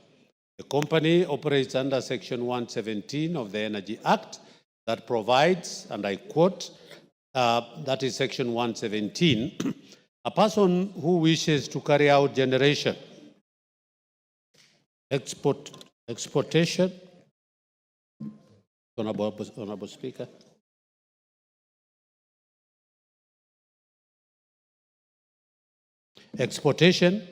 The company operates under Section 117 of the Energy Act that provides, and I quote, that is Section 117, a person who wishes to carry out generation, exportation, Honorable Speaker, exportation,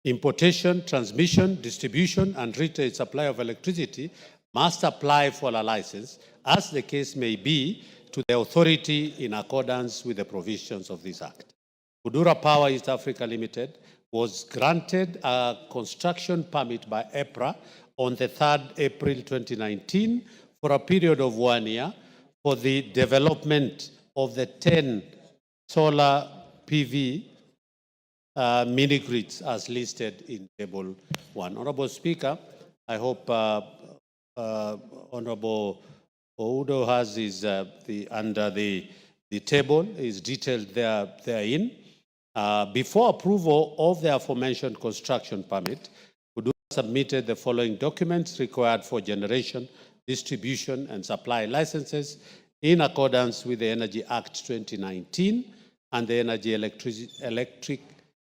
importation, transmission, distribution, and retail supply of electricity must apply for a license, as the case may be, to the authority in accordance with the provisions of this Act. Kudura Power East Africa Limited was granted a construction permit by EPRA on the 3rd April 2019 for a period of 1 year for the development of the 10 solar PV mini grids as listed in Table 1. Honorable Speaker, I hope Honorable Oudo has his, under the table is detailed therein. Before approval of the aforementioned construction permit, Kudura submitted the following documents required for generation, distribution, and supply licenses in accordance with the Energy Act 2019 and the Energy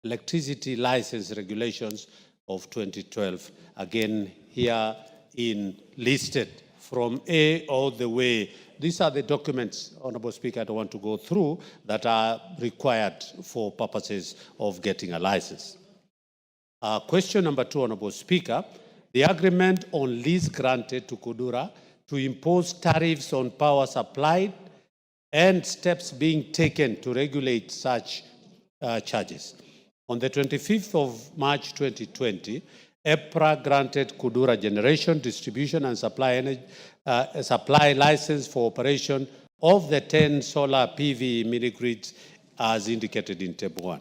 Electricity License Regulations of 2012. Again, here in listed from A all the way. These are the documents, Honorable Speaker, I don't want to go through, that are required for purposes of getting a license. Question number 2, Honorable Speaker. The agreement on lease granted to Kudura to impose tariffs on power supplied and steps being taken to regulate such charges. On the 25th of March 2020, EPRA granted Kudura generation, distribution, and supply license for operation of the 10 solar PV mini grids as indicated in Table 1.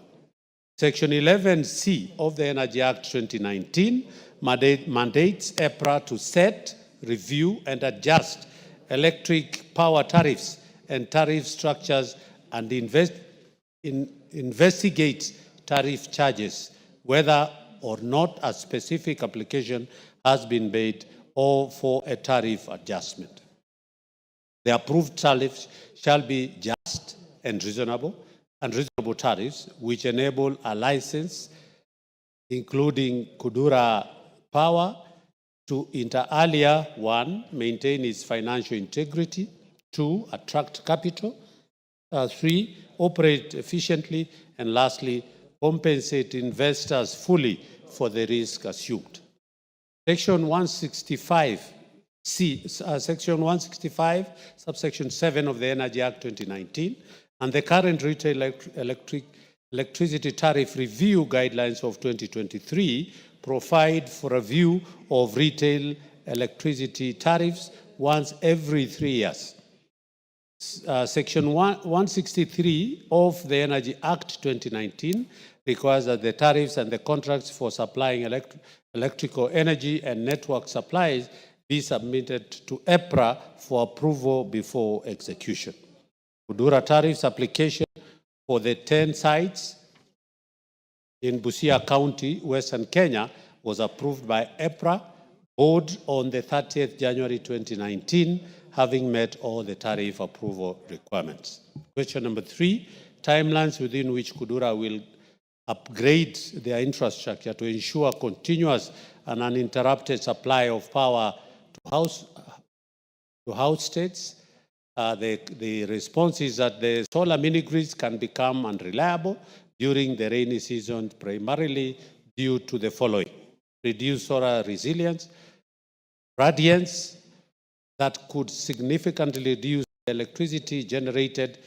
Section 11C of the Energy Act 2019 mandates EPRA to set, review, and adjust electric power tariffs and tariff structures and investigate tariff charges, whether or not a specific application has been made or for a tariff adjustment. The approved tariffs shall be just and reasonable tariffs which enable a license, including Kudura Power, to inter alia, 1, maintain its financial integrity, 2, attract capital, 3, operate efficiently, and lastly, compensate investors fully for the risk assumed. Section 165, subsection 7 of the Energy Act 2019 and the current retail electricity tariff review guidelines of 2023 provide for a review of retail electricity tariffs once every 3 years. Section 163 of the Energy Act 2019 requires that the tariffs and the contracts for supplying electrical energy and network supplies be submitted to EPRA for approval before execution. Kudura tariffs application for the 10 sites in Busia County, Western Kenya, was approved by EPRA board on the 30th January 2019, having met all the tariff approval requirements. Question number 3, timelines within which Kudura will upgrade their infrastructure to ensure continuous and uninterrupted supply of power to house states. The response is that the solar mini grids can become unreliable during the rainy season, primarily due to the following: reduced solar resilience, radiance that could significantly reduce the electricity generated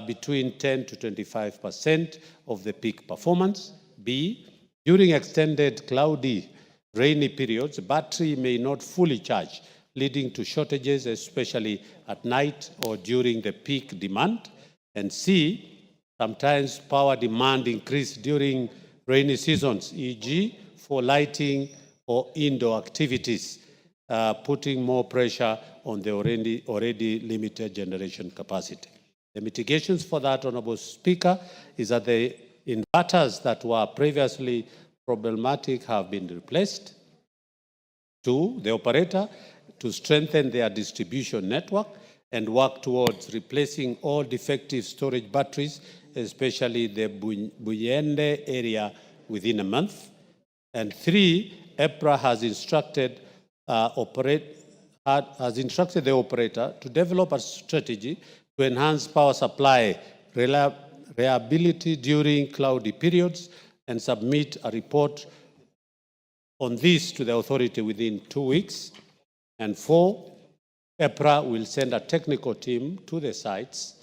between 10 to 25% of the peak performance. B, during extended cloudy, rainy periods, battery may not fully charge, leading to shortages, especially at night or during the peak demand. And C, sometimes power demand increase during rainy seasons, e.g. for lighting or indoor activities, putting more pressure on the already limited generation capacity. The mitigations for that, Honorable Speaker, is that the inverters that were previously problematic have been replaced. 2, the operator to strengthen their distribution network and work towards replacing all defective storage batteries, especially the Buyende area, within a month. And 3, EPRA has instructed the operator to develop a strategy to enhance power supply reliability during cloudy periods and submit a report on this to the authority within 2 weeks. And 4, EPRA will send a technical team to the sites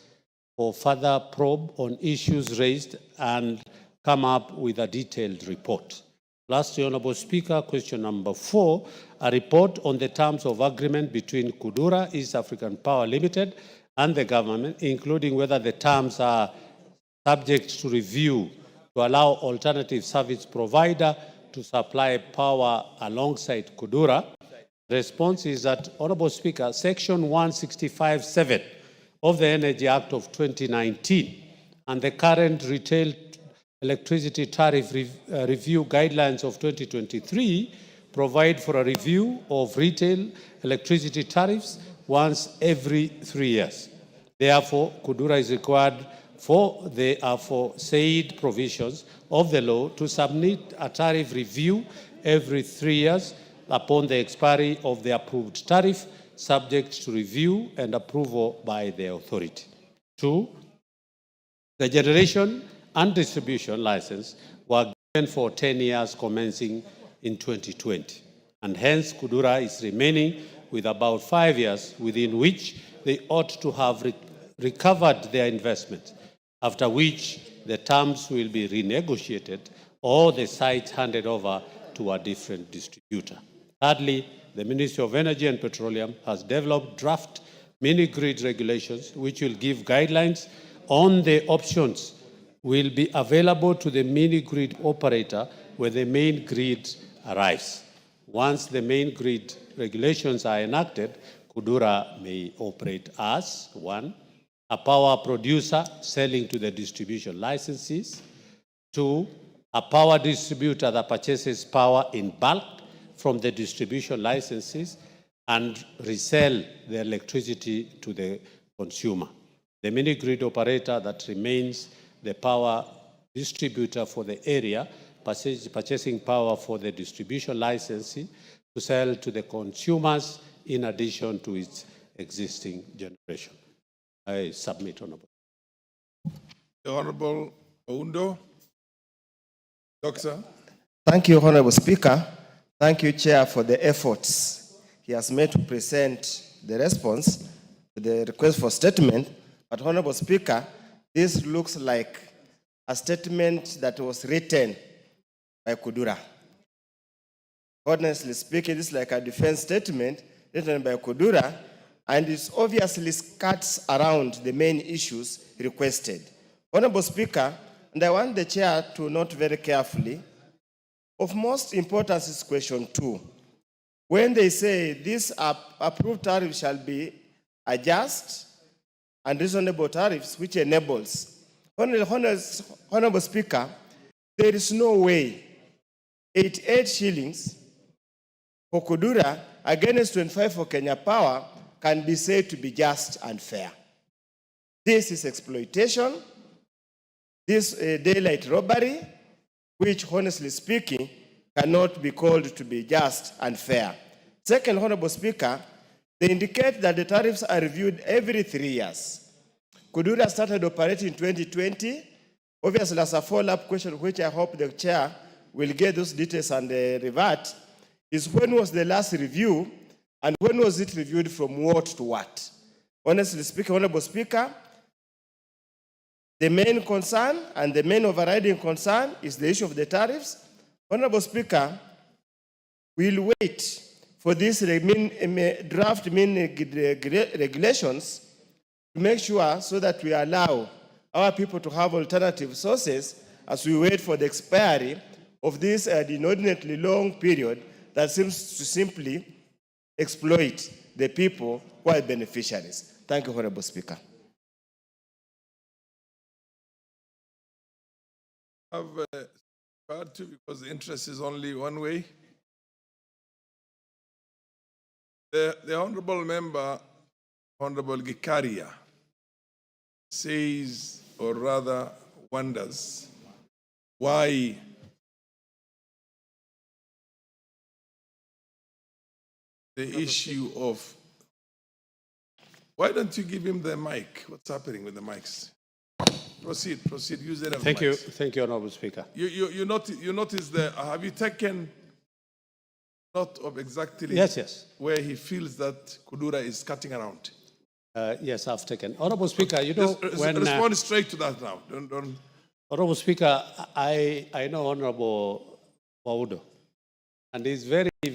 for further probe on issues raised and come up with a detailed report. Lastly, Honourable Speaker, question number 4, a report on the terms of agreement between Kudura East African Power Limited and the government, including whether the terms are subject to review to allow alternative service provider to supply power alongside Kudura. The response is that, Honourable Speaker, Section 165(7) of the Energy Act of 2019 and the current retail electricity tariff review guidelines of 2023 provide for a review of retail electricity tariffs once every 3 years. Therefore, Kudura is required for the aforesaid provisions of the law to submit a tariff review every 3 years upon the expiry of the approved tariff, subject to review and approval by the authority. 2, the generation and distribution license were given for 10 years commencing in 2020, and hence Kudura is remaining with about 5 years within which they ought to have recovered their investment, after which the terms will be renegotiated or the site handed over to a different distributor. Thirdly, the Ministry of Energy and Petroleum has developed draft mini-grid regulations which will give guidelines on the options will be available to the mini-grid operator when the main grid arrives. Once the main grid regulations are enacted, Kudura may operate as 1, a power producer selling to the distribution licensees; 2, a power distributor that purchases power in bulk from the distribution licensees and resell the electricity to the consumer. The mini-grid operator that remains the power distributor for the area, purchasing power for the distribution licensee to sell to the consumers in addition to its existing generation. I submit, Honourable. The Honourable Oundo. Doctor. Thank you, Honourable Speaker. Thank you, Chair, for the efforts he has made to present the response to the request for statement. But, Honourable Speaker, this looks like a statement that was written by Kudura. Honestly speaking, this is like a defense statement written by Kudura, and it obviously skirts around the main issues requested. Honourable Speaker, and I want the Chair to note very carefully, of most importance is question 2. When they say this approved tariff shall be a just and reasonable tariffs, which enables. Honourable Speaker, there is no way 88 shillings for Kudura against 25 for Kenya Power can be said to be just and fair. This is exploitation, this daylight robbery, which, honestly speaking, cannot be called to be just and fair. Second, Honourable Speaker, they indicate that the tariffs are reviewed every 3 years. Kudura started operating in 2020. Obviously, as a follow-up question, which I hope the Chair will get those details and revert, is when was the last review and when was it reviewed from what to what? Honestly speaking, Honourable Speaker, the main concern and the main overriding concern is the issue of the tariffs. Honourable Speaker, we'll wait for these draft regulations to make sure so that we allow our people to have alternative sources as we wait for the expiry of this inordinately long period that seems to simply exploit the people who are beneficiaries. Thank you, Honourable Speaker. I've heard to, because the interest is only one way. The Honourable Member, Honourable Gikaria, says, or rather wonders, why the issue of, why don't you give him the mic? What's happening with the mics? Proceed, use it. Thank you, Honourable Speaker. You notice the, have you taken note of exactly yes. where he feels that Kudura is cutting around? Yes, I've taken. Honorable Speaker, you know, when... Respond straight to that now. Don't. Honorable Speaker, I know Honorable Waudo, and he's very, he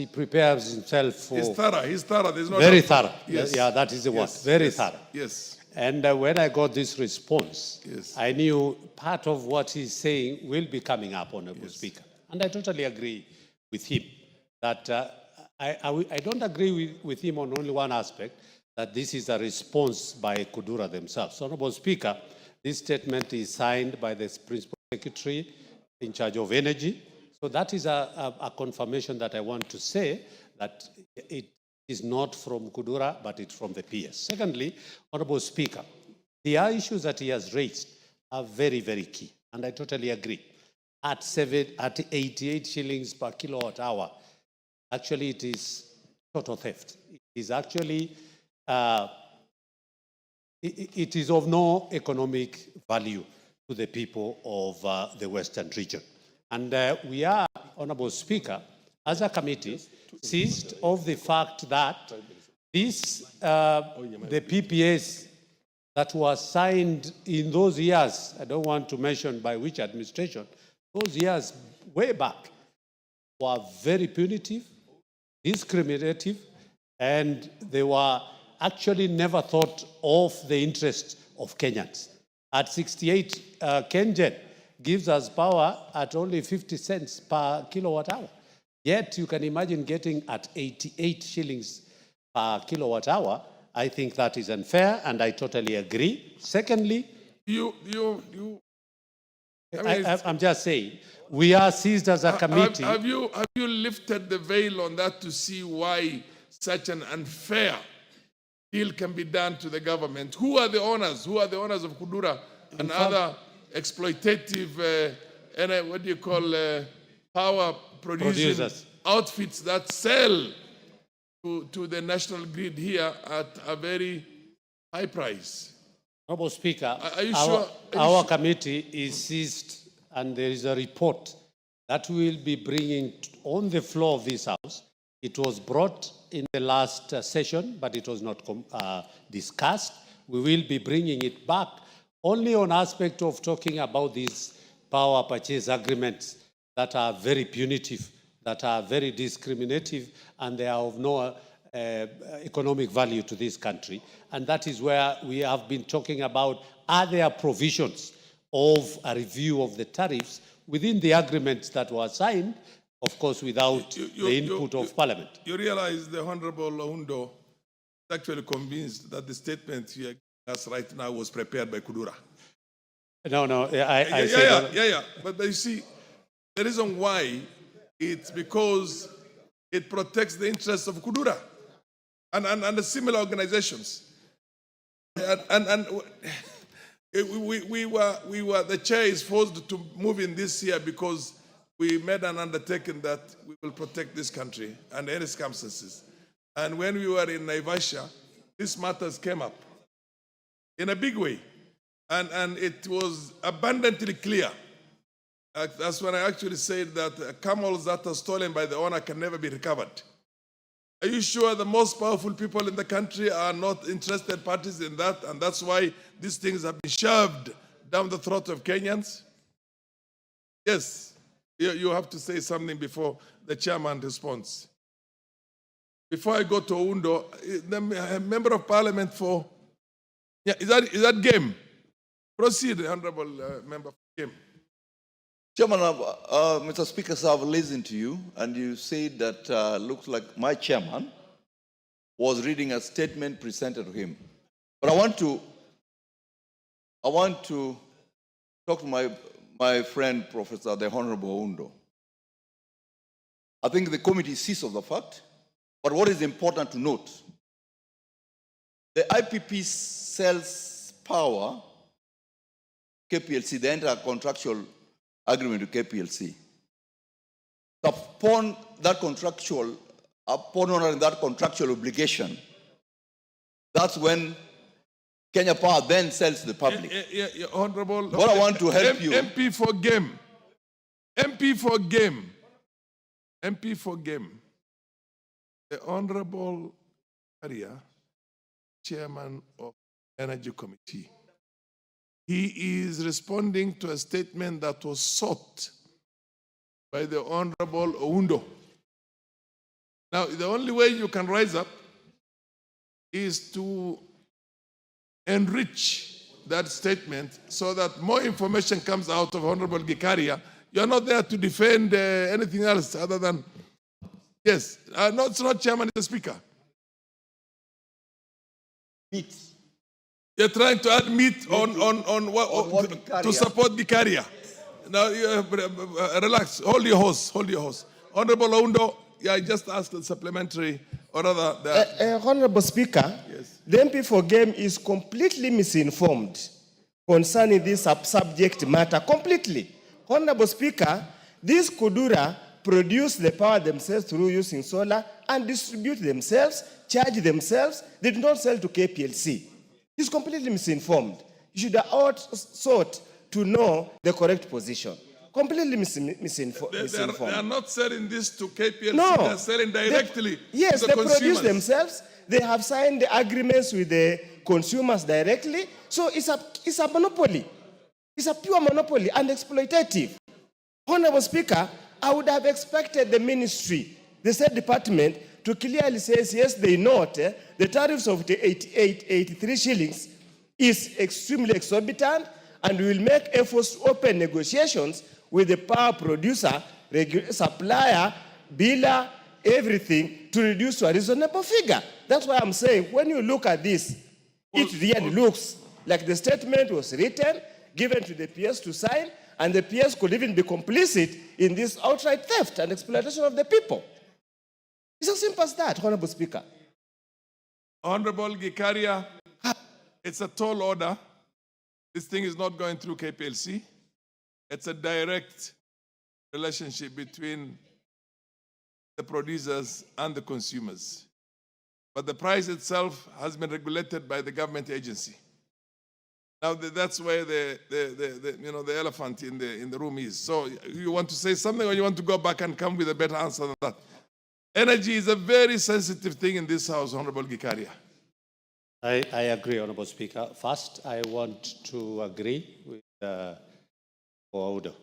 prepares himself for... He's thorough. There's no very doubt. thorough. Yes. Yeah, that is the word. Yes. Very Yes. thorough. Yes. And when I got this response, Yes. I knew part of what he's saying will be coming up, Honorable Speaker. And I totally agree with him that I don't agree with him on only one aspect, that this is a response by Kudura themselves. Honorable Speaker, this statement is signed by the Principal Secretary in charge of energy. So that is a confirmation that I want to say that it is not from Kudura, but it's from the PS. Secondly, Honorable Speaker, the issues that he has raised are very, very key, and I totally agree. At 88 shillings per kilowatt hour, actually it is total theft. It is actually, it is of no economic value to the people of the Western region. And we are, Honorable Speaker, as a committee, seized of the fact that this, the PPAs that were signed in those years, I don't want to mention by which administration, those years way back were very punitive, discriminative, and they were actually never thought of the interest of Kenyans. At 68, KenGen gives us power at only 50 cents per kilowatt hour. Yet you can imagine getting at 88 shillings per kilowatt hour. I think that is unfair, and I totally agree. Secondly, I'm just saying, we are seized as a committee. Have you lifted the veil on that to see why such an unfair deal can be done to the government? Who are the owners? Who are the owners of Kudura and other exploitative, what do you call, power producing outfits that sell to the national grid here at a very high price? Honorable Speaker, are you sure? Our committee is seized, and there is a report that we will be bringing on the floor of this House. It was brought in the last session, but it was not discussed. We will be bringing it back only on aspect of talking about these power purchase agreements that are very punitive, that are very discriminative, and they are of no economic value to this country. And that is where we have been talking about, are there provisions of a review of the tariffs within the agreements that were signed, of course, without the input of Parliament. You realize the Honorable Oundo is actually convinced that the statement he gave us right now was prepared by Kudura. No, Yeah. But you see, the reason why, it's because it protects the interests of Kudura and the similar organizations. And we were, the chair is forced to move in this year because we made an undertaking that we will protect this country under any circumstances. And when we were in Naivasha, these matters came up in a big way. And it was abundantly clear. That's when I actually said that camels that are stolen by the owner can never be recovered. Are you sure the most powerful people in the country are not interested parties in that? And that's why these things have been shoved down the throat of Kenyans? Yes, you have to say something before the chairman responds. Before I go to Oundo, the member of parliament for, is that game? Proceed, Honorable Member for Game. Chairman, Mr. Speaker, sir, I've listened to you, and you said that looks like my chairman was reading a statement presented to him. But I want to talk to my friend, Professor the Honorable Oundo. I think the committee sees of the fact, but what is important to note, the IPP sells power, KPLC, the entire contractual agreement to KPLC. Upon honoring that contractual obligation, that's when Kenya Power then sells to the public. Honorable. What I want to help you. MP for Game. MP for Game. MP for Game. The Honorable Gikaria, chairman of Energy Committee. He is responding to a statement that was sought by the Honorable Oundo. Now, the only way you can rise up is to enrich that statement so that more information comes out of Honorable Gikaria. You're not there to defend anything else other than, yes, no, it's not chairman, it's the speaker. Meat. You're trying to add meat on what to support Gikaria. Now, relax, hold your horse. Honorable Oundo, yeah, I just asked a supplementary, or rather, Honorable Speaker, yes. The MP for Game is completely misinformed concerning this subject matter, completely. Honorable Speaker, these Kudura produce the power themselves through using solar and distribute themselves, charge themselves. They do not sell to KPLC. He's completely misinformed. You should have sought to know the correct position. Completely misinformed. They are not selling this to KPLC. No. They are selling directly yes, to the they consumers. produce themselves. They have signed the agreements with the consumers directly. So it's a monopoly. It's a pure monopoly and exploitative. Honorable Speaker, I would have expected the ministry, the State Department, to clearly say, yes, they note the tariffs of the 83 shillings is extremely exorbitant, and we will make efforts to open negotiations with the power producer, supplier, biller, everything to reduce to a reasonable figure. That's why I'm saying when you look at this, it really looks like the statement was written, given to the PS to sign, and the PS could even be complicit in this outright theft and exploitation of the people. It's as simple as that, Honorable Speaker. Honorable Gikaria, it's a tall order. This thing is not going through KPLC. It's a direct relationship between the producers and the consumers. But the price itself has been regulated by the government agency. Now that's where the elephant in the room is. So you want to say something, or you want to go back and come with a better answer than that? Energy is a very sensitive thing in this House, Honorable Gikaria. I agree, Honorable Speaker. First, I want to agree with Oundo.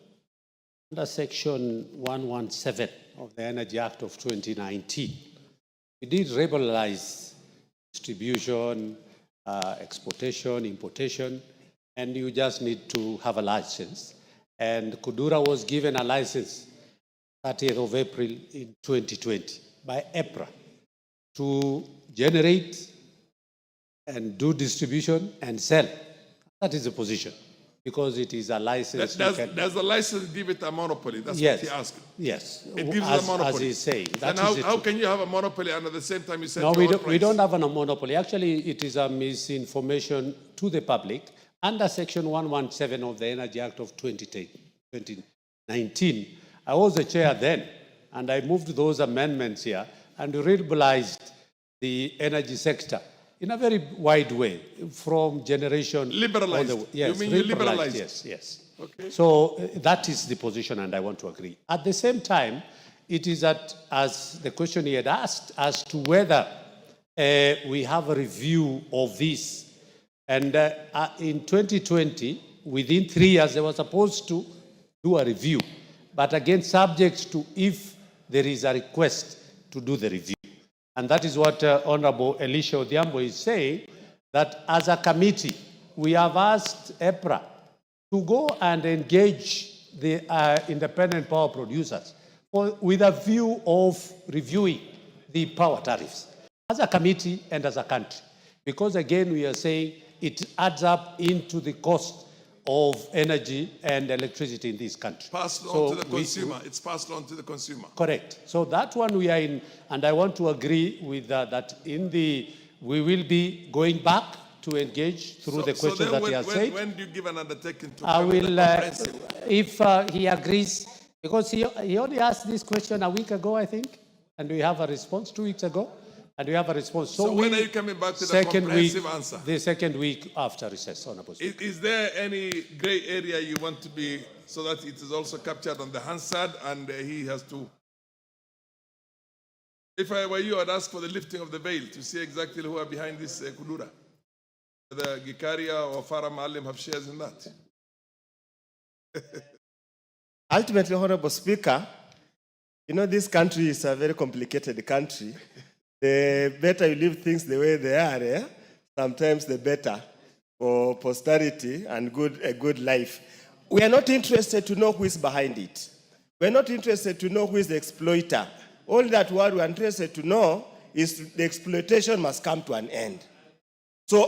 Under Section 117 of the Energy Act of 2019, we did liberalize distribution, exportation, importation, and you just need to have a license. And Kudura was given a license 30th of April in 2020 by EPRA to generate and do distribution and sell. That is the position, because it is a license. Does the license give it a monopoly? That's yes. what he asked. Yes. It gives it a monopoly. As he's saying. Then how can you have a monopoly and at the same time you set no, your we don't have a monopoly. Actually, it is a misinformation to the public. Under Section 117 of the Energy Act of 2019, I was the chair then, and I moved those amendments here and liberalized the energy sector in a very wide way, from generation. Liberalized? Yes, you mean you liberalized? Yes. Okay. So that is the position, and I want to agree. At the same time, it is that, as the question he had asked, as to whether we have a review of this. And in 2020, within 3 years, they were supposed to do a review, but again, subject to if there is a request to do the review. And that is what Honorable Elisha Odhiambo is saying, that as a committee, we have asked EPRA to go and engage the independent power producers with a view of reviewing the power tariffs as a committee and as a country. Because again, we are saying it adds up into the cost of energy and electricity in this country. Passed on to the consumer. It's passed on to the consumer. Correct. So that one we are in, and I want to agree with that we will be going back to engage through the questions that he has said. When do you give an undertaking to I will, if he agrees, because he only asked this question a week ago, I think, and we have a response 2 weeks ago, and we have a response. So when are you coming back to the comprehensive answer? The second week after recess, Honorable Speaker. Is there any gray area you want to be, so that it is also captured on the Hansard and he has to If I were you, I'd ask for the lifting of the veil to see exactly who are behind this Kudura. Whether Gikaria or Farah Maalim have shares in that. Ultimately, Honorable Speaker, you know, this country is a very complicated country. The better you leave things the way they are, sometimes the better for posterity and a good life. We are not interested to know who is behind it. We're not interested to know who is the exploiter. All that what we're interested to know is the exploitation must come to an end. So,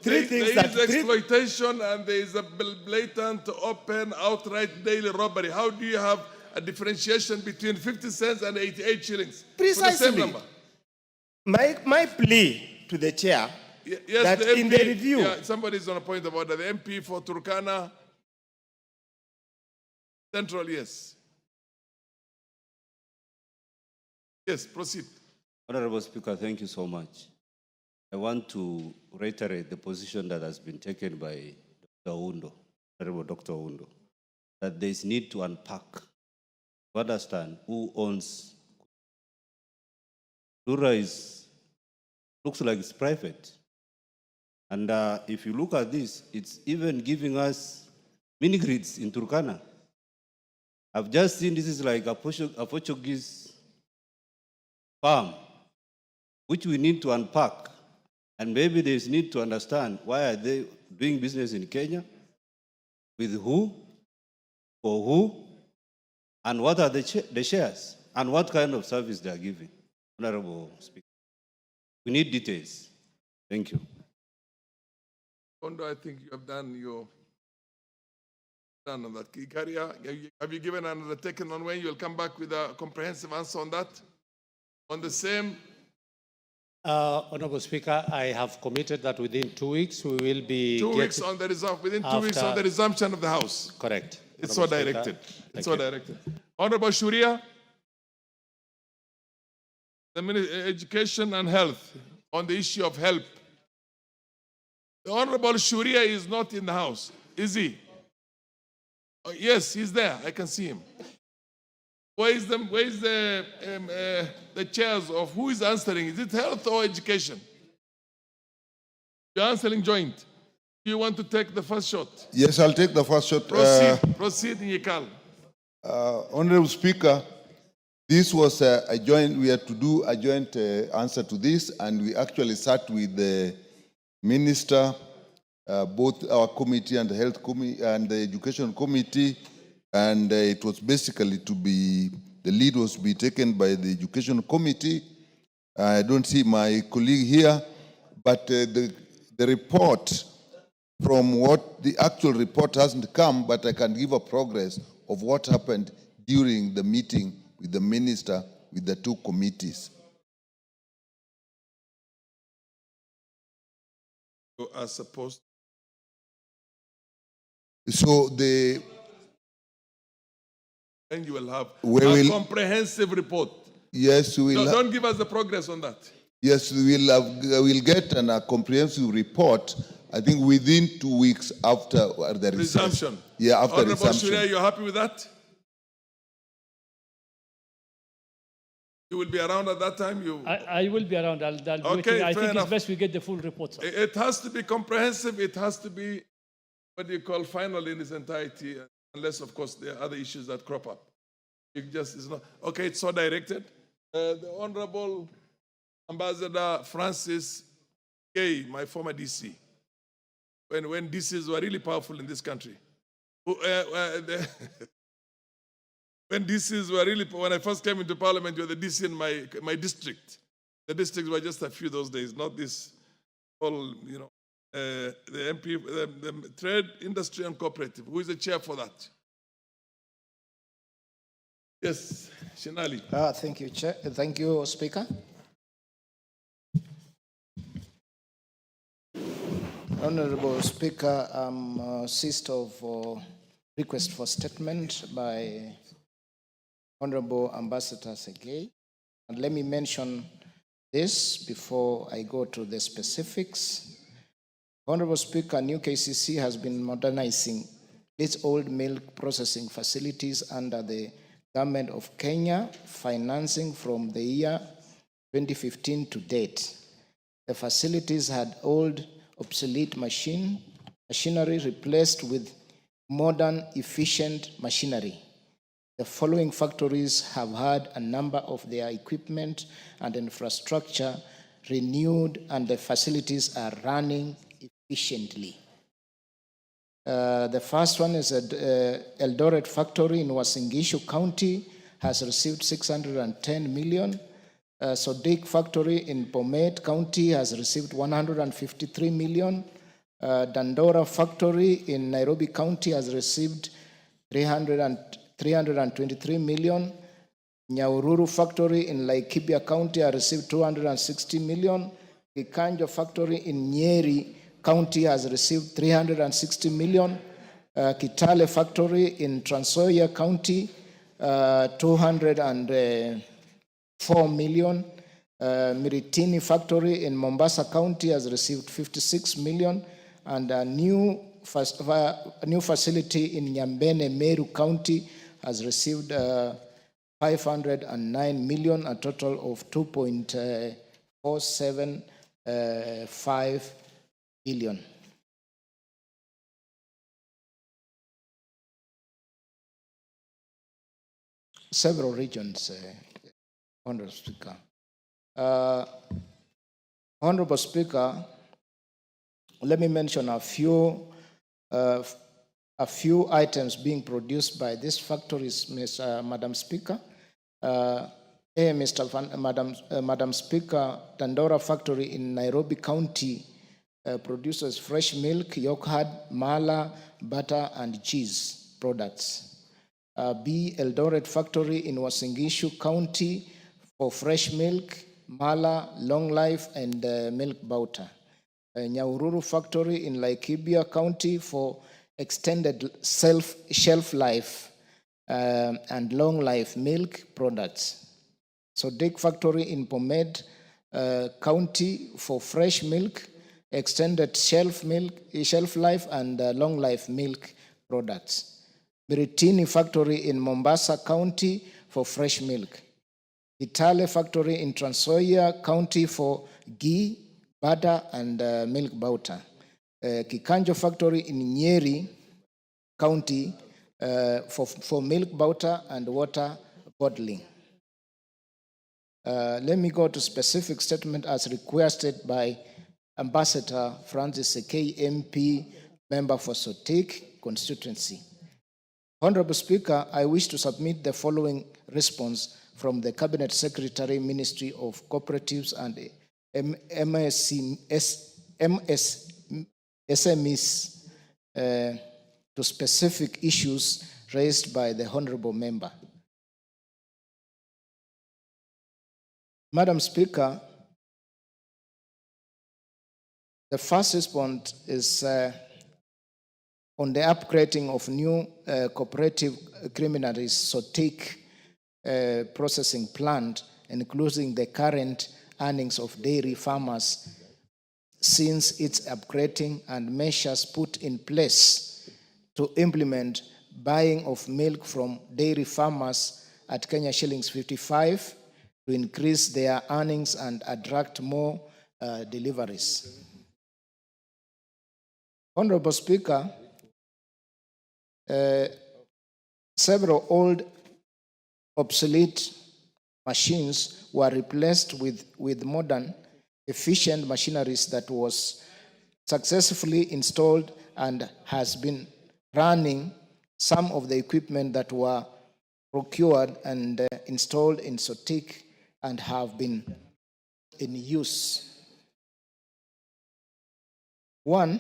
three things there is exploitation and there is a blatant, open, outright daily robbery. How do you have a differentiation between 50 cents and 88 shillings? Precisely. For the same number? My plea to the chair, yes, that the MP, in the review... Yeah, somebody's on a point about that. The MP for Turkana Central, yes. Yes, proceed. Honorable Speaker, thank you so much. I want to reiterate the position that has been taken by Dr. Undo, Honorable Dr. Undo, that there is need to unpack, to understand who owns. Dura looks like it's private. And if you look at this, it's even giving us mini grids in Turkana. I've just seen this is like a Portuguese farm, which we need to unpack. And maybe there's need to understand why are they doing business in Kenya, with who, for who, and what are the shares, and what kind of service they are giving. Honorable Speaker, we need details. Thank you. Ondo, I think you have done your on that. Ikaria, have you given an undertaking on when you'll come back with a comprehensive answer on that? On the same. Honorable Speaker, I have committed that within 2 weeks we will be... 2 weeks on the within 2 weeks on the resumption of the House. Correct. It's so directed. It's so directed. Honorable Shuria, the Minister of Education and Health, on the issue of help. The Honorable Shuria is not in the House, is he? Oh, yes, he's there. I can see him. Where is the chairs of who is answering? Is it health or education? You're answering joint. Do you want to take the first shot? Yes, I'll take the first shot. Proceed, Nyekal. Honorable Speaker, this was a joint, we had to do a joint answer to this, and we actually sat with the Minister, both our committee and the Health Committee and the Education Committee, and it was basically the lead was to be taken by the Education Committee. I don't see my colleague here, but the report, from what the actual report hasn't come, but I can give a progress of what happened during the meeting with the Minister, with the two committees. You are supposed. So and you will have a comprehensive report. Yes, we will. Don't give us the progress on that. Yes, we'll get a comprehensive report, I think within 2 weeks after the resumption. Yeah, after Honorable resumption. Shuria, you're happy with that? You will be around at that time? I will be around. I'll okay, I think enough. it's best we get the full report, sir. It has to be comprehensive. It has to be, what do you call, final in its entirety, unless, of course, there are other issues that crop up. It's not. Okay, it's so directed. The Honorable Ambassador Francis Gay, my former DC, when DCs were really powerful in this country. When DCs were really, when I first came into Parliament, you were the DC in my district. The districts were just a few those days, not this whole, the MP, the Trade, Industry and Cooperative. Who is the chair for that? Yes, Shinali. Thank you, Chair. Thank you, Speaker. Honorable Speaker, I'm seized of request for statement by Honorable Ambassador Segei. And let me mention this before I go to the specifics. Honorable Speaker, New KCC has been modernizing its old milk processing facilities under the Government of Kenya financing from the year 2015 to date. The facilities had old, obsolete machinery replaced with modern, efficient machinery. The following factories have had a number of their equipment and infrastructure renewed, and the facilities are running efficiently. The first one is Eldoret factory in Uasin Gishu County, has received 610 million. Sodik factory in Bomet County has received 153 million. Dandora factory in Nairobi County has received 323 million. Nyahururu factory in Laikipia County has received 260 million. Kikanjo factory in Nyeri County has received 360 million. Kitale factory in Trans Nzoia County, 204 million. Miritini factory in Mombasa County has received 56 million. And a new facility in Nyambene, Meru County has received 509 million, a total of 2.475 billion. Several regions, Honorable Speaker. Honorable Speaker, let me mention a few items being produced by these factories, Madam Speaker. Madam Speaker, Dandora factory in Nairobi County produces fresh milk, yogurt, mala, butter, and cheese products. B. Eldoret factory in Uasin Gishu County for fresh milk, mala, long life, and milk butter. Nyahururu factory in Laikipia County for extended shelf life and long life milk products. Sodik factory in Bomet County for fresh milk, extended shelf life, and long life milk products. Miritini factory in Mombasa County for fresh milk. Kitale factory in Trans Nzoia County for ghee, butter, and milk butter. Kikanjo factory in Nyeri County for milk butter and water bottling. Let me go to specific statement as requested by Ambassador Francis Sekei MP, member for Sotik constituency. Honorable Speaker, I wish to submit the following response from the Cabinet Secretary, Ministry of Cooperatives and SMEs to specific issues raised by the Honorable Member. Madam Speaker, the first response is on the upgrading of new cooperative criminalist Sotik processing plant, including the current earnings of dairy farmers since its upgrading and measures put in place to implement buying of milk from dairy farmers at Kenya shillings 55 to increase their earnings and attract more deliveries. Honorable Speaker, several old obsolete machines were replaced with modern efficient machineries that was successfully installed and has been running some of the equipment that were procured and installed in Sotik and have been in use. The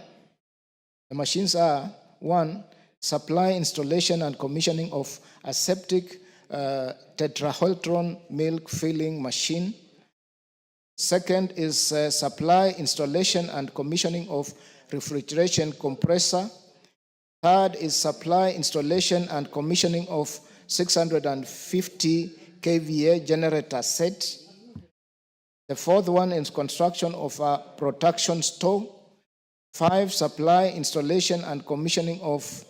machines are: 1, supply, installation, and commissioning of aseptic tetrahydron milk filling machine. Second is supply, installation, and commissioning of refrigeration compressor. Third is supply, installation, and commissioning of 650 kVA generator set. The fourth one is construction of a production store. 5, supply, installation, and commissioning of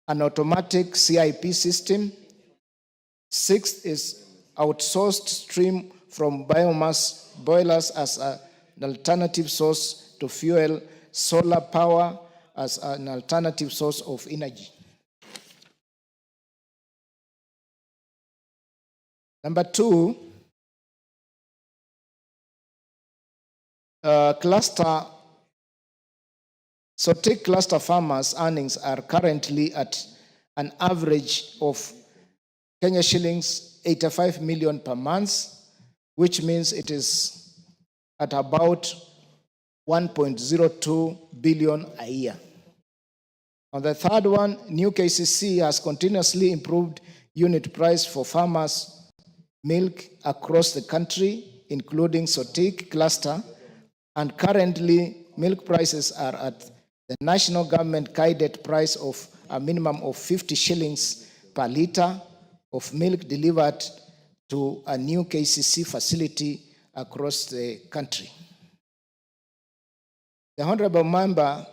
an automatic CIP system. Sixth is outsourced stream from biomass boilers as an alternative source to fuel, solar power as an alternative source of energy. Number two, Sotek cluster farmers' earnings are currently at an average of Kenya shillings 85 million per month, which means it is at about 1.02 billion a year. On the third one, New KCC has continuously improved unit price for farmers' milk across the country, including Sotik cluster, and currently milk prices are at the national government guided price of a minimum of 50 shillings per litre of milk delivered to a New KCC facility across the country. The Honorable Member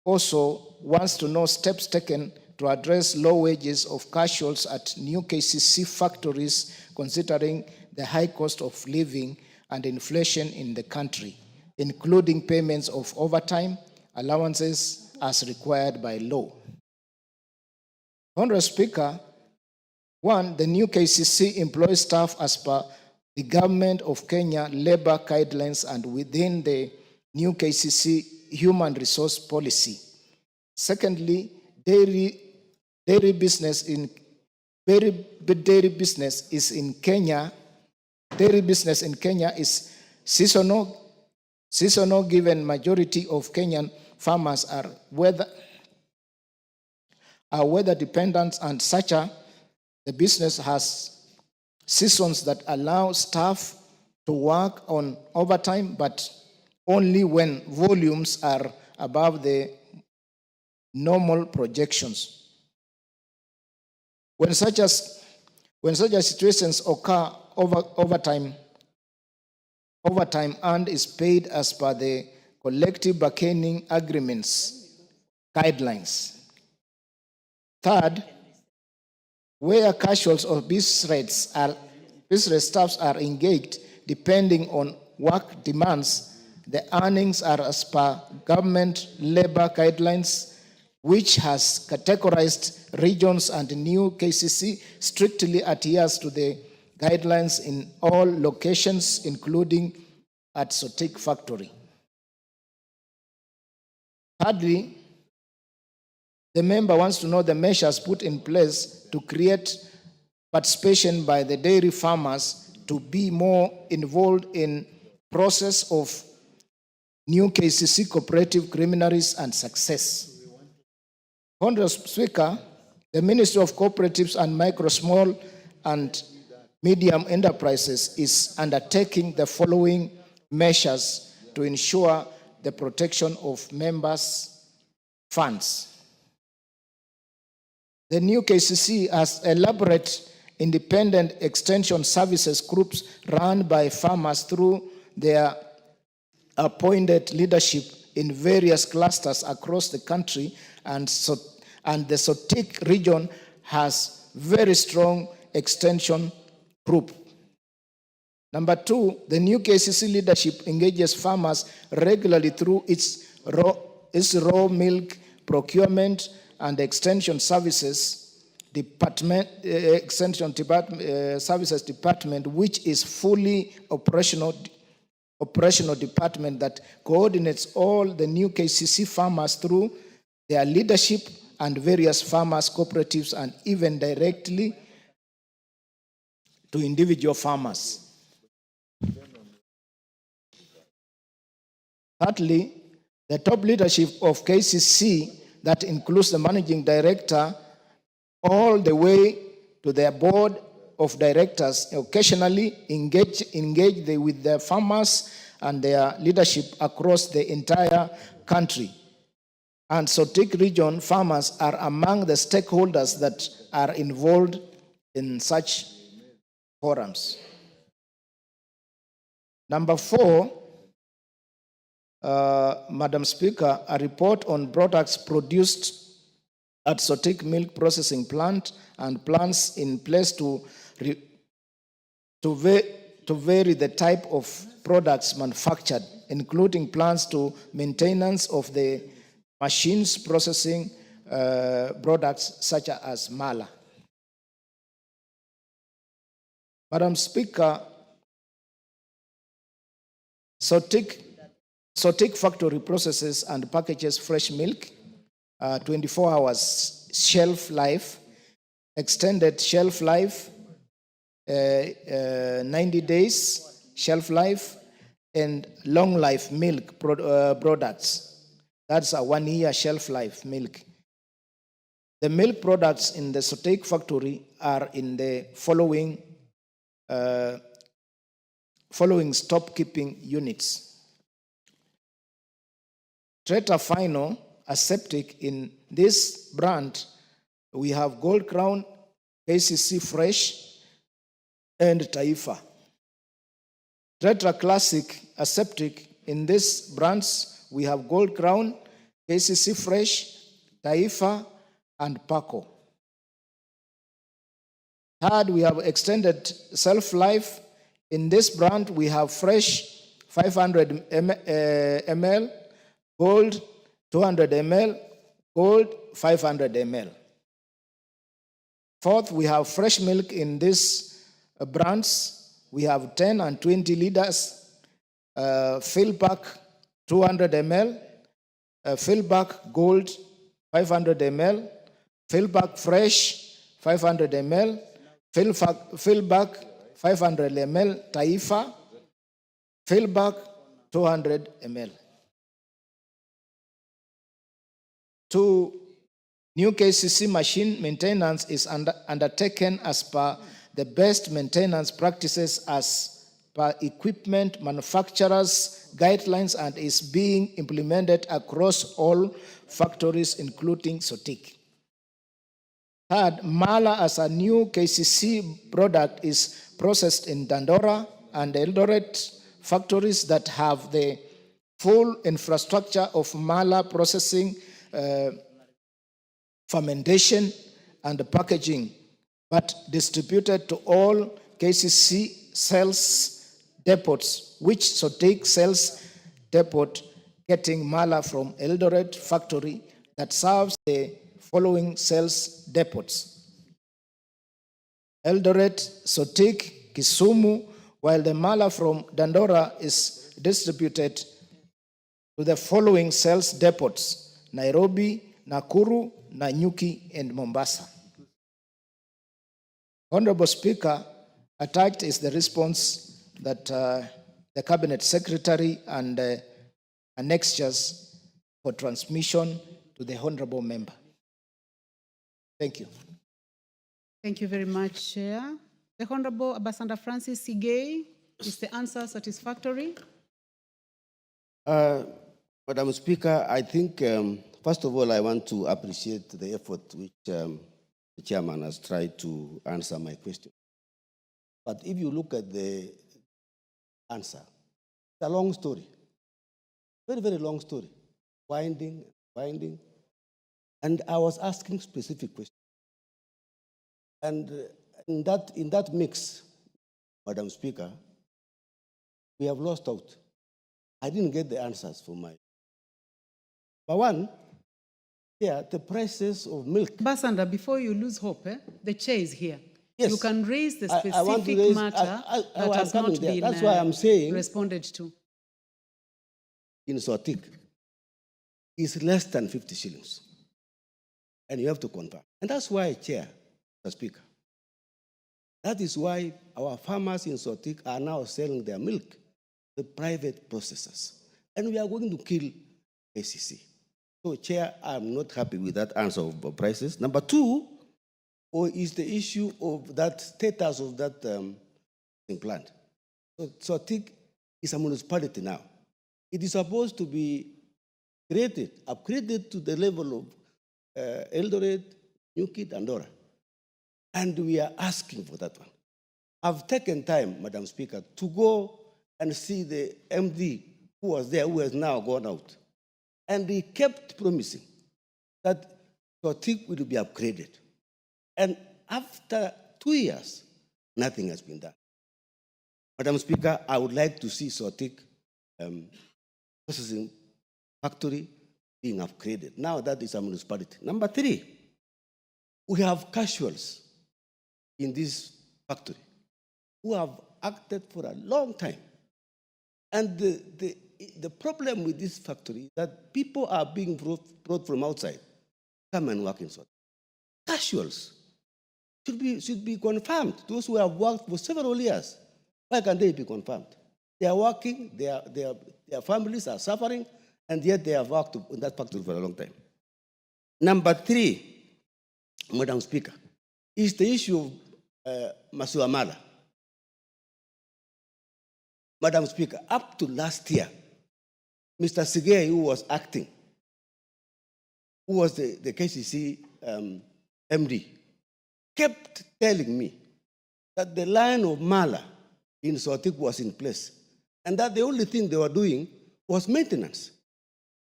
also wants to know steps taken to address low wages of casuals at New KCC factories, considering the high cost of living and inflation in the country, including payments of overtime allowances as required by law. Honorable Speaker, one, the New KCC employs staff as per the Government of Kenya labor guidelines and within the New KCC human resource policy. Secondly, dairy business in Kenya is seasonal, given majority of Kenyan farmers are weather dependent, and the business has seasons that allow staff to work on overtime, but only when volumes are above the normal projections. When such situations occur, overtime earned is paid as per the collective bargaining agreements guidelines. Third, where casuals or business staffs are engaged, depending on work demands, the earnings are as per government labor guidelines, which has categorized regions, and New KCC strictly adheres to the guidelines in all locations, including at Sotik factory. Thirdly, the member wants to know the measures put in place to create participation by the dairy farmers to be more involved in process of New KCC cooperative preliminaries and success. Honorable Speaker, the Ministry of Cooperatives and Micro, Small and Medium Enterprises is undertaking the following measures to ensure the protection of members' funds. The New KCC has elaborate independent extension services groups run by farmers through their appointed leadership in various clusters across the country, and the Sotik region has very strong extension group. Number two, the New KCC leadership engages farmers regularly through its raw milk procurement and extension services department, which is fully operational department that coordinates all the New KCC farmers through their leadership and various farmers, cooperatives, and even directly to individual farmers. Thirdly, the top leadership of KCC, that includes the managing director, all the way to their board of directors, occasionally engage with the farmers and their leadership across the entire country. And Sotik region farmers are among the stakeholders that are involved in such forums. Number four, Madam Speaker, a report on products produced at Sotik Milk Processing Plant and plans in place to to vary the type of products manufactured, including plans to maintenance of the machines processing products such as mala. Madam Speaker, Sotik factory processes and packages fresh milk, 24 hours shelf life, extended shelf life, 90 days shelf life, and long life milk products. That's a 1 year shelf life milk. The milk products in the Sotik factory are in the following stock keeping units. Treta Final aseptic. In this brand, we have Gold Crown, KCC Fresh, and Taifa. Treta Classic aseptic. In this brands, we have Gold Crown, KCC Fresh, Taifa, and Paco. Third, we have extended shelf life. In this brand, we have Fresh 500 ml, Gold 200 ml, Gold 500 ml. Fourth, we have fresh milk in these brands. We have 10 and 20 liters, fill pack 200 ml, fill pack Gold 500 ml, fill pack Fresh 500 ml, fill back 500 ml Taifa, fill back 200 ml. 2, new KCC machine maintenance is undertaken as per the best maintenance practices as per equipment manufacturers' guidelines and is being implemented across all factories, including Sotik. Third, Mala as a new KCC product is processed in Dandora and Eldoret factories that have the full infrastructure of Mala processing, fermentation, and packaging, but distributed to all KCC sales depots, which Sotik sales depot getting Mala from Eldoret factory that serves the following sales depots: Eldoret, Sotik, Kisumu, while the Mala from Dandora is distributed to the following sales depots: Nairobi, Nakuru, Nanyuki, and Mombasa. Honorable Speaker, attached is the response that the Cabinet Secretary and annexures for transmission to the Honorable Member. Thank you. Thank you very much, Chair. The Honorable Ambassador Francis Sigei, is the answer satisfactory? Madam Speaker, I think, first of all, I want to appreciate the effort which the chairman has tried to answer my question. But if you look at the answer, it's a long story. Very, very long story. Winding. And I was asking specific questions. And in that mix, Madam Speaker, we have lost out. I didn't get the answers for my. But one, the prices of milk. Ambassador, before you lose hope, the chair is here. Yes. You can raise the specific I want to raise, matter that has not been That's why I'm saying responded to. In Sotik, is less than 50 shillings. And you have to confirm. And that's why, Chair, the Speaker, that is why our farmers in Sotik are now selling their milk, the private processors. And we are going to kill ACC. So, Chair, I'm not happy with that answer of prices. Number two, is the issue of that status of that plant. So Sotik is a municipality now. It is supposed to be upgraded to the level of Eldoret, Newquay, and Dora. And we are asking for that one. I've taken time, Madam Speaker, to go and see the MD who was there, who has now gone out. And he kept promising that Sotik will be upgraded. And after 2 years, Nothing has been done. Madam Speaker, I would like to see Sotik processing factory being upgraded. Now that is a municipality. Number 3, we have casuals in this factory who have acted for a long time. And the problem with this factory is that people are being brought from outside, come and work in Sotik. Casuals should be confirmed. Those who have worked for several years, why can't they be confirmed? They are working, their families are suffering, and yet they have worked in that factory for a long time. Number 3, Madam Speaker, is the issue of Masuamala. Madam Speaker, up to last year, Mr. Sigei, who was acting, who was the KCC MD, kept telling me that the line of Mala in Sotik was in place, and that the only thing they were doing was maintenance.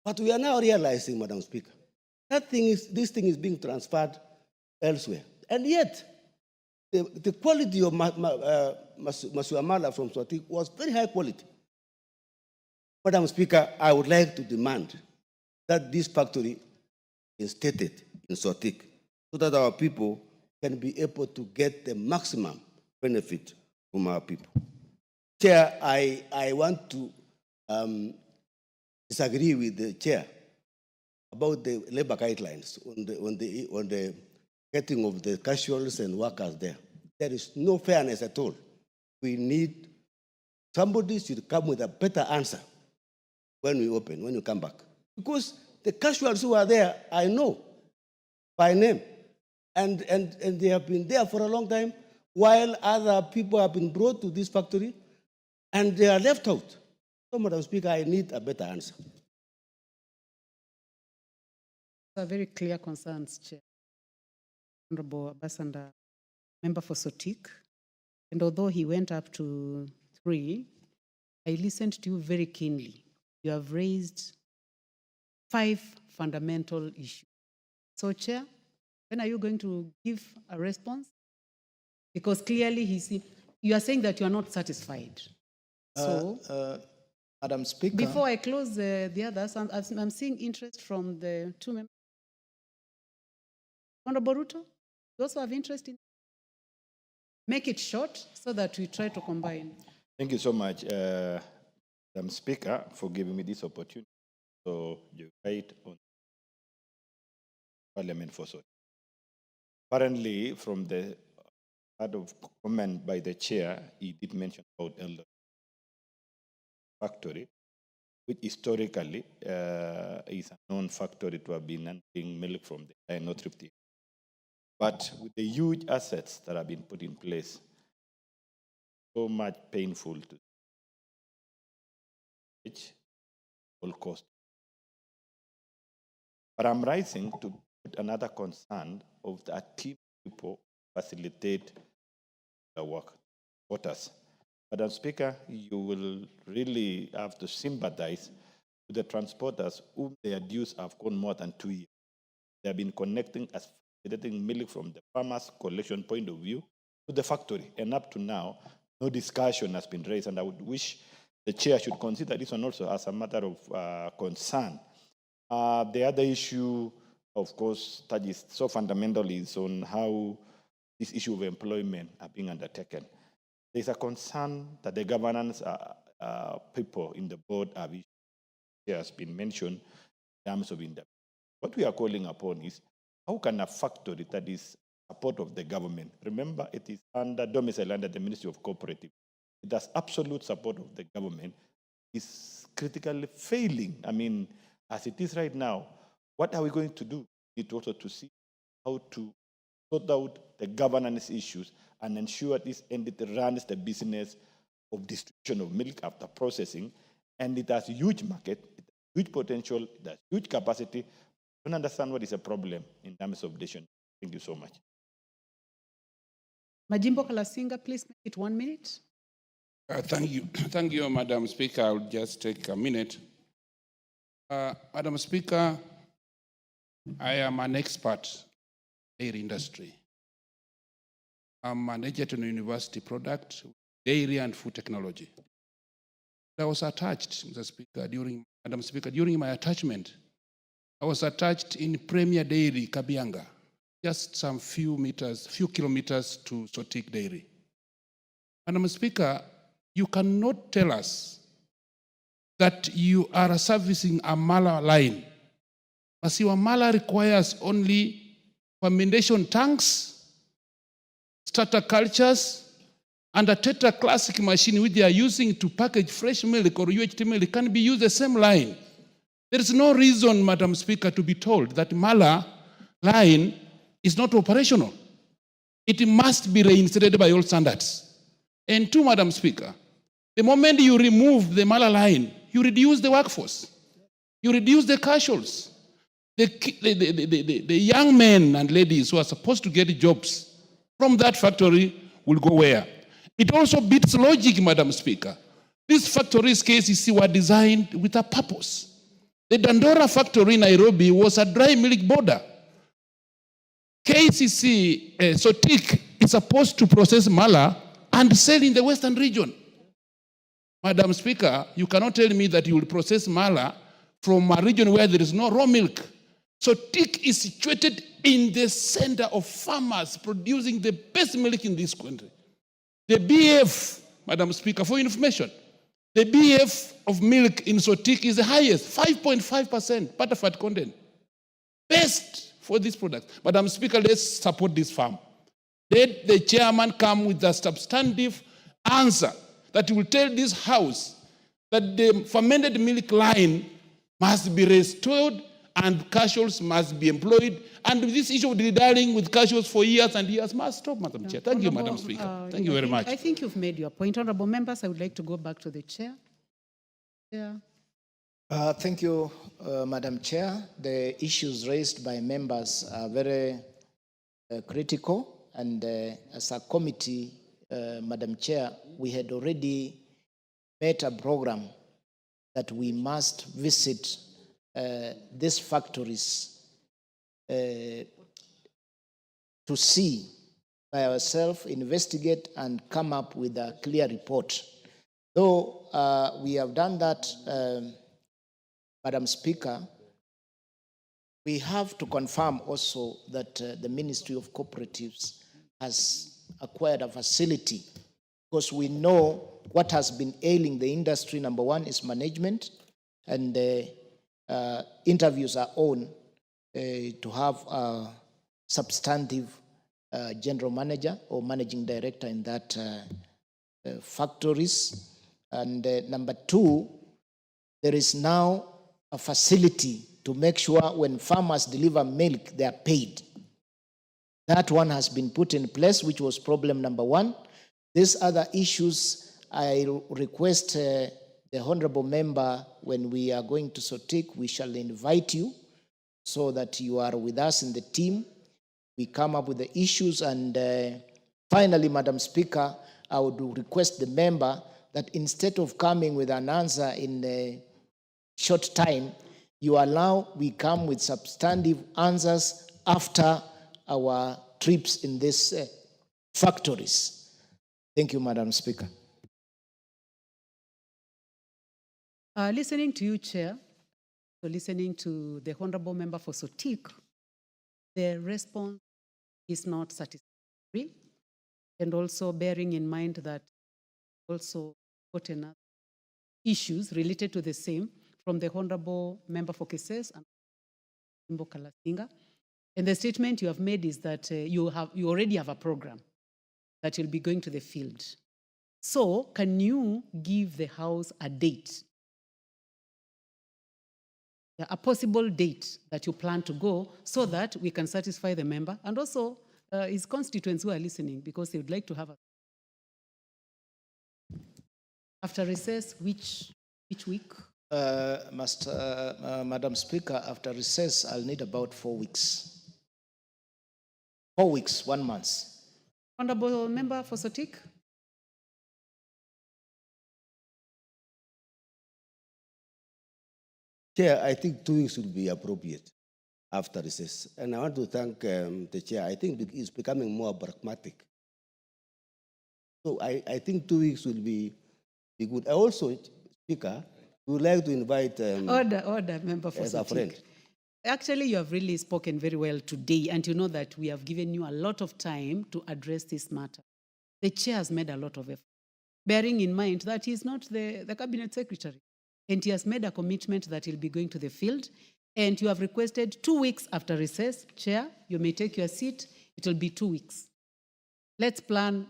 But we are now realizing, Madam Speaker, this thing is being transferred elsewhere. And yet, the quality of Masuamala from Sotik was very high quality. Madam Speaker, I would like to demand that this factory is stated in Sotik so that our people can be able to get the maximum benefit from our people. Chair, I want to disagree with the chair about the labor guidelines on the getting of the casuals and workers there. There is no fairness at all. We need, somebody should come with a better answer when we come back. Because the casuals who are there, I know by name. And they have been there for a long time, while other people have been brought to this factory and they are left out. So, Madam Speaker, I need a better answer. Very clear concerns, Chair. Honorable Ambassador, member for Sotik. And although he went up to 3, I listened to you very keenly. You have raised 5 fundamental issues. So, Chair, when are you going to give a response? Because clearly you are saying that you are not satisfied. So, Madam Speaker. Before I close the others, I'm seeing interest from the 2 members. Honorable Ruto, you also have interest in? Make it short so that we try to combine. Thank you so much, Madam Speaker, for giving me this opportunity. So you write on Parliament for Sotik. Apparently, from the part of comment by the chair, he did mention about Elder Factory, which historically is a known factory to have been handling milk from the North Rift. But with the huge assets that have been put in place, so much painful to which will cost. But I'm rising to put another concern of the team people facilitate the work. Voters. Madam Speaker, you will really have to sympathize with the transporters whom their dues have gone more than 2 years. They have been connecting as facilitating milk from the farmers' collection point of view to the factory. And up to now, no discussion has been raised. And I would wish the chair should consider this one also as a matter of concern. The other issue, of course, that is so fundamental is on how this issue of employment are being undertaken. There's a concern that the governance people in the board has been mentioned in terms of independence. What we are calling upon is how can a factory that is support of the government, remember it is under domicile under the Ministry of Cooperative, it has absolute support of the government, is critically failing. I mean, as it is right now, what are we going to do? We need also to see how to sort out the governance issues and ensure this entity runs the business of distribution of milk after processing, and it has a huge market, it has huge potential, it has huge capacity. I don't understand what is a problem in terms of decision. Thank you so much. Majimbo Kalasinga, please make it 1 minute. Thank you, Madam Speaker. I'll just take a minute. Madam Speaker, I am an expert in dairy industry. I'm an Egerton University product, dairy and food technology. I was attached, Madam Speaker, during my attachment, I was attached in Premier Dairy, Kabianga, just some few kilometers to Sotik Dairy. Madam Speaker, you cannot tell us that you are servicing a Mala line. Masiwa Mala requires only fermentation tanks, starter cultures, and a Tetra Classic machine which they are using to package fresh milk or UHT milk can be used the same line. There is no reason, Madam Speaker, to be told that Mala line is not operational. It must be reinstated by all standards. And two, Madam Speaker, the moment you remove the Mala line, you reduce the workforce. You reduce the casuals. The young men and ladies who are supposed to get jobs from that factory will go where? It also beats logic, Madam Speaker. These factories, KCC, were designed with a purpose. The Dandora factory in Nairobi was a dry milk border. KCC, Sotik, is supposed to process Mala and sell in the Western region. Madam Speaker, you cannot tell me that you will process Mala from a region where there is no raw milk. Sotik is situated in the center of farmers producing the best milk in this country. The BF, Madam Speaker, for information, the BF of milk in Sotik is the highest, 5.5% butterfat content. Best for this product. Madam Speaker, let's support this farm. Let the chairman come with a substantive answer that will tell this House that the fermented milk line must be restored and casuals must be employed. And this issue of dealing with casuals for years and years must stop, Madam Chair. Thank you, Madam Speaker. Thank you very much. I think you've made your point. Honorable members, I would like to go back to the chair. Thank you, Madam Chair. The issues raised by members are very critical, and as a committee, Madam Chair, we had already made a program that we must visit these factories to see by ourselves, investigate, and come up with a clear report. Though we have done that, Madam Speaker, we have to confirm also that the Ministry of Cooperatives has acquired a facility, because we know what has been ailing the industry. Number one is management, and interviews are on to have a substantive general manager or managing director in that factories. And number two, there is now a facility to make sure when farmers deliver milk, they are paid. That one has been put in place, which was problem number one. These other issues, I request the honorable member, when we are going to Sotik, we shall invite you so that you are with us in the team. We come up with the issues. And finally, Madam Speaker, I would request the member that instead of coming with an answer in a short time, you allow we come with substantive answers after our trips in these factories. Thank you, Madam Speaker. Listening to you, Chair, so listening to the honorable member for Sotik, the response is not satisfactory, and also bearing in mind that also got another issues related to the same from the honorable member for Keses and Mbokalasinga. And the statement you have made is that you already have a program that you'll be going to the field. So can you give the House a date? A possible date that you plan to go, so that we can satisfy the member and also his constituents who are listening, because they would like to have a... After recess, which week? Madam Speaker, after recess, I'll need about 4 weeks. 4 weeks, 1 month. Honorable member for Sotik. Chair, I think 2 weeks would be appropriate after recess. And I want to thank the chair. I think it's becoming more pragmatic. So I think 2 weeks will be good. I also, Speaker, would like to invite Order, Member for as a friend. Sotik. Actually, you have really spoken very well today, and you know that we have given you a lot of time to address this matter. The chair has made a lot of effort, bearing in mind that he is not the cabinet secretary, and he has made a commitment that he'll be going to the field, and you have requested 2 weeks after recess. Chair, you may take your seat. It will be 2 weeks. Let's plan,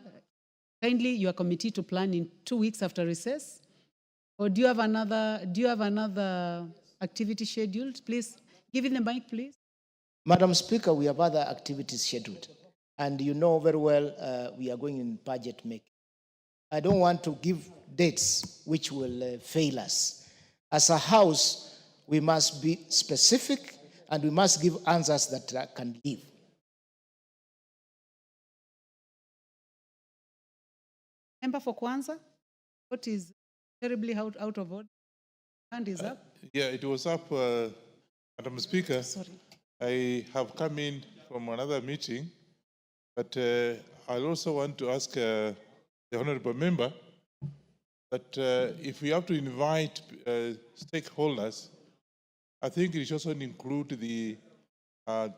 kindly your committee to plan in 2 weeks after recess. Or do you have another activity scheduled? Please, give in the mic, please. Madam Speaker, we have other activities scheduled. And you know very well we are going in budget making. I don't want to give dates which will fail us. As a House, we must be specific and we must give answers that can live. Member for Kwanza, what is terribly out of order? Hand is up. Yeah, it was up, Madam Speaker. Sorry. I have come in from another meeting, but I also want to ask the honorable member that if we have to invite stakeholders, I think it should also include the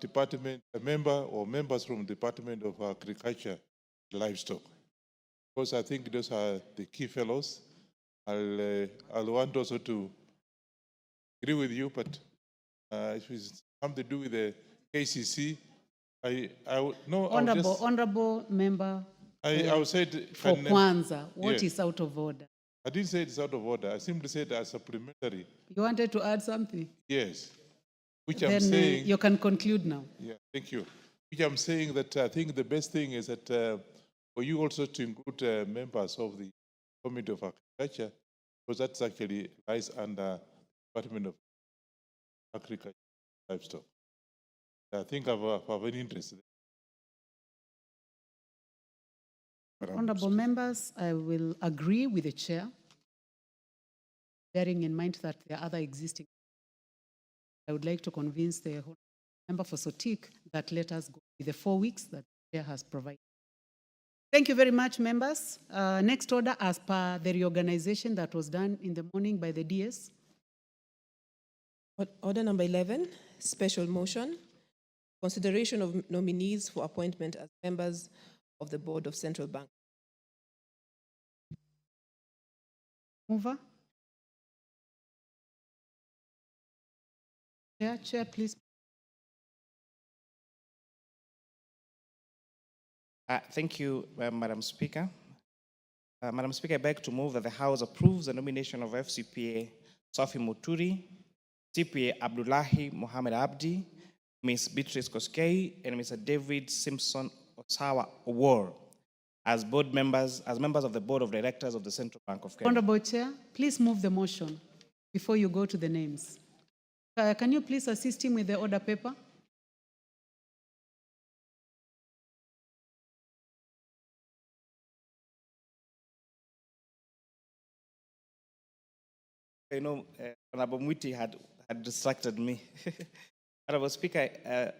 department, a member or members from the Department of Agriculture, Livestock, because I think those are the key fellows. I'll want also to agree with you, but if it's something to do with the KCC, Honorable member. I would say for Kwanza, what yes. is out of order? I didn't say it's out of order. I simply said as supplementary. You wanted to add something? Yes. Which Then I'm saying. you can conclude now. Yeah, thank you. Which I'm saying that I think the best thing is that for you also to include members of the Committee of Agriculture, because that's actually lies under Department of Agriculture and Livestock. I think I have an interest. Honorable members, I will agree with the chair, bearing in mind that there are other existing. I would like to convince the member for Sotik that let us go with the 4 weeks that the chair has provided. Thank you very much, members. Next order, as per the reorganization that was done in the morning by the DS. Order number 11, special motion, consideration of nominees for appointment as members of the Board of Central Bank. Mover. Chair, please. Thank you, Madam Speaker. Madam Speaker, I beg to move that the House approves the nomination of FCPA Sophie Muturi, CPA Abdullahi Mohamed Abdi, Ms. Beatrice Koskei, and Mr. David Simpson Osawa Owor as members of the Board of Directors of the Central Bank of Kenya. Honorable Chair, please move the motion before you go to the names. Can you please assist him with the order paper? You know, Honorable Mwiti had distracted me. Honorable Speaker,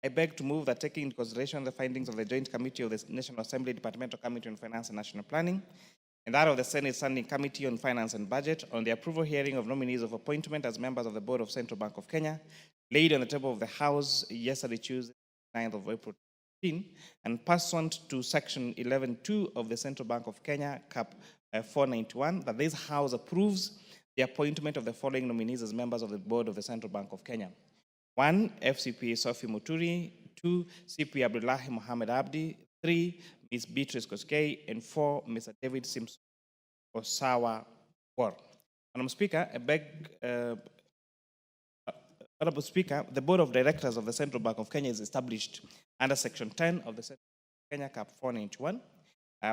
I beg to move that taking into consideration the findings of the Joint Committee of the National Assembly Departmental Committee on Finance and National Planning, and that of the Senate Standing Committee on Finance and Budget on the approval hearing of nominees of appointment as members of the Board of Central Bank of Kenya, laid on the table of the House yesterday, Tuesday, 9th of April 2015, and pursuant to Section 11.2 of the Central Bank of Kenya, Cap 491, that this House approves the appointment of the following nominees as members of the Board of the Central Bank of Kenya. 1, FCPA Sophie Muturi. 2, CPA Abdullahi Mohamed Abdi. 3, Ms. Beatrice Koskei. And 4, Mr. David Simpson Osawa Owor. Madam Speaker, I beg, Honorable Speaker, the Board of Directors of the Central Bank of Kenya is established under Section 10 of the Central Bank of Kenya, Cap 491.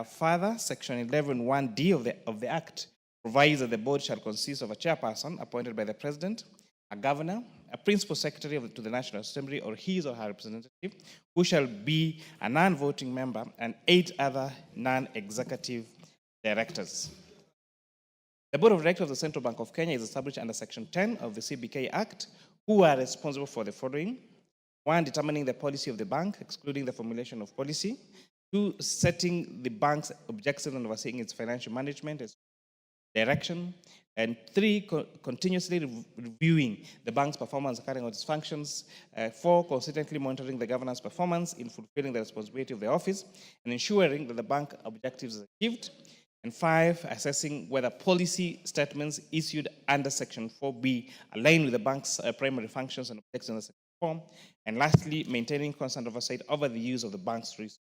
Further, Section 11(1)(d) of the Act provides that the board shall consist of a chairperson appointed by the president, a governor, a principal secretary to the National Assembly or his or her representative, who shall be a non-voting member, and 8 other non-executive directors. The Board of Directors of the Central Bank of Kenya is established under Section 10 of the CBK Act, who are responsible for the following. 1, determining the policy of the bank, excluding the formulation of policy. 2, setting the bank's objectives and overseeing its financial management, its direction, and 3, continuously reviewing the bank's performance and carrying out its functions, 4, consistently monitoring the governance performance in fulfilling the responsibility of the office and ensuring that the bank objectives are achieved, and 5, assessing whether policy statements issued under Section 4B align with the bank's primary functions and objectives under Section 4, and lastly, maintaining constant oversight over the use of the bank's resources.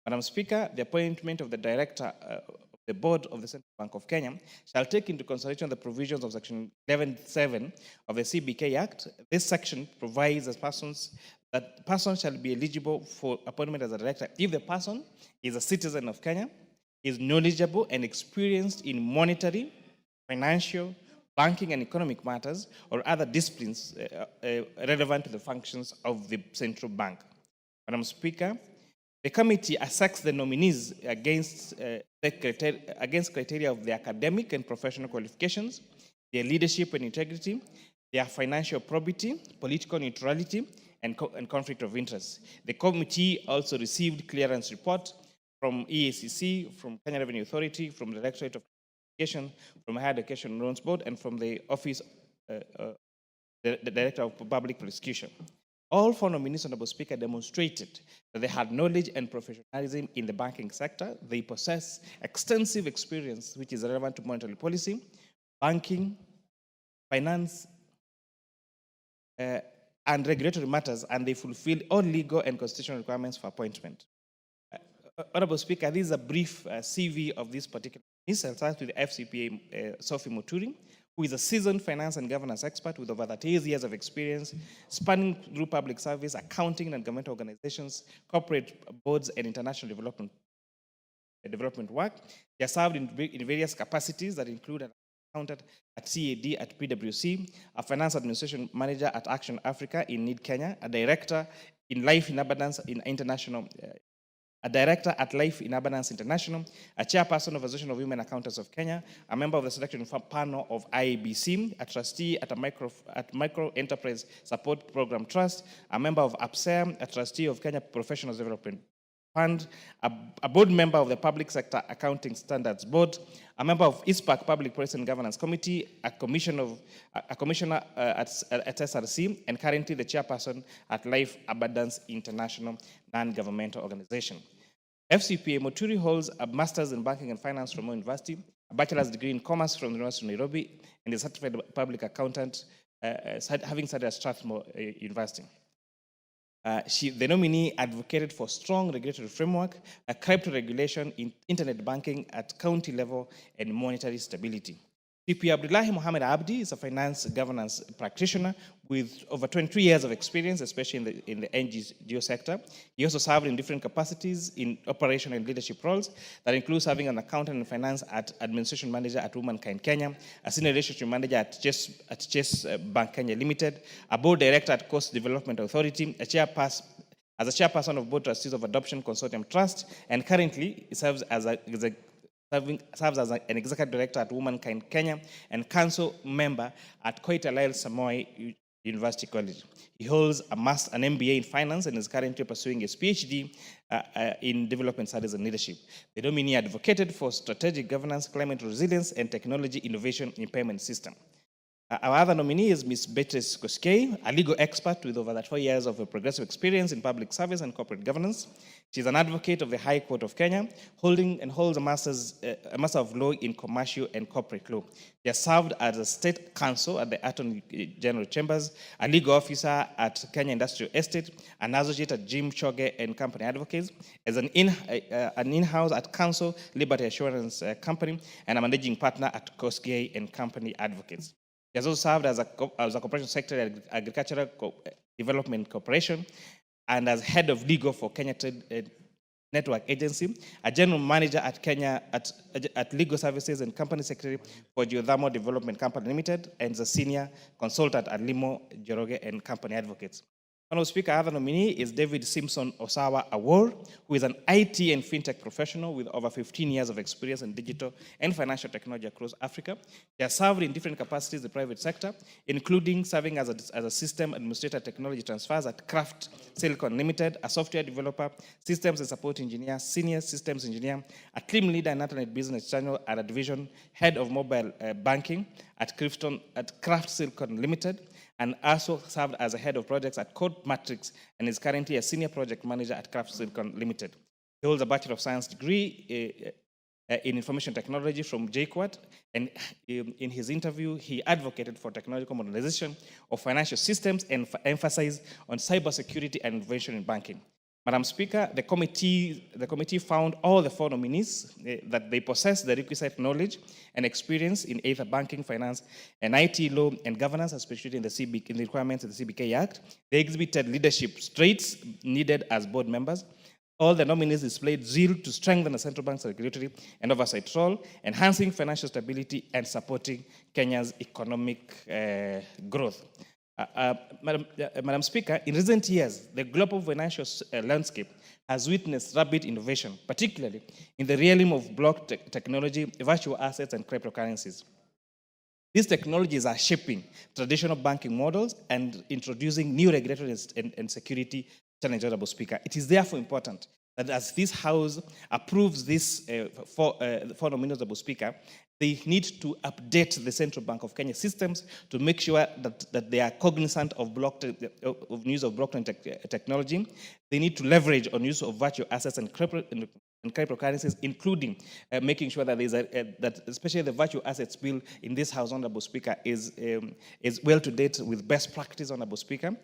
Madam Speaker, the appointment of the director of the board of the Central Bank of Kenya shall take into consideration the provisions of Section 11(7) of the CBK Act. This section provides that persons shall be eligible for appointment as a director if the person is a citizen of Kenya, is knowledgeable and experienced in monetary, financial, banking and economic matters, or other disciplines relevant to the functions of the central bank. Madam Speaker, the committee assesses the nominees against criteria of their academic and professional qualifications, their leadership and integrity, their financial probity, political neutrality, and conflict of interest. The committee also received clearance report from EACC, from Kenya Revenue Authority, from the Directorate of Education, from Higher Education Loans Board, and from the Office, the Director of Public Prosecution. All 4 nominees, Honorable Speaker, demonstrated that they had knowledge and professionalism in the banking sector. They possess extensive experience which is relevant to monetary policy, banking, finance, and regulatory matters, and they fulfill all legal and constitutional requirements for appointment. Honorable Speaker, this is a brief CV of this particular minister. I'll start with the FCPA Sophie Muturi, who is a seasoned finance and governance expert with over 38 years of experience, spanning through public service, accounting and government organizations, corporate boards, and international development work. She has served in various capacities that include an accountant at CAD at PwC, a finance administration manager at Action Africa in Need Kenya, a director in Life in Abundance in International, a director at Life in Abundance International, a chairperson of Association of Women Accountants of Kenya, a member of the selection panel of IABC, a trustee at Micro Enterprise Support Program Trust, a member of APSEM, a trustee of Kenya Professionals Development Fund, a board member of the Public Sector Accounting Standards Board, a member of ISPAC Public Policy and Governance Committee, a commissioner at SRC, and currently the chairperson at Life Abundance International non-governmental organization. FCPA Muturi holds a master's in banking and finance from Moi University, a bachelor's degree in commerce from the University of Nairobi, and is a certified public accountant, having studied at Strathmore University. The nominee advocated for strong regulatory framework, a crypto regulation in internet banking at county level, and monetary stability. CP Abdullahi Mohamed Abdi is a finance governance practitioner with over 23 years of experience, especially in the NGO sector. He also served in different capacities in operational and leadership roles that include serving as an accountant and finance at administration manager at Womankind Kenya, a senior relationship manager at Chess Bank Kenya Limited, a board director at Coast Development Authority, as a chairperson of board trustees of Adoption Consortium Trust, and currently serves as an executive director at Womankind Kenya and council member at Koitalel Samoei University College. He holds an MBA in finance and is currently pursuing his PhD in development studies and leadership. The nominee advocated for strategic governance, climate resilience, and technology innovation in payment system. Our other nominee is Ms. Beatrice Koskei, a legal expert with over 4 years of progressive experience in public service and corporate governance. She is an advocate of the High Court of Kenya, holds a Master of Law in Commercial and Corporate Law. She has served as a state counsel at the Attorney General Chambers, a legal officer at Kenya Industrial Estate, an associate at Jim Choge and Company Advocates, as an in-house at Council Liberty Assurance Company, and a managing partner at Koskei and Company Advocates. He has also served as a corporation secretary at Agricultural Development Corporation and as head of legal for Kenya Trade Network Agency, a general manager at Kenya at Legal Services and company secretary for Geothermal Development Company Limited, and is a senior consultant at Limo, Joroge and Company Advocates. Honorable Speaker, other nominee is David Simpson Osawa Awor, who is an IT and fintech professional with over 15 years of experience in digital and financial technology across Africa. He has served in different capacities in the private sector, including serving as a system administrator technology transfers at Kraft Silicon Limited, a software developer, systems and support engineer, senior systems engineer, a team leader in internet business channel, and a division head of mobile banking at Kraft Silicon Limited, and also served as a head of projects at Code Matrix and is currently a senior project manager at Kraft Silicon Limited. He holds a Bachelor of Science degree in Information Technology from JQuat, and in his interview, he advocated for technological modernization of financial systems and emphasized on cybersecurity and innovation in banking. Madam Speaker, the committee found all the four nominees that they possess the requisite knowledge and experience in either banking, finance, and IT law and governance, as specified in the requirements of the CBK Act. They exhibited leadership traits needed as board members. All the nominees displayed zeal to strengthen the central bank's regulatory and oversight role, enhancing financial stability and supporting Kenya's economic growth. Madam Speaker, in recent years, the global financial landscape has witnessed rapid innovation, particularly in the realm of blockchain technology, virtual assets, and cryptocurrencies. These technologies are shaping traditional banking models and introducing new regulatory and security challenges, Honorable Speaker. It is therefore important that as this House approves this four nominees, Honorable Speaker, they need to update the Central Bank of Kenya systems to make sure that they are cognizant of use of blockchain technology. They need to leverage on use of virtual assets and cryptocurrencies, including making sure that that especially the virtual assets bill in this House, Honorable Speaker, is well to date with best practice, Honorable Speaker.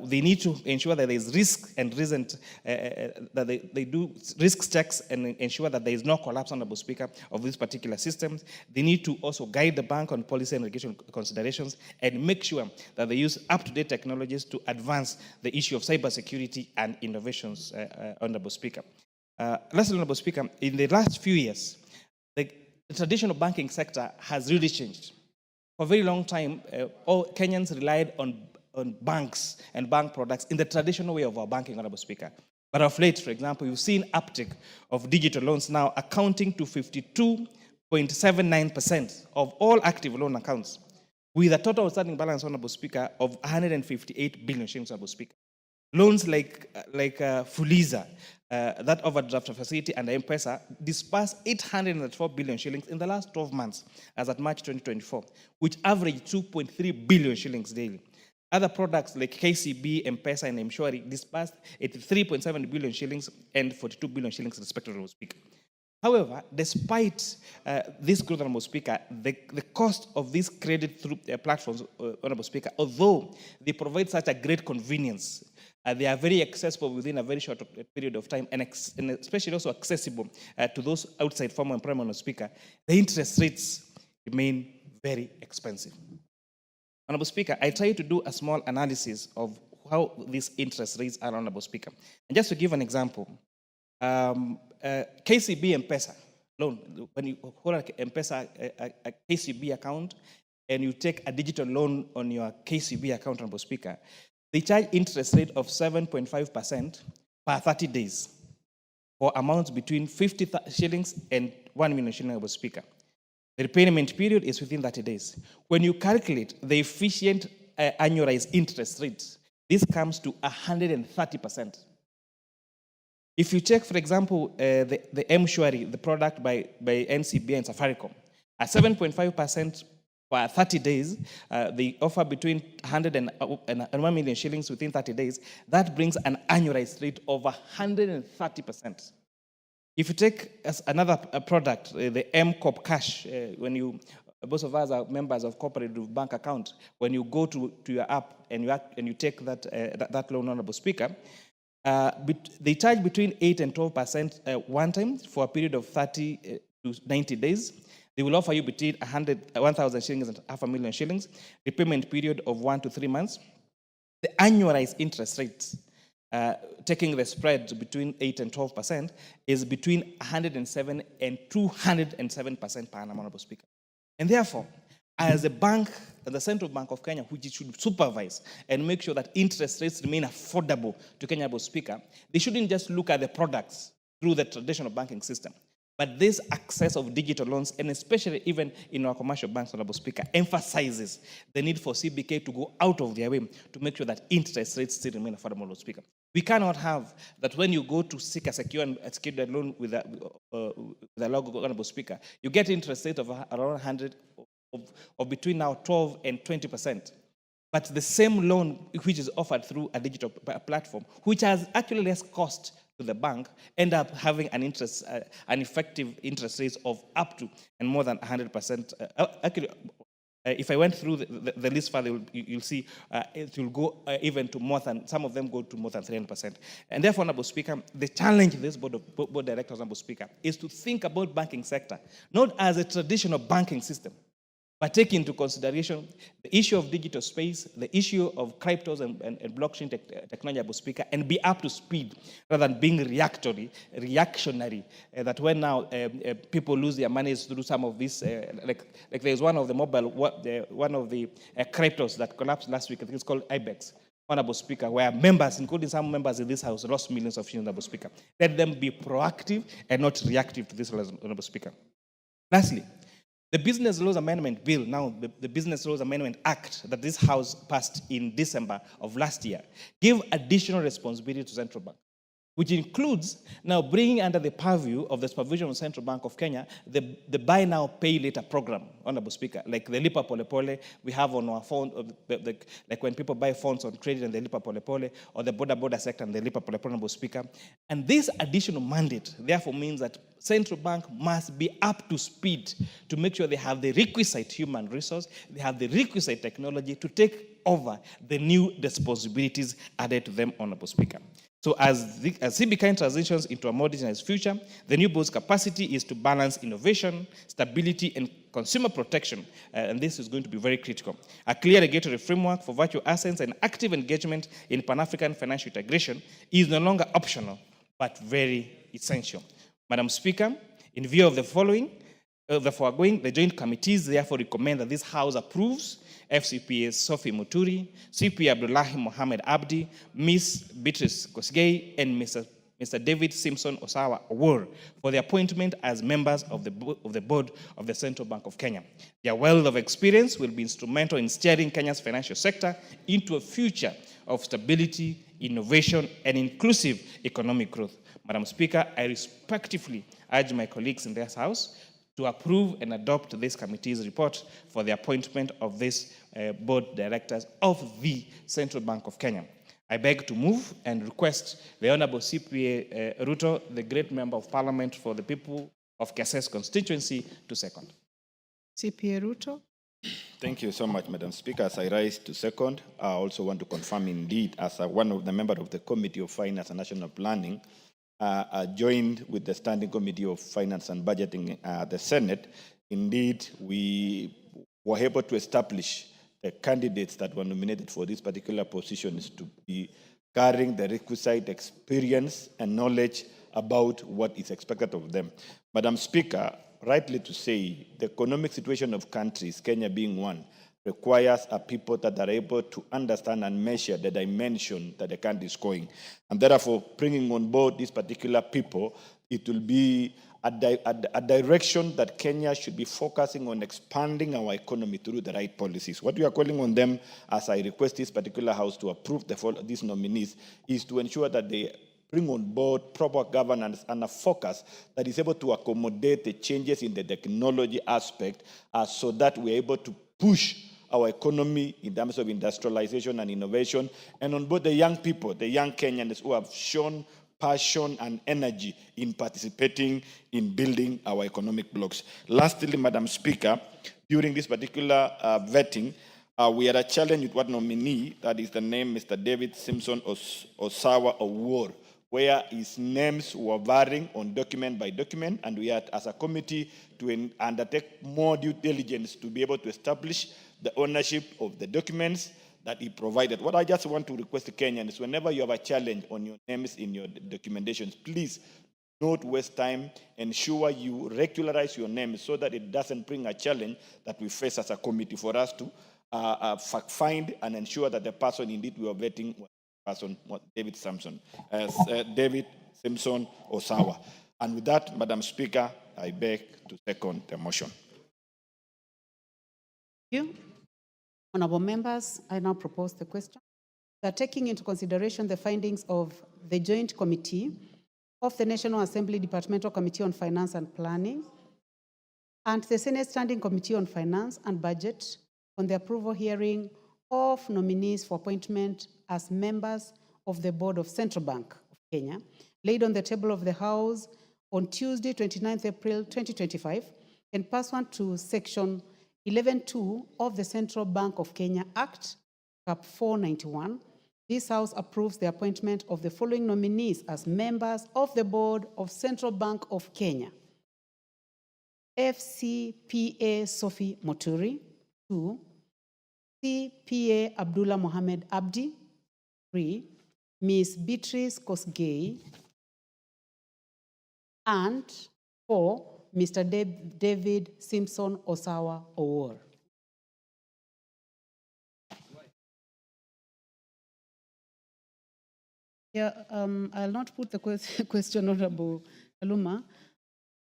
They need to ensure that there is risk and that they do risk checks and ensure that there is no collapse, Honorable Speaker, of these particular systems. They need to also guide the bank on policy and regulation considerations and make sure that they use up-to-date technologies to advance the issue of cybersecurity and innovations, Honorable Speaker. Lastly, Honorable Speaker, in the last few years, the traditional banking sector has really changed. For a very long time, all Kenyans relied on banks and bank products in the traditional way of our banking, Honorable Speaker. But of late, for example, you've seen uptick of digital loans now accounting to 52.79% of all active loan accounts, with a total outstanding balance, Honorable Speaker, of 158 billion shillings, Honorable Speaker. Loans like Fuliza, that overdraft facility, and M-Pesa disbursed 804 billion shillings in the last 12 months, as at March 2024, which averaged 2.3 billion shillings daily. Other products like KCB, M-Pesa, and M-Shwari disbursed 83.7 billion shillings and 42 billion shillings, respectively, Honorable Speaker. However, despite this growth, Honorable Speaker, the cost of these credit through platforms, Honorable Speaker, although they provide such a great convenience, they are very accessible within a very short period of time, and especially also accessible to those outside formal employment, Honorable Speaker, the interest rates remain very expensive. Honorable Speaker, I try to do a small analysis of how these interest rates are, Honorable Speaker. And just to give an example, KCB M-Pesa loan, when you hold a M-Pesa a KCB account and you take a digital loan on your KCB account, Honorable Speaker, they charge interest rate of 7.5% per 30 days for amounts between 50 shillings and 1 million shillings, Honorable Speaker. The repayment period is within 30 days. When you calculate the efficient annualized interest rate, this comes to 130%. If you check, for example, the M-Shwari, the product by NCBA and Safaricom, at 7.5% per 30 days, they offer between 100 and 1 million shillings within 30 days. That brings an annualized rate of 130%. If you take as another product, the M-Corp Cash, most of us are members of cooperative bank account. When you go to your app and you take that loan, Honorable Speaker, they charge between 8 and 12% one time for a period of 30 to 90 days. They will offer you between 1,000 shillings and 500,000 shillings, repayment period of 1 to 3 months. The annualized interest rate, taking the spread between 8 and 12%, is between 107 and 207% per annum, Honorable Speaker. And therefore, as a bank, the Central Bank of Kenya, which should supervise and make sure that interest rates remain affordable to Kenya, Honorable Speaker, they shouldn't just look at the products through the traditional banking system. But this access of digital loans, and especially even in our commercial banks, Honorable Speaker, emphasizes the need for CBK to go out of their way to make sure that interest rates still remain affordable, Honorable Speaker. We cannot have that when you go to seek a secured loan with a logo, Honorable Speaker, you get interest rate of around 100 of between now 12 and 20%. But the same loan which is offered through a digital platform, which has actually less cost to the bank, end up having an effective interest rate of up to and more than 100%. Actually, if I went through the list further, you'll see it will go even to more than, some of them go to more than 300%. And therefore, Honorable Speaker, the challenge this board directors, Honorable Speaker, is to think about banking sector, not as a traditional banking system, but take into consideration the issue of digital space, the issue of cryptos and blockchain technology, Honorable Speaker, and be up to speed rather than being reactionary. That when now people lose their money through some of these, like there's one of the one of the cryptos that collapsed last week. I think it's called IBEX. Honorable Speaker, where members, including some members in this House, lost millions of shillings, Honorable Speaker. Let them be proactive and not reactive to this, Honorable Speaker. Lastly, the Business Laws Amendment Bill, now the Business Laws Amendment Act that this House passed in December of last year, gave additional responsibility to Central Bank, which includes now bringing under the purview of the supervision of Central Bank of Kenya the buy now, pay later program, Honorable Speaker, like the Lipa Pole Pole we have on our phone, like when people buy phones on credit and the Lipa Pole Pole, or the border sector and the Lipa Pole Pole, Honorable Speaker. And this additional mandate therefore means that Central Bank must be up to speed to make sure they have the requisite human resource, they have the requisite technology to take over the new responsibilities added to them, Honorable Speaker. So as CBK transitions into a more digitized future, the new board's capacity is to balance innovation, stability, and consumer protection, and this is going to be very critical. A clear regulatory framework for virtual assets and active engagement in Pan-African financial integration is no longer optional, but very essential. Madam Speaker, in view of the foregoing, the joint committees therefore recommend that this House approves FCPA Sophie Muturi, CPA Abdullahi Mohamed Abdi, Ms. Beatrice Kosgei, and Mr. David Simpson Osawa Awor for the appointment as members of the board of the Central Bank of Kenya. Their wealth of experience will be instrumental in steering Kenya's financial sector into a future of stability, innovation, and inclusive economic growth. Madam Speaker, I respectfully urge my colleagues in this House to approve and adopt this committee's report for the appointment of this board directors of the Central Bank of Kenya. I beg to move and request the Honorable CPA Ruto, the great member of Parliament for the people of Kasese constituency, to second. CPA Ruto. Thank you so much, Madam Speaker. As I rise to second, I also want to confirm indeed, as one of the members of the Committee of Finance and National Planning, joined with the Standing Committee of Finance and Budgeting, the Senate, indeed, we were able to establish the candidates that were nominated for these particular positions to be carrying the requisite experience and knowledge about what is expected of them. Madam Speaker, rightly to say, the economic situation of countries, Kenya being one, requires a people that are able to understand and measure the dimension that the country is going. And therefore, bringing on board these particular people, it will be a direction that Kenya should be focusing on expanding our economy through the right policies. What we are calling on them, as I request this particular House to approve these nominees, is to ensure that they bring on board proper governance and a focus that is able to accommodate the changes in the technology aspect so that we're able to push our economy in terms of industrialization and innovation, and on both the young people, the young Kenyans who have shown passion and energy in participating in building our economic blocks. Lastly, Madam Speaker, during this particular vetting, we had a challenge with one nominee, that is the name Mr. David Simpson Osawa Awor, where his names were varying on document by document, and we had, as a committee, to undertake more due diligence to be able to establish the ownership of the documents that he provided. What I just want to request to Kenyans is whenever you have a challenge on your names in your documentations, please not waste time, ensure you regularize your name so that it doesn't bring a challenge that we face as a committee for us to find and ensure that the person indeed we are vetting was the person, David Simpson Osawa. And with that, Madam Speaker, I beg to second the motion. Thank you. Honorable members, I now propose the question that taking into consideration the findings of the Joint Committee of the National Assembly Departmental Committee on Finance and Planning and the Senate Standing Committee on Finance and Budget on the approval hearing of nominees for appointment as members of the Board of Central Bank of Kenya, laid on the table of the House on Tuesday, 29th April 2025, and pursuant to Section 11.2 of the Central Bank of Kenya Act, Cap 491, this House approves the appointment of the following nominees as members of the Board of Central Bank of Kenya. FCPA Sophie Moturi. 2. CPA Abdullah Mohamed Abdi. 3. Ms. Beatrice Kosgei. And 4. Mr. David Simpson Osawa Owor. Yeah, I'll not put the question, Honorable Kaluma.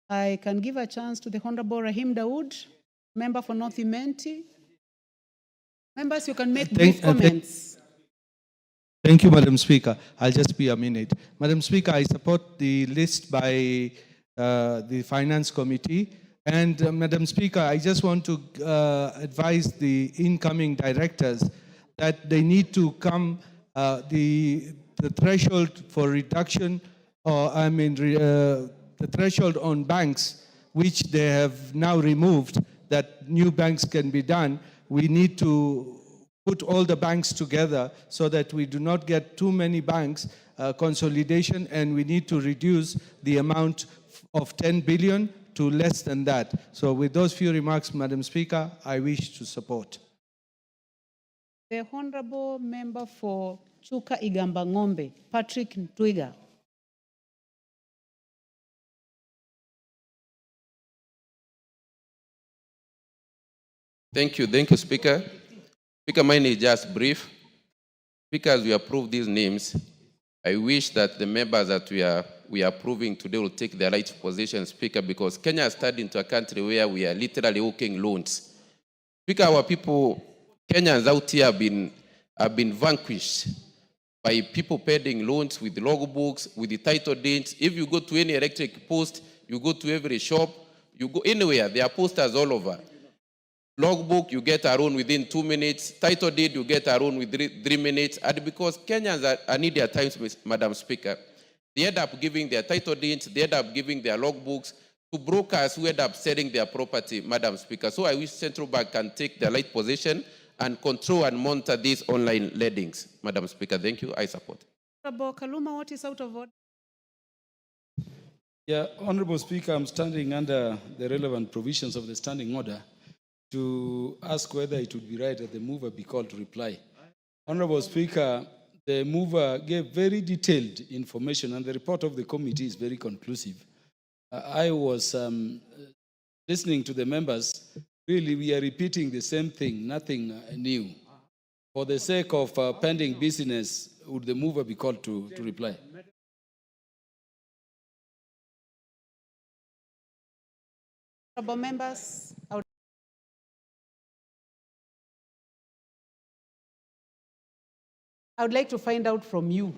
I can give a chance to the Honorable Rahim Dawood, member for North Imenti. Members, you can make brief comments. Thank you, Madam Speaker. I'll just be a minute. Madam Speaker, I support the list by the Finance Committee. And Madam Speaker, I just want to advise the incoming directors that they need to come, the threshold for reduction, or the threshold on banks, which they have now removed, that new banks can be done. We need to put all the banks together so that we do not get too many banks, consolidation, and we need to reduce the amount of 10 billion to less than that. So with those few remarks, Madam Speaker, I wish to support. The Honorable Member for Chuka Igamba Ng'ombe, Patrick Ntwiga. Thank you, Speaker. Speaker, mine is just brief. Speaker, as we approve these names, I wish that the members that we are approving today will take their right position, Speaker, because Kenya has turned into a country where we are literally hooking loans. Speaker, our people, Kenyans out here have been vanquished by people paying loans with logbooks, with the title deeds. If you go to any electric post, you go to every shop, you go anywhere, there are posters all over. Logbook, you get a loan within 2 minutes. Title deed, you get a loan within 3 minutes. And because Kenyans are needy at times, Madam Speaker, they end up giving their title deeds, they end up giving their logbooks to brokers who end up selling their property, Madam Speaker. So I wish Central Bank can take the right position and control and monitor these online lendings, Madam Speaker. Thank you. I support. Honorable Kaluma, what is out of order? Yeah, Honorable Speaker, I'm standing under the relevant provisions of the standing order to ask whether it would be right that the mover be called to reply. Honorable Speaker, the mover gave very detailed information and the report of the committee is very conclusive. I was listening to the members. Really, we are repeating the same thing, nothing new. For the sake of pending business, would the mover be called to reply? Honorable members, I would like to find out from you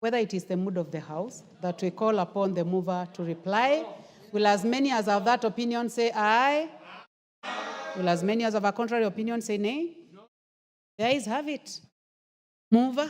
whether it is the mood of the House that we call upon the mover to reply. Will as many as have that opinion say aye? Will as many as have a contrary opinion say nay? The ayes have it. Mover.